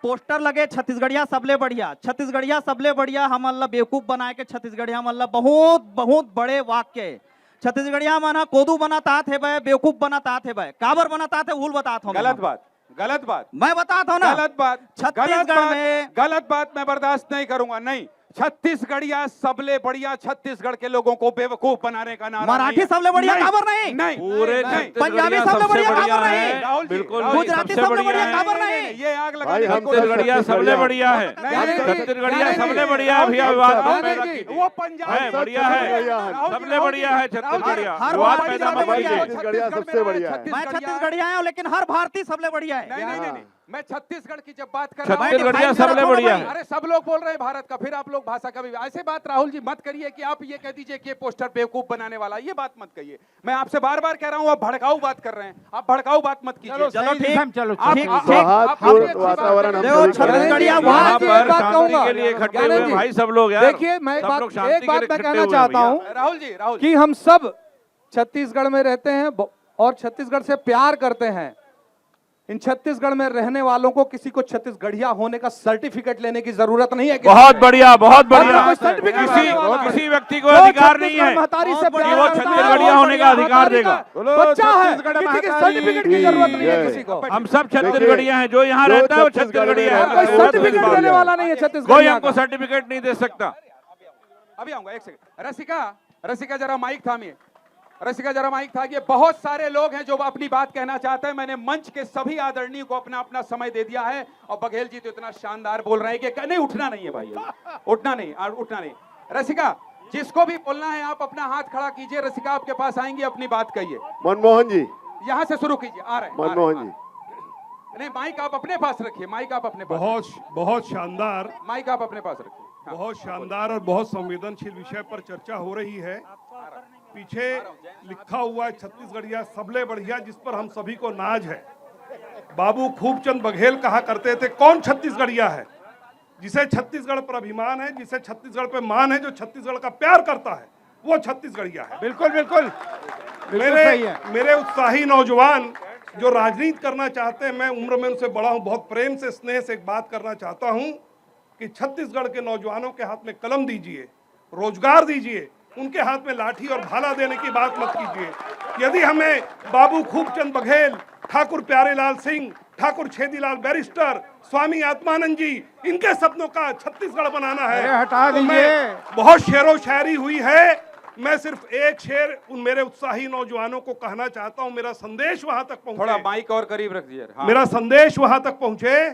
पोस्टर लगे छत्तीसगढ़िया सबले बढ़िया, छत्तीसगढ़िया सबले बढ़िया, हम अल्लाह बेवकूफ बनाए के छत्तीसगढ़िया हम अल्लाह बहुत बहुत बड़े वाक्य छत्तीसगढ़िया मना कोदू बनाता थे भाई, बेवकूफ बनाता थे भाई, काबर बनाता थे भूल बताता हूँ। गलत बात, गलत बात, मैं बताता हूँ ना, गलत बात, छत्तीसगढ़ में गलत बात मैं बर्दाश्त नहीं करूंगा। नहीं, छत्तीसगढ़िया सबले बढ़िया, छत्तीसगढ़ के लोगों को बेवकूफ बनाने का नारा मराठी नहीं है। सबले बढ़िया नहीं, काबर नहीं, नहीं, पूरे नहीं, पंजाबी छत्तीसगढ़िया सबसे बढ़िया बढ़िया खबर है। नहीं। राहुल जी, बिल्कुल राहुल जी, गुजराती सबसे सबसे बढ़िया बढ़िया है। खबर नहीं। ये आग भाई, लगाने हम की तो कोशिश छत्तीसगढ़िया सबले बढ़िया है। छत्तीसगढ़िया सबले बढ़िया है भैया, विवाद मत पैदा कीजिए। वो पंजाब है, बढ़िया है, सबले बढ़िया है छत्तीसगढ़िया, हर विवाद बात पैदा सबले मत बढ़िया है। कीजिए। छत्तीसगढ़िया सबसे बढ़िया है। मैं छत्तीसगढ़िया हूँ लेकिन हर भारतीय सबले बढ़िया है। नहीं नहीं नहीं नहीं, मैं छत्तीसगढ़ की जब बात कर रहा हूं छत्तीसगढ़िया सबले बढ़िया है। अरे सब लोग बोल रहे हैं भारत का, फिर आप लोग भाषा का भी ऐसे बात राहुल जी मत करिए कि आप ये कह दीजिए कि ये पोस्टर बेवकूफ बनाने वाला, ये बात मत कहिए। मैं आपसे बार बार कह रहा हूं, आप भड़काऊ बात कर रहे हैं, आप भड़काऊ बात मत कीजिए। चलो ठीक है, चलो आप- ठीक आप- सौहार्दपूर्ण आप- आप- वातावरण हम देखो, सभी कर रहे हैं। छत्तीसगढ़िया यहाँ वहाँ की पर एक बात शांति कहूंगा। के लिए इकट्ठे ज्ञानंद हुए जी, भाई सब लोग यार। देखिए मैं सब बात लोग शांति एक के बात लिए मैं इकट्ठे कहना हुए चाहता भैया। हूँ राहुल जी कि हम सब छत्तीसगढ़ में रहते हैं और छत्तीसगढ़ से प्यार करते हैं। इन छत्तीसगढ़ में रहने वालों को किसी को छत्तीसगढ़िया होने का सर्टिफिकेट लेने की जरूरत नहीं है। बहुत बढ़िया, बहुत बढ़िया। कोई सर्टिफिकेट लेने वाला है। किसी व्यक्ति को जो अधिकार नहीं छत्तीसगढ़ है महतारी से कि प्यार वो करता है, छत्तीसगढ़िया बहुत होने का बढ़िया। अधिकार महतारी देगा। का बच्चा है, छत्तीसगढ़ किसी के महतारी सर्टिफिकेट की जरूरत नहीं है की किसी को। हम सब छत्तीसगढ़िया हैं, जो यहाँ जो रहता है वो छत्तीसगढ़ में छत्तीसगढ़िया रहता है। है, कोई सर्टिफिकेट देने वाला नहीं है कोई छत्तीसगढ़िया हमको का। सर्टिफिकेट नहीं दे सकता। अभी आऊंगा, एक सेकंड। रसिका जरा माइक थामिए। रसिका जरा माइक था। ये बहुत सारे लोग हैं जो अपनी बात कहना चाहते हैं। मैंने मंच के सभी आदरणीय को अपना अपना समय दे दिया है और बघेल जी तो इतना शानदार बोल रहे हैं कि नहीं उठना नहीं है भाई, उठना नहीं। रसिका जिसको भी बोलना है आप अपना हाथ खड़ा कीजिए। रसिका आपके पास आएंगी, अपनी बात कहिए। मनमोहन जी, यहां से शुरू कीजिए। आ रहे हैं, मनमोहन जी, नहीं माइक आप अपने पास रखिए, माइक आप अपने पास, बहुत शानदार, माइक आप अपने पास रखिए। हाँ। बहुत शानदार और बहुत संवेदनशील विषय पर चर्चा हो रही है। पीछे लिखा हुआ है छत्तीसगढ़िया सबले बढ़िया, जिस पर हम सभी को नाज है। बाबू खूबचंद बघेल कहा करते थे, कौन छत्तीसगढ़िया है? जिसे छत्तीसगढ़ पर अभिमान है, जिसे छत्तीसगढ़ पे मान है, जो छत्तीसगढ़ का प्यार करता है, वो छत्तीसगढ़िया है। बिल्कुल बिल्कुल सही है। मेरे उत्साही नौजवान जो राजनीति करना चाहते हैं, मैं उम्र में उनसे बड़ा हूं, बहुत प्रेम से स्नेह से एक बात करना चाहता हूं कि छत्तीसगढ़ के नौजवानों के हाथ में कलम दीजिए, रोजगार दीजिए, उनके हाथ में लाठी और भाला देने की बात मत कीजिए। यदि हमें बाबू खूबचंद बघेल, ठाकुर प्यारेलाल सिंह, ठाकुर छेदीलाल बैरिस्टर, स्वामी आत्मानंद जी, इनके सपनों का छत्तीसगढ़ बनाना है, अरे हटा तो दीजिए। बहुत शेरो शायरी हुई है। मैं सिर्फ एक शेर उन मेरे उत्साही नौजवानों को कहना चाहता हूं, मेरा संदेश वहां तक पहुंचे। थोड़ा माइक और करीब रख दीजिए। हाँ। मेरा संदेश वहां तक पहुंचे।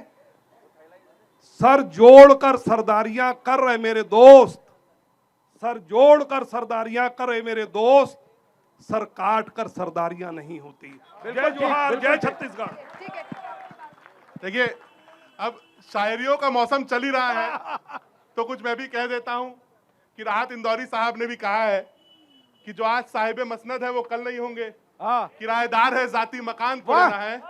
सर जोड़कर सरदारियां कर रहे मेरे दोस्त, सर जोड़कर सरदारियां कर रहे मेरे दोस्त, सर काट कर सरदारियां नहीं होती। जय जोहार, जय छत्तीसगढ़। देखिए, अब शायरियों का मौसम चल ही रहा है तो कुछ मैं भी कह देता हूं कि राहत इंदौरी साहब ने भी कहा है कि जो आज साहिब मसनद है वो कल नहीं होंगे, किराएदार है, जाती मकान पड़ना है,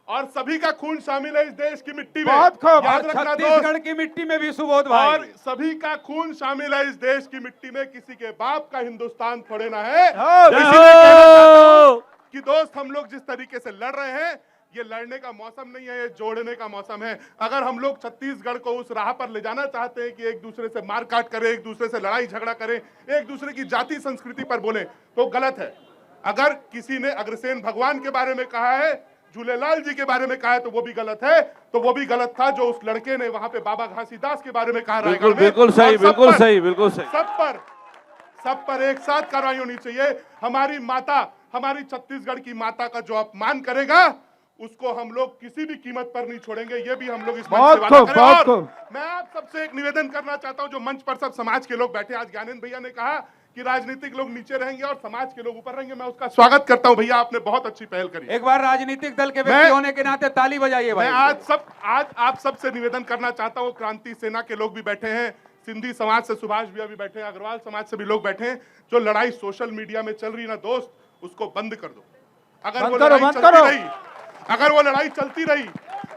और सभी का खून शामिल है इस देश की मिट्टी में। बहुत खूब। याद रखना छत्तीसगढ़ दोस्त, की मिट्टी में भी सुबोध भाई। और सभी का खून शामिल है इस देश की मिट्टी में, किसी के बाप का हिंदुस्तान थोड़े ना है। इसीलिए कहना चाहता हूं कि दोस्त, हम लोग जिस तरीके से लड़ रहे हैं, ये लड़ने का मौसम नहीं है, ये जोड़ने का मौसम है। अगर हम लोग छत्तीसगढ़ को उस राह पर ले जाना चाहते हैं कि एक दूसरे से मारकाट करें, एक दूसरे से लड़ाई झगड़ा करें, एक दूसरे की जाति संस्कृति पर बोले, तो गलत है। अगर किसी ने अग्रसेन भगवान के बारे में कहा है, झूलेलाल जी के बारे में कहा है, तो वो भी गलत है। तो वो भी गलत था जो उस लड़के ने वहां पे बाबा घासीदास के बारे में कहा। बिल्कुल बिल्कुल सही, बिल्कुल सही, बिल्कुल सही। सब पर एक साथ कार्रवाई होनी चाहिए। हमारी माता, हमारी छत्तीसगढ़ की माता का जो अपमान करेगा, उसको हम लोग किसी भी कीमत पर नहीं छोड़ेंगे। ये भी हम लोग इस मंच से वादा करें। और मैं आप सबसे एक निवेदन करना चाहता हूं, जो मंच पर सब समाज के लोग बैठे। आज ज्ञानेंद्र भैया ने कहा कि राजनीतिक लोग नीचे रहेंगे और समाज के लोग ऊपर रहेंगे। मैं उसका स्वागत करता हूं। भैया, आपने बहुत अच्छी पहल करी। एक बार राजनीतिक दल के व्यक्ति होने के नाते ताली बजाइए भाई। मैं आज आप सबसे निवेदन करना चाहता हूं, क्रांति सेना के लोग भी बैठे हैं, सिंधी समाज से सुभाष भैया भी बैठे हैं, अग्रवाल समाज से भी लोग बैठे हैं। जो लड़ाई सोशल मीडिया में चल रही ना दोस्त, उसको बंद कर दो। अगर वो लड़ाई चलती रही,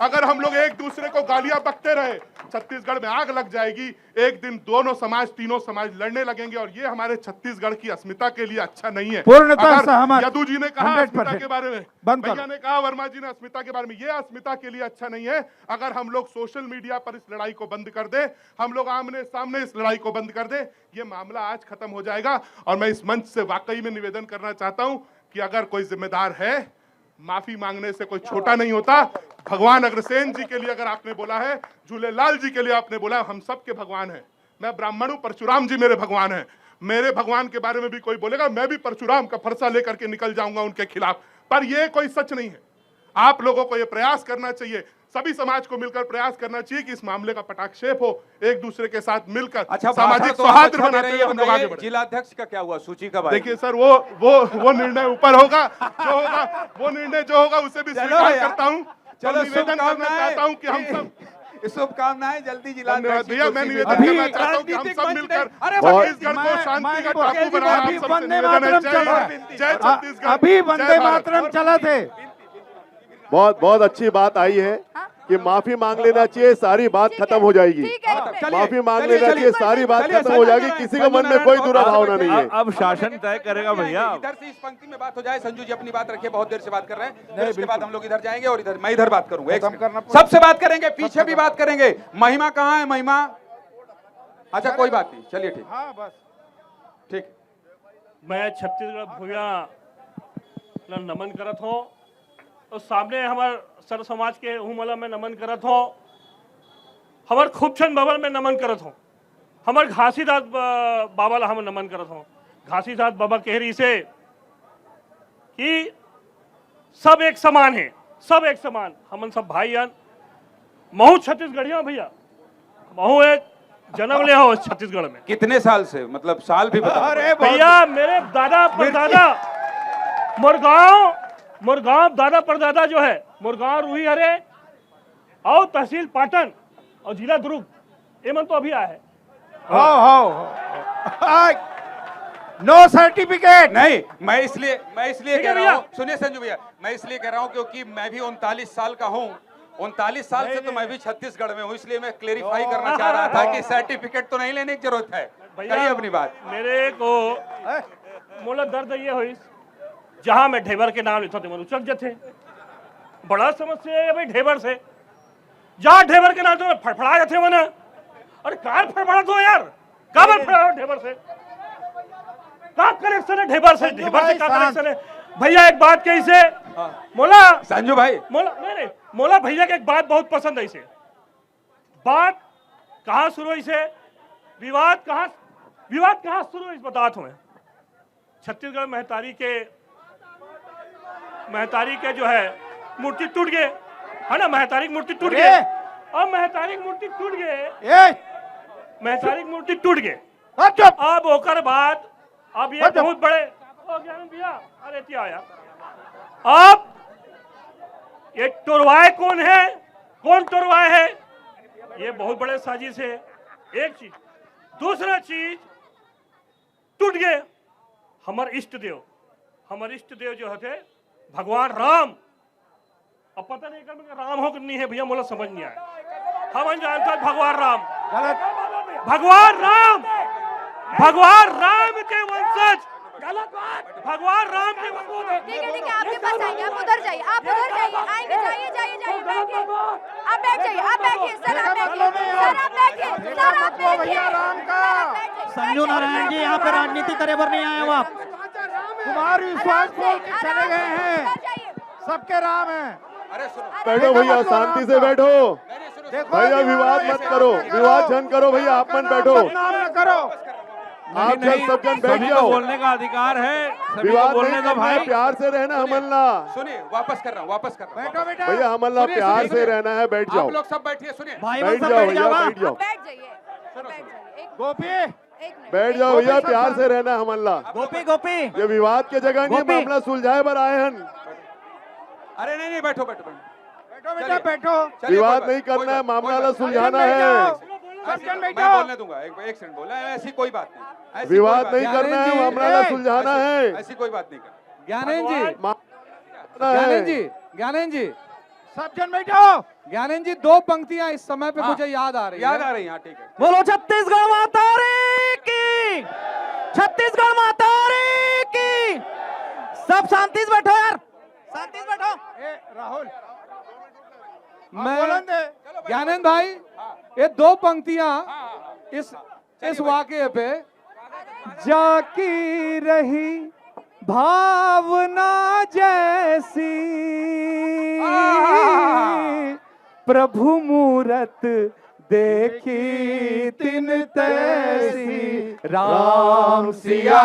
अगर हम लोग एक दूसरे को गालियां बकते रहे, छत्तीसगढ़ में आग लग जाएगी। एक दिन दोनों समाज, तीनों समाज लड़ने लगेंगे और ये हमारे छत्तीसगढ़ की अस्मिता के लिए अच्छा नहीं है। पूर्णतः सहमत। यदु जी ने कहा अस्मिता के बारे में, बंद करो। भैया ने कहा, वर्मा जी ने अस्मिता के बारे में, ये अस्मिता के लिए अच्छा नहीं है। अगर हम लोग सोशल मीडिया पर इस लड़ाई को बंद कर दे, हम लोग आमने सामने इस लड़ाई को बंद कर दे, ये मामला आज खत्म हो जाएगा। और मैं इस मंच से वाकई में निवेदन करना चाहता हूं कि अगर कोई जिम्मेदार है, माफी मांगने से कोई छोटा नहीं होता। भगवान अग्रसेन जी के लिए अगर आपने बोला है, झूलेलाल जी के लिए आपने बोला है, हम सब के भगवान हैं। मैं ब्राह्मण हूं, परशुराम जी मेरे भगवान हैं। मेरे भगवान के बारे में भी कोई बोलेगा, मैं भी परशुराम का फरसा लेकर के निकल जाऊंगा उनके खिलाफ। पर यह कोई सच नहीं है। आप लोगों को यह प्रयास करना चाहिए, सभी समाज को मिलकर प्रयास करना चाहिए कि इस मामले का पटाक्षेप हो, एक दूसरे के साथ मिलकर सामाजिक सौहार्द बनाते हुए हम लोग आगे बढ़े। जिलाध्यक्ष का क्या हुआ, सूची का? देखिए सर, वो निर्णय ऊपर होगा, जो होगा वो निर्णय जो होगा उसे भी स्वीकार करता हूं। चलो निवेदन करना चाहता हूं कि हम सब शुभकामनाएं जल्दी जिला धन्यवाद अध्यक्ष की भैया, मैं कुर्सी निवेदन पे करना चाहता हूं कि हम राजनीतिक सब मंच मिलकर नहीं। अरे छत्तीसगढ़ मैं- को शांति का मैं- टापू बनाए। अभी आप सबसे वंदे निवेदन है, मातरम जय चला हिंद, जय छत्तीसगढ़, अभी जय वंदे भारत। मातरम चला थे। बहुत बहुत अच्छी बात आई है कि माफी मांग लेना चाहिए, सारी बात खत्म हो जाएगी। माफी मांग लेना चाहिए, सारी बात खत्म हो जाएगी, किसी के मन में कोई बुरा भावना नहीं है। अब शासन तय करेगा भैया। इधर से इस पंक्ति में बात हो जाए। संजू जी अपनी बात रखिए, बहुत देर से बात कर रहे हैं। फिर उसके बाद हम लोग इधर जाएंगे और इधर मैं इधर बात करूंगा। एक सेकंड। सबसे बात करेंगे, पीछे भी बात करेंगे। महिमा कहाँ है? महिमा, अच्छा कोई बात नहीं, चलिए ठीक। हाँ बस ठीक। मैं छत्तीसगढ़ भूया नमन करत हूँ और सामने हमार सर समाज के हुमला में नमन करत हूँ, हमार खूबचंद भवन में नमन करत हूँ, हमार घासीदास बाबा ला हम नमन करत हूँ। घासीदास बाबा कह रही से कि सब एक समान है, सब एक समान, हमन सब भाई हन। महू छत्तीसगढ़िया भैया, महू एक जन्म ले हो छत्तीसगढ़ में। कितने साल से, मतलब साल भी बता। अरे भैया मेरे दादा परदादा मुरगांव दादा परदादा जो है मुरगांव रूही हरे और तहसील पाटन और जिला दुर्ग, एमन तो अभी आया है। नो सर्टिफिकेट नहीं, मैं इसलिए ठीक कह है रहा भैया। हूँ, सुनिए संजू भैया, मैं इसलिए कह रहा हूँ क्योंकि मैं भी 39 साल का हूँ। 39 साल से तो मैं भी छत्तीसगढ़ में हूँ, इसलिए मैं क्लेरिफाई करना चाह रहा था कि सर्टिफिकेट तो नहीं लेने की जरूरत है। कहिए अपनी बात। मेरे को मोला दर्द ये हुई जहां मैं ढेबर के नाम लेता थे मन उचक जथे, बड़ा समस्या है भाई ढेबर से। जहां ढेबर के नाम तो फड़फड़ा जाते मन, अरे कार फड़फड़ा तो यार, का फड़फड़ा ढेबर से, का कनेक्शन है ढेबर से का कनेक्शन है भैया? एक बात कही से मोला संजू भाई, नहीं मोला भैया के एक बात बहुत पसंद है। इसे बात कहाँ शुरू हुई से, विवाद कहाँ शुरू हुई बता तुम्हें। छत्तीसगढ़ महतारी के जो है मूर्ति टूट गए है ना, महतारी की मूर्ति टूट गए। अब महतारी की मूर्ति टूट गए, महतारी की मूर्ति टूट गए। अब होकर बात, अब ये बहुत बड़े भैया, अरे क्या यार, अब ये टोरवाए कौन है, कौन टोरवाए है, ये बहुत बड़े साजिश है। एक चीज, दूसरा चीज टूट गए हमारे इष्ट देव जो थे भगवान राम। अब पता नहीं कर राम हो कि नहीं है भैया, मोला समझ नहीं आया। हम जानते भगवान राम, भगवान राम के वंशज, भगवान राम के वंशज। ठीक है आपके पास आएंगे, आप उधर जाइए, आएंगे, जाइए बैठिए, आप बैठ जाइए, आप बैठिए सर, आप बैठिए, सर आप बैठिए। संजू नारायण जी यहाँ पे राजनीति करे पर नहीं आए हो आप। कुमार विश्वास बोल के चले गए हैं, सबके राम है। अरे सुनो, बैठो भैया, शांति से बैठो भैया, विवाद मत करो, विवाद जन करो भैया, आप मन बैठो, नाम न करो। आप सब जन बैठ सभी को जाओ, बोलने का अधिकार है, सभी को विवाद बोलने नहीं दो करना है, भाई। प्यार से रहना हमलना सुनिए, वापस कर रहा हूँ। बैठो बेटा, भैया, हमलना सुनिए, प्यार सुनिए, से रहना है, बैठ जाओ, आप लोग सब बैठिए। सुनिए, भाई बैठ सब जाओ बैठ भैया, जाओ। बैठ जाओ, बैठ जाइए, गोपी एक मिनट। बैठ जाओ भैया, प्यार से रहना हमलना। गोपी ये विवाद के जगह नहीं, गोपी। मामला सुलझाए बर आए हैं, अरे नहीं, बैठो बैठो बेटा, बैठो। चलिए, विवाद कोई नहीं बात- करना कोई है, बात- मामला कोई ला बात- सुलझाना बैठ जाओ। है, सब जन मैं बैठो। बोलने दूंगा, एक सेकंड बोला, ऐसी कोई बात नहीं, ऐसी विवाद कोई नहीं बात करना है, जी, मामला ला ए, सुलझाना है, ऐसी कोई बात नहीं कर। ज्ञानेन जी, ज्ञानेन जी, सब जन बैठो। ज्ञानेन जी, दो पंक्तियां इस समय पे मुझे याद आ रही याद है। आ रही है, हाँ ठीक है। बोलो छत्तीसगढ़ माता रे की, छत्तीसगढ़ माता रे की। सब शांति से बैठो यार, शांति से बैठो। राहुल, मैं ज्ञानेन भाई, ये दो पंक्तियां इस वाकये पे, जाकी रही भावना जैसी प्रभु मूरत देखी तिन तैसी। राम सिया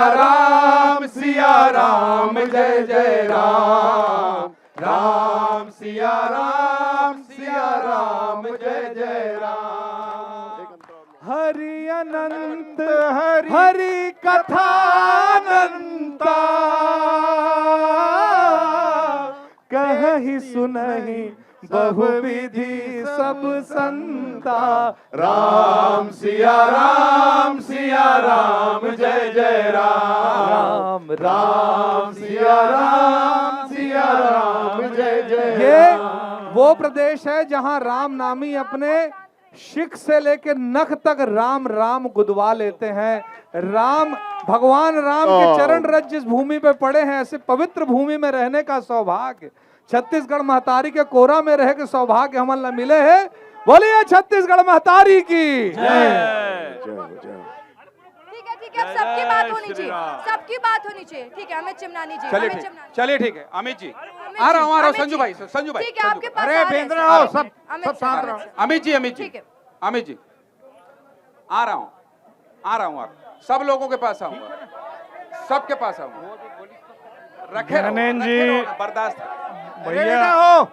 राम जय जय राम, राम सिया राम जय जय राम। हरि अनंत हरि कथा अनंता, कहि सुनहि बहुविधि सब संता, राम सिया राम जय जय राम, राम सिया राम जय जय। ये वो प्रदेश है जहां राम नामी अपने शिख से लेके नख तक राम राम गुदवा लेते हैं। राम, भगवान राम के चरण रज जिस भूमि पे पड़े हैं, ऐसे पवित्र भूमि में रहने का सौभाग्य, छत्तीसगढ़ महतारी के कोरा में रह के सौभाग्य हमें न मिले है। बोलिए छत्तीसगढ़ महतारी की जय। ठीक है, अब सबकी बात होनी चाहिए, सबकी बात होनी चाहिए। ठीक है, अमित चिमनानी जी, चलिए चलिए ठीक है। अमित जी आ रहा हूँ संजू भाई, ठीक है, आपके पास अरे बेंद्र आओ, सब शांत रहो। अमित जी अमित जी आ रहा हूँ सब लोगों के पास आऊंगा, सबके पास आऊंगा। रखे जी बर्दाश्त भैया हो।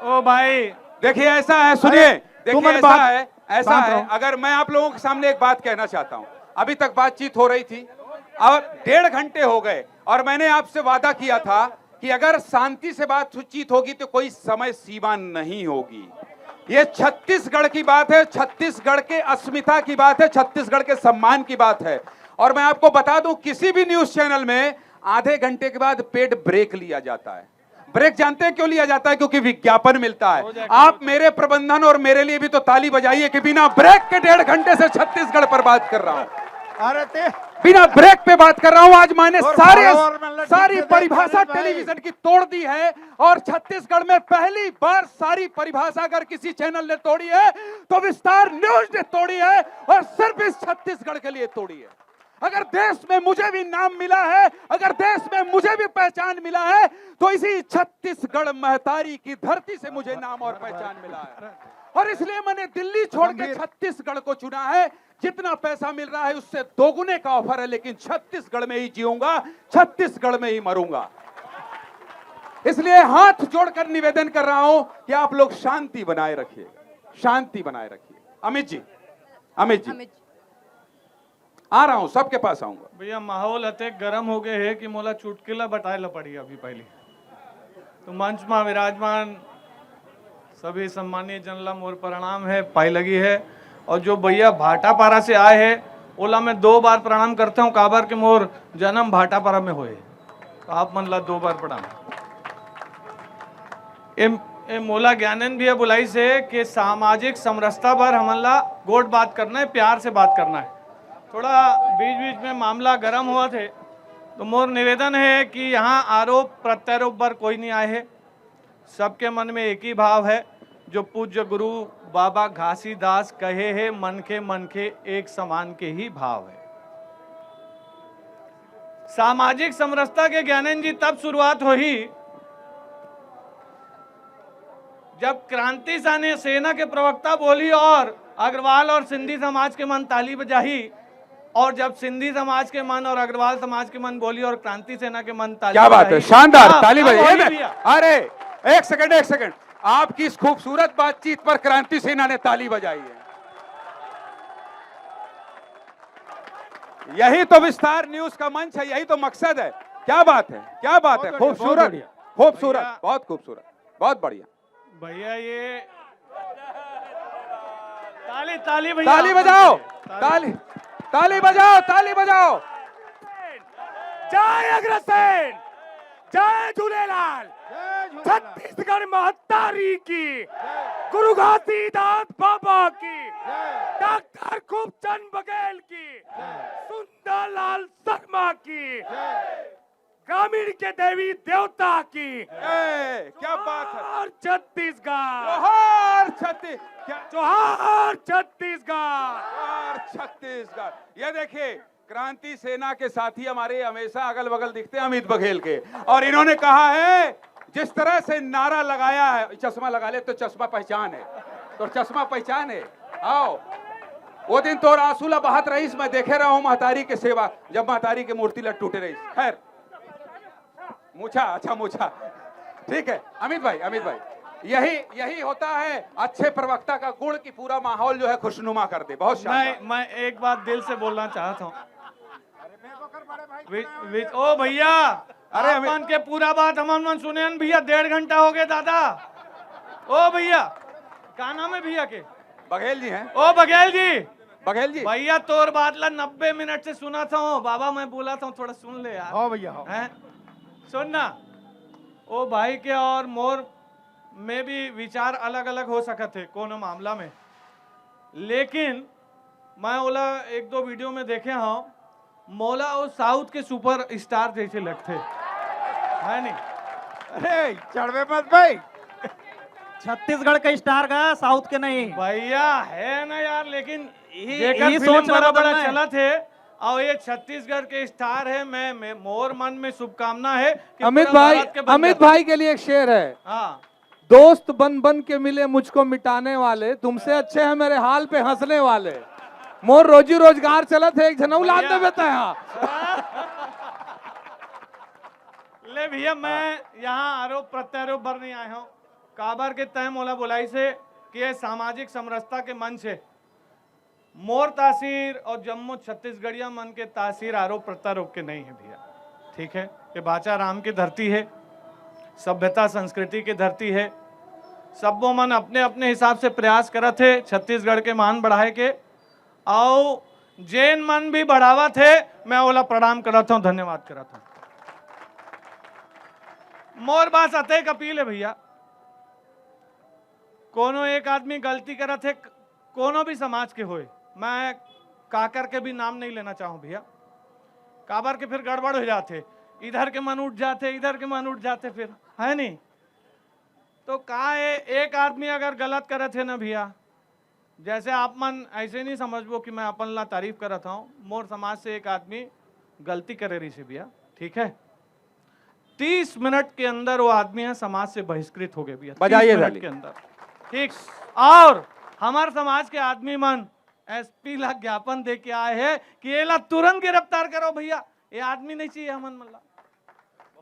ओ भाई देखिए ऐसा है, सुनिए, देखिए ऐसा है, रहो। अगर मैं आप लोगों के सामने एक बात कहना चाहता हूं। अभी तक बातचीत हो रही थी और 1.5 घंटे हो गए और मैंने आपसे वादा किया था कि अगर शांति से बातचीत होगी तो कोई समय सीमा नहीं होगी। ये छत्तीसगढ़ की बात है, छत्तीसगढ़ के अस्मिता की बात है, छत्तीसगढ़ के सम्मान की बात है। और मैं आपको बता दूं, किसी भी न्यूज चैनल में आधे घंटे के बाद पेड ब्रेक लिया जाता है। ब्रेक जानते हैं क्यों लिया जाता है? क्योंकि विज्ञापन मिलता है। आप मेरे प्रबंधन और मेरे लिए भी तो ताली बजाइए कि बिना ब्रेक के 1.5 घंटे से छत्तीसगढ़ पर बात कर रहा हूं, बिना ब्रेक पे बात कर रहा हूं। आज मैंने सारी परिभाषा टेलीविजन की तोड़ दी है और छत्तीसगढ़ में पहली बार सारी परिभाषा अगर किसी चैनल ने तोड़ी है तो विस्तार न्यूज ने तोड़ी है, और सिर्फ इस छत्तीसगढ़ के लिए तोड़ी है। अगर देश में मुझे भी नाम मिला है, अगर देश में मुझे भी पहचान मिला है, तो इसी छत्तीसगढ़ महतारी की धरती से मुझे नाम और पहचान मिला है। और इसलिए मैंने दिल्ली छोड़ के छत्तीसगढ़ को चुना है। जितना पैसा मिल रहा है उससे दोगुने का ऑफर है, लेकिन छत्तीसगढ़ में ही जीऊंगा, छत्तीसगढ़ में ही मरूंगा। इसलिए हाथ जोड़कर निवेदन कर रहा हूं कि आप लोग शांति बनाए रखिए, शांति बनाए रखिए। अमित जी आ रहा हूं, सबके पास आऊंगा। भैया माहौल अते गरम हो गए है कि मोला चुटकिला बताए ला पड़ी अभी पहले। तो मंच में विराजमान सभी सम्मानीय जनला मोर प्रणाम है, पाई लगी है। और जो भैया भाटापारा से आए हैं ओला मैं 2 बार प्रणाम करता हूँ, काबर के मोर जन्म भाटापारा में हुए, तो आप मन ला 2 बार प्रणाम। ए मोला ज्ञानन भी बुलाई से कि सामाजिक समरसता पर हमन ला गोट बात करना है, प्यार से बात करना है। थोड़ा बीच बीच में मामला गर्म हुआ थे, तो मोर निवेदन है कि यहाँ आरोप प्रत्यारोप पर कोई नहीं आए है। सबके मन में एक ही भाव है, जो पूज्य गुरु बाबा घासीदास कहे है, मन के एक समान के ही भाव है। सामाजिक समरसता के ज्ञानन जी तब शुरुआत हुई जब क्रांति सेना के प्रवक्ता बोली और अग्रवाल और सिंधी समाज के मन ताली बजाई, और जब सिंधी समाज के मन और अग्रवाल समाज के मन बोली और क्रांति सेना के मन ताली। क्या बात है, शानदार, ताली बजाइए। अरे एक सेकंड, आपकी इस खूबसूरत बातचीत पर क्रांति सेना ने ताली बजाई है। यही तो विस्तार न्यूज का मंच है, यही तो मकसद है। क्या बात है, क्या बात है, खूबसूरत, खूबसूरत, बहुत खूबसूरत, बहुत बढ़िया। भैया ये ताली भैया, ताली बजाओ, ताली बजाओ, ताली बजाओ। जय अग्रसेन, जय झूलेलाल, छत्तीसगढ़ महतारी की, गुरु घासीदास बाबा की, डॉक्टर खूबचंद बघेल की, सुंदरलाल शर्मा की, ग्रामीण के देवी देवता की। क्या बात है, और छत्तीसगढ़, जोहार छत्तीसगढ़। ये देखिए, क्रांति सेना के साथी हमारे हमेशा अगल बगल दिखते हैं, अमित बघेल के, और इन्होंने कहा है जिस तरह से नारा लगाया है, चश्मा लगा ले तो चश्मा पहचान है, तो चश्मा पहचान है। आओ, वो दिन तो आंसू बहात रही, मैं देखे रहा हूं महतारी के सेवा, जब महतारी की मूर्ति लट टूटे रही। खैर, मूछा, अच्छा मूछा, ठीक है। अमित भाई यही होता है अच्छे प्रवक्ता का गुण, की पूरा माहौल जो है खुशनुमा कर दे। बहुत शानदार। मैं एक बात दिल से बोलना चाहता हूँ। ओ भैया, अरे मन के पूरा बात हम सुने भैया, 1.5 घंटा हो गए दादा, ओ भैया, क्या नाम है भैया के? बघेल जी हैं। ओ बघेल जी, बघेल जी भैया तोर बातला 90 मिनट से सुना था हूँ बाबा, मैं बोला था थोड़ा सुन ले यार। हो भैया हो। हैं? सुन ना, ओ भाई के और मोर में भी विचार अलग अलग हो सकते थे कोनो मामला में, लेकिन मैं बोला एक दो वीडियो में देखे हाँ, मौला और साउथ के सुपर स्टार जैसे लगते है नहीं? अरे चढ़वे मत भाई, छत्तीसगढ़ का स्टार का, साउथ के नहीं। भैया है ना यार, लेकिन यही सोच बड़ा बड़ा बदलना है। चला थे और ये छत्तीसगढ़ के स्टार है। मैं मोर मन में शुभकामना है कि अमित पूरा भाई, भारत के बन अमित जाए। भाई के लिए एक शेर है, हाँ, दोस्त बन बन के मिले मुझको मिटाने वाले, तुमसे अच्छे हैं मेरे हाल पे हंसने वाले। मोर रोजी रोजगार चला थे, एक जनऊ लाद दे बेटा यहाँ। ले भैया, मैं यहाँ आरोप प्रत्यारोप भर नहीं आया हूँ। काबर के तय मोला बुलाई से कि ये सामाजिक समरसता के मंच है। मोर तासीर और जम्मू छत्तीसगढ़िया मन के तासीर आरोप प्रत्यारोप के नहीं है भैया, ठीक है? ये बाचा राम की धरती है, सभ्यता संस्कृति की धरती है। सबो मन अपने अपने हिसाब से प्रयास करत थे छत्तीसगढ़ के मान बढ़ाए के, और जैन मन भी बढ़ावा थे। मैं ओला प्रणाम करता हूँ, धन्यवाद करता हूँ। मोर बात अतः अपील है भैया, कोनो एक आदमी गलती करत है, कोनो भी समाज के होए, मैं काकर के भी नाम नहीं लेना चाहूं भैया, काबर के फिर गड़बड़ हो जाते, इधर के मन उठ जाते, इधर के मन उठ जाते, फिर है नहीं? तो का है, एक आदमी अगर गलत करत है ना भैया, जैसे आप मन ऐसे नहीं समझबो कि मैं अपन ला तारीफ करत हूं। मोर समाज से एक आदमी गलती करे रही से भैया, ठीक है? 30 मिनट के अंदर वो आदमी है समाज से बहिष्कृत हो गए भैया, 30 मिनट के अंदर, ठीक? और हमारे समाज के आदमी मन एसपी ला ज्ञापन दे के आए हैं कि ये ला तुरंत गिरफ्तार करो भैया, ये आदमी नहीं चाहिए हमन मन ला।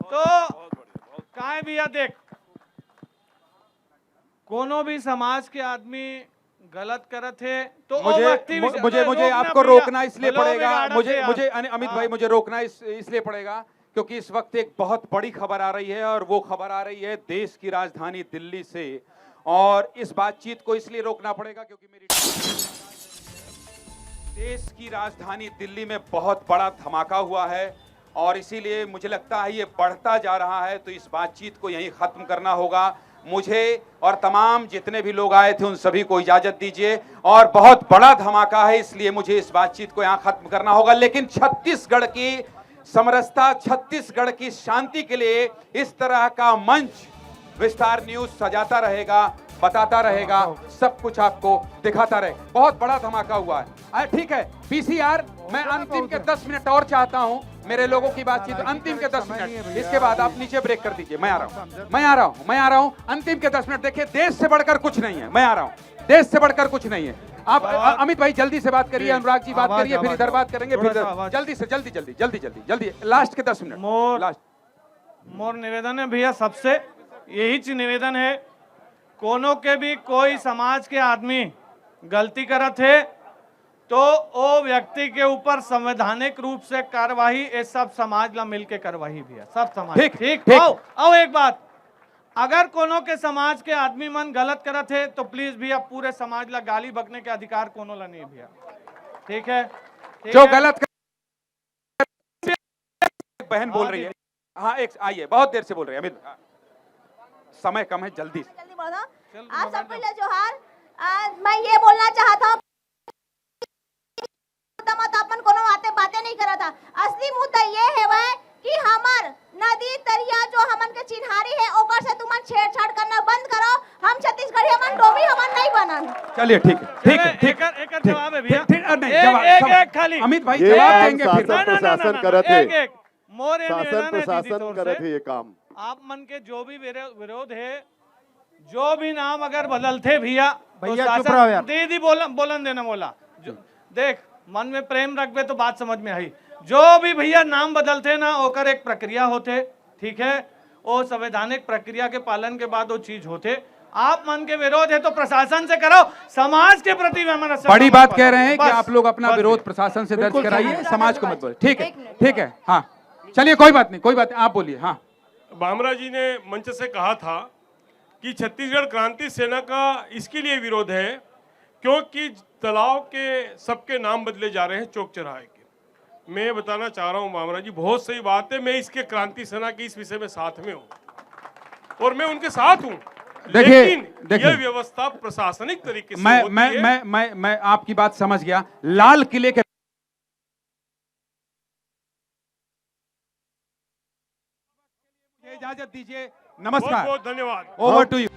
तो काहे भैया, देख कोनो भी समाज के आदमी गलत करत है तो मुझे आपको रोकना इसलिए पड़ेगा, मुझे अमित भाई मुझे रोकना इसलिए पड़ेगा क्योंकि इस वक्त एक बहुत बड़ी खबर आ रही है, और वो खबर आ रही है देश की राजधानी दिल्ली से। और इस बातचीत को इसलिए रोकना पड़ेगा क्योंकि मेरी देश की राजधानी दिल्ली में बहुत बड़ा धमाका हुआ है, और इसीलिए मुझे लगता है ये बढ़ता जा रहा है। तो इस बातचीत को यहीं खत्म करना होगा। मुझे और तमाम जितने भी लोग आए थे उन सभी को इजाजत दीजिए, और बहुत बड़ा धमाका है इसलिए मुझे इस बातचीत को यहां खत्म करना होगा। लेकिन छत्तीसगढ़ की समरसता, छत्तीसगढ़ की शांति के लिए इस तरह का मंच विस्तार न्यूज सजाता रहेगा, बताता रहेगा, सब कुछ आपको दिखाता रहेगा। बहुत बड़ा धमाका हुआ है। ठीक है पीसीआर, मैं अंतिम के 10 मिनट और चाहता हूं, मेरे लोगों की बातचीत अंतिम के 10 मिनट, इसके बाद आप नीचे ब्रेक कर दीजिए। मैं आ रहा हूं अंतिम के 10 मिनट। देखिए देश से बढ़कर कुछ नहीं है, मैं आ रहा हूं, देश से बढ़कर कुछ नहीं है। आप अमित भाई जल्दी से बात करिए, अनुराग जी बात करिए, फिर इधर बात करेंगे, फिर जल्दी से जल्दी लास्ट के 10 मिनट। मोर निवेदन है भैया, सबसे यही चीज निवेदन है, कोनो के भी कोई समाज के आदमी गलती करत है तो वो व्यक्ति के ऊपर संवैधानिक रूप से कार्यवाही, ये सब समाज ला मिलके कार्यवाही भी है, सब समाज। ठीक। आओ एक बात, अगर कोनो के समाज के आदमी मन गलत करत है तो प्लीज भैया पूरे समाज ला गाली बकने के अधिकार कोनो ला नहीं भैया, ठीक है? जो गलत बहन बोल रही है, हाँ एक आइए, बहुत देर से बोल रही है अमित, समय कम है, जल्दी बोलो। आप सबको लिए जोहार। मैं ये बोलना चाहता हूँ, अपन कोनो बातें नहीं करा था। असली मुद्दा ये है वह कि हमार नदी तरिया जो हमन के चिन्हारी है, ओकर से तुमन छेड़छाड़ करना बंद करो। हम छत्तीसगढ़ी हमन डोमी हमन नहीं बनन। चलिए ठीक है एक जवाब है भैया, एक खाली अमित भाई जवाब देंगे फिर। प्रशासन करत है, शासन प्रशासन करत है ये काम। आप मन के जो भी विरोध है, जो भी नाम अगर बदलते भैया, चुप रहो यार। दीदी बोलन देना बोला, देख मन में प्रेम रखबे तो बात समझ में आई। जो भी भैया नाम बदलते ना, ओकर एक प्रक्रिया होते, ठीक है? वो संवैधानिक प्रक्रिया के पालन के बाद वो चीज होते। आप मन के विरोध है तो प्रशासन से करो, समाज के प्रति बड़ी बात कह रहे हैं कि आप लोग अपना विरोध प्रशासन से दर्ज कराइए, समाज को मत बोले। ठीक है हाँ चलिए, कोई बात नहीं, आप बोलिए। हाँ, बामरा जी ने मंच से कहा था कि छत्तीसगढ़ क्रांति सेना का इसके लिए विरोध है क्योंकि तालाब के सबके नाम बदले जा रहे हैं चौक चौराहे के। मैं बताना चाह रहा हूं मामरा जी, बहुत सही बात है, मैं इसके क्रांति सेना के इस विषय में साथ में हूं और मैं उनके साथ हूं। लेकिन यह व्यवस्था प्रशासनिक तरीके से मैं आपकी बात समझ गया। लाल किले के इजाजत दीजिए। नमस्कार, बहुत बहुत धन्यवाद। Over to you.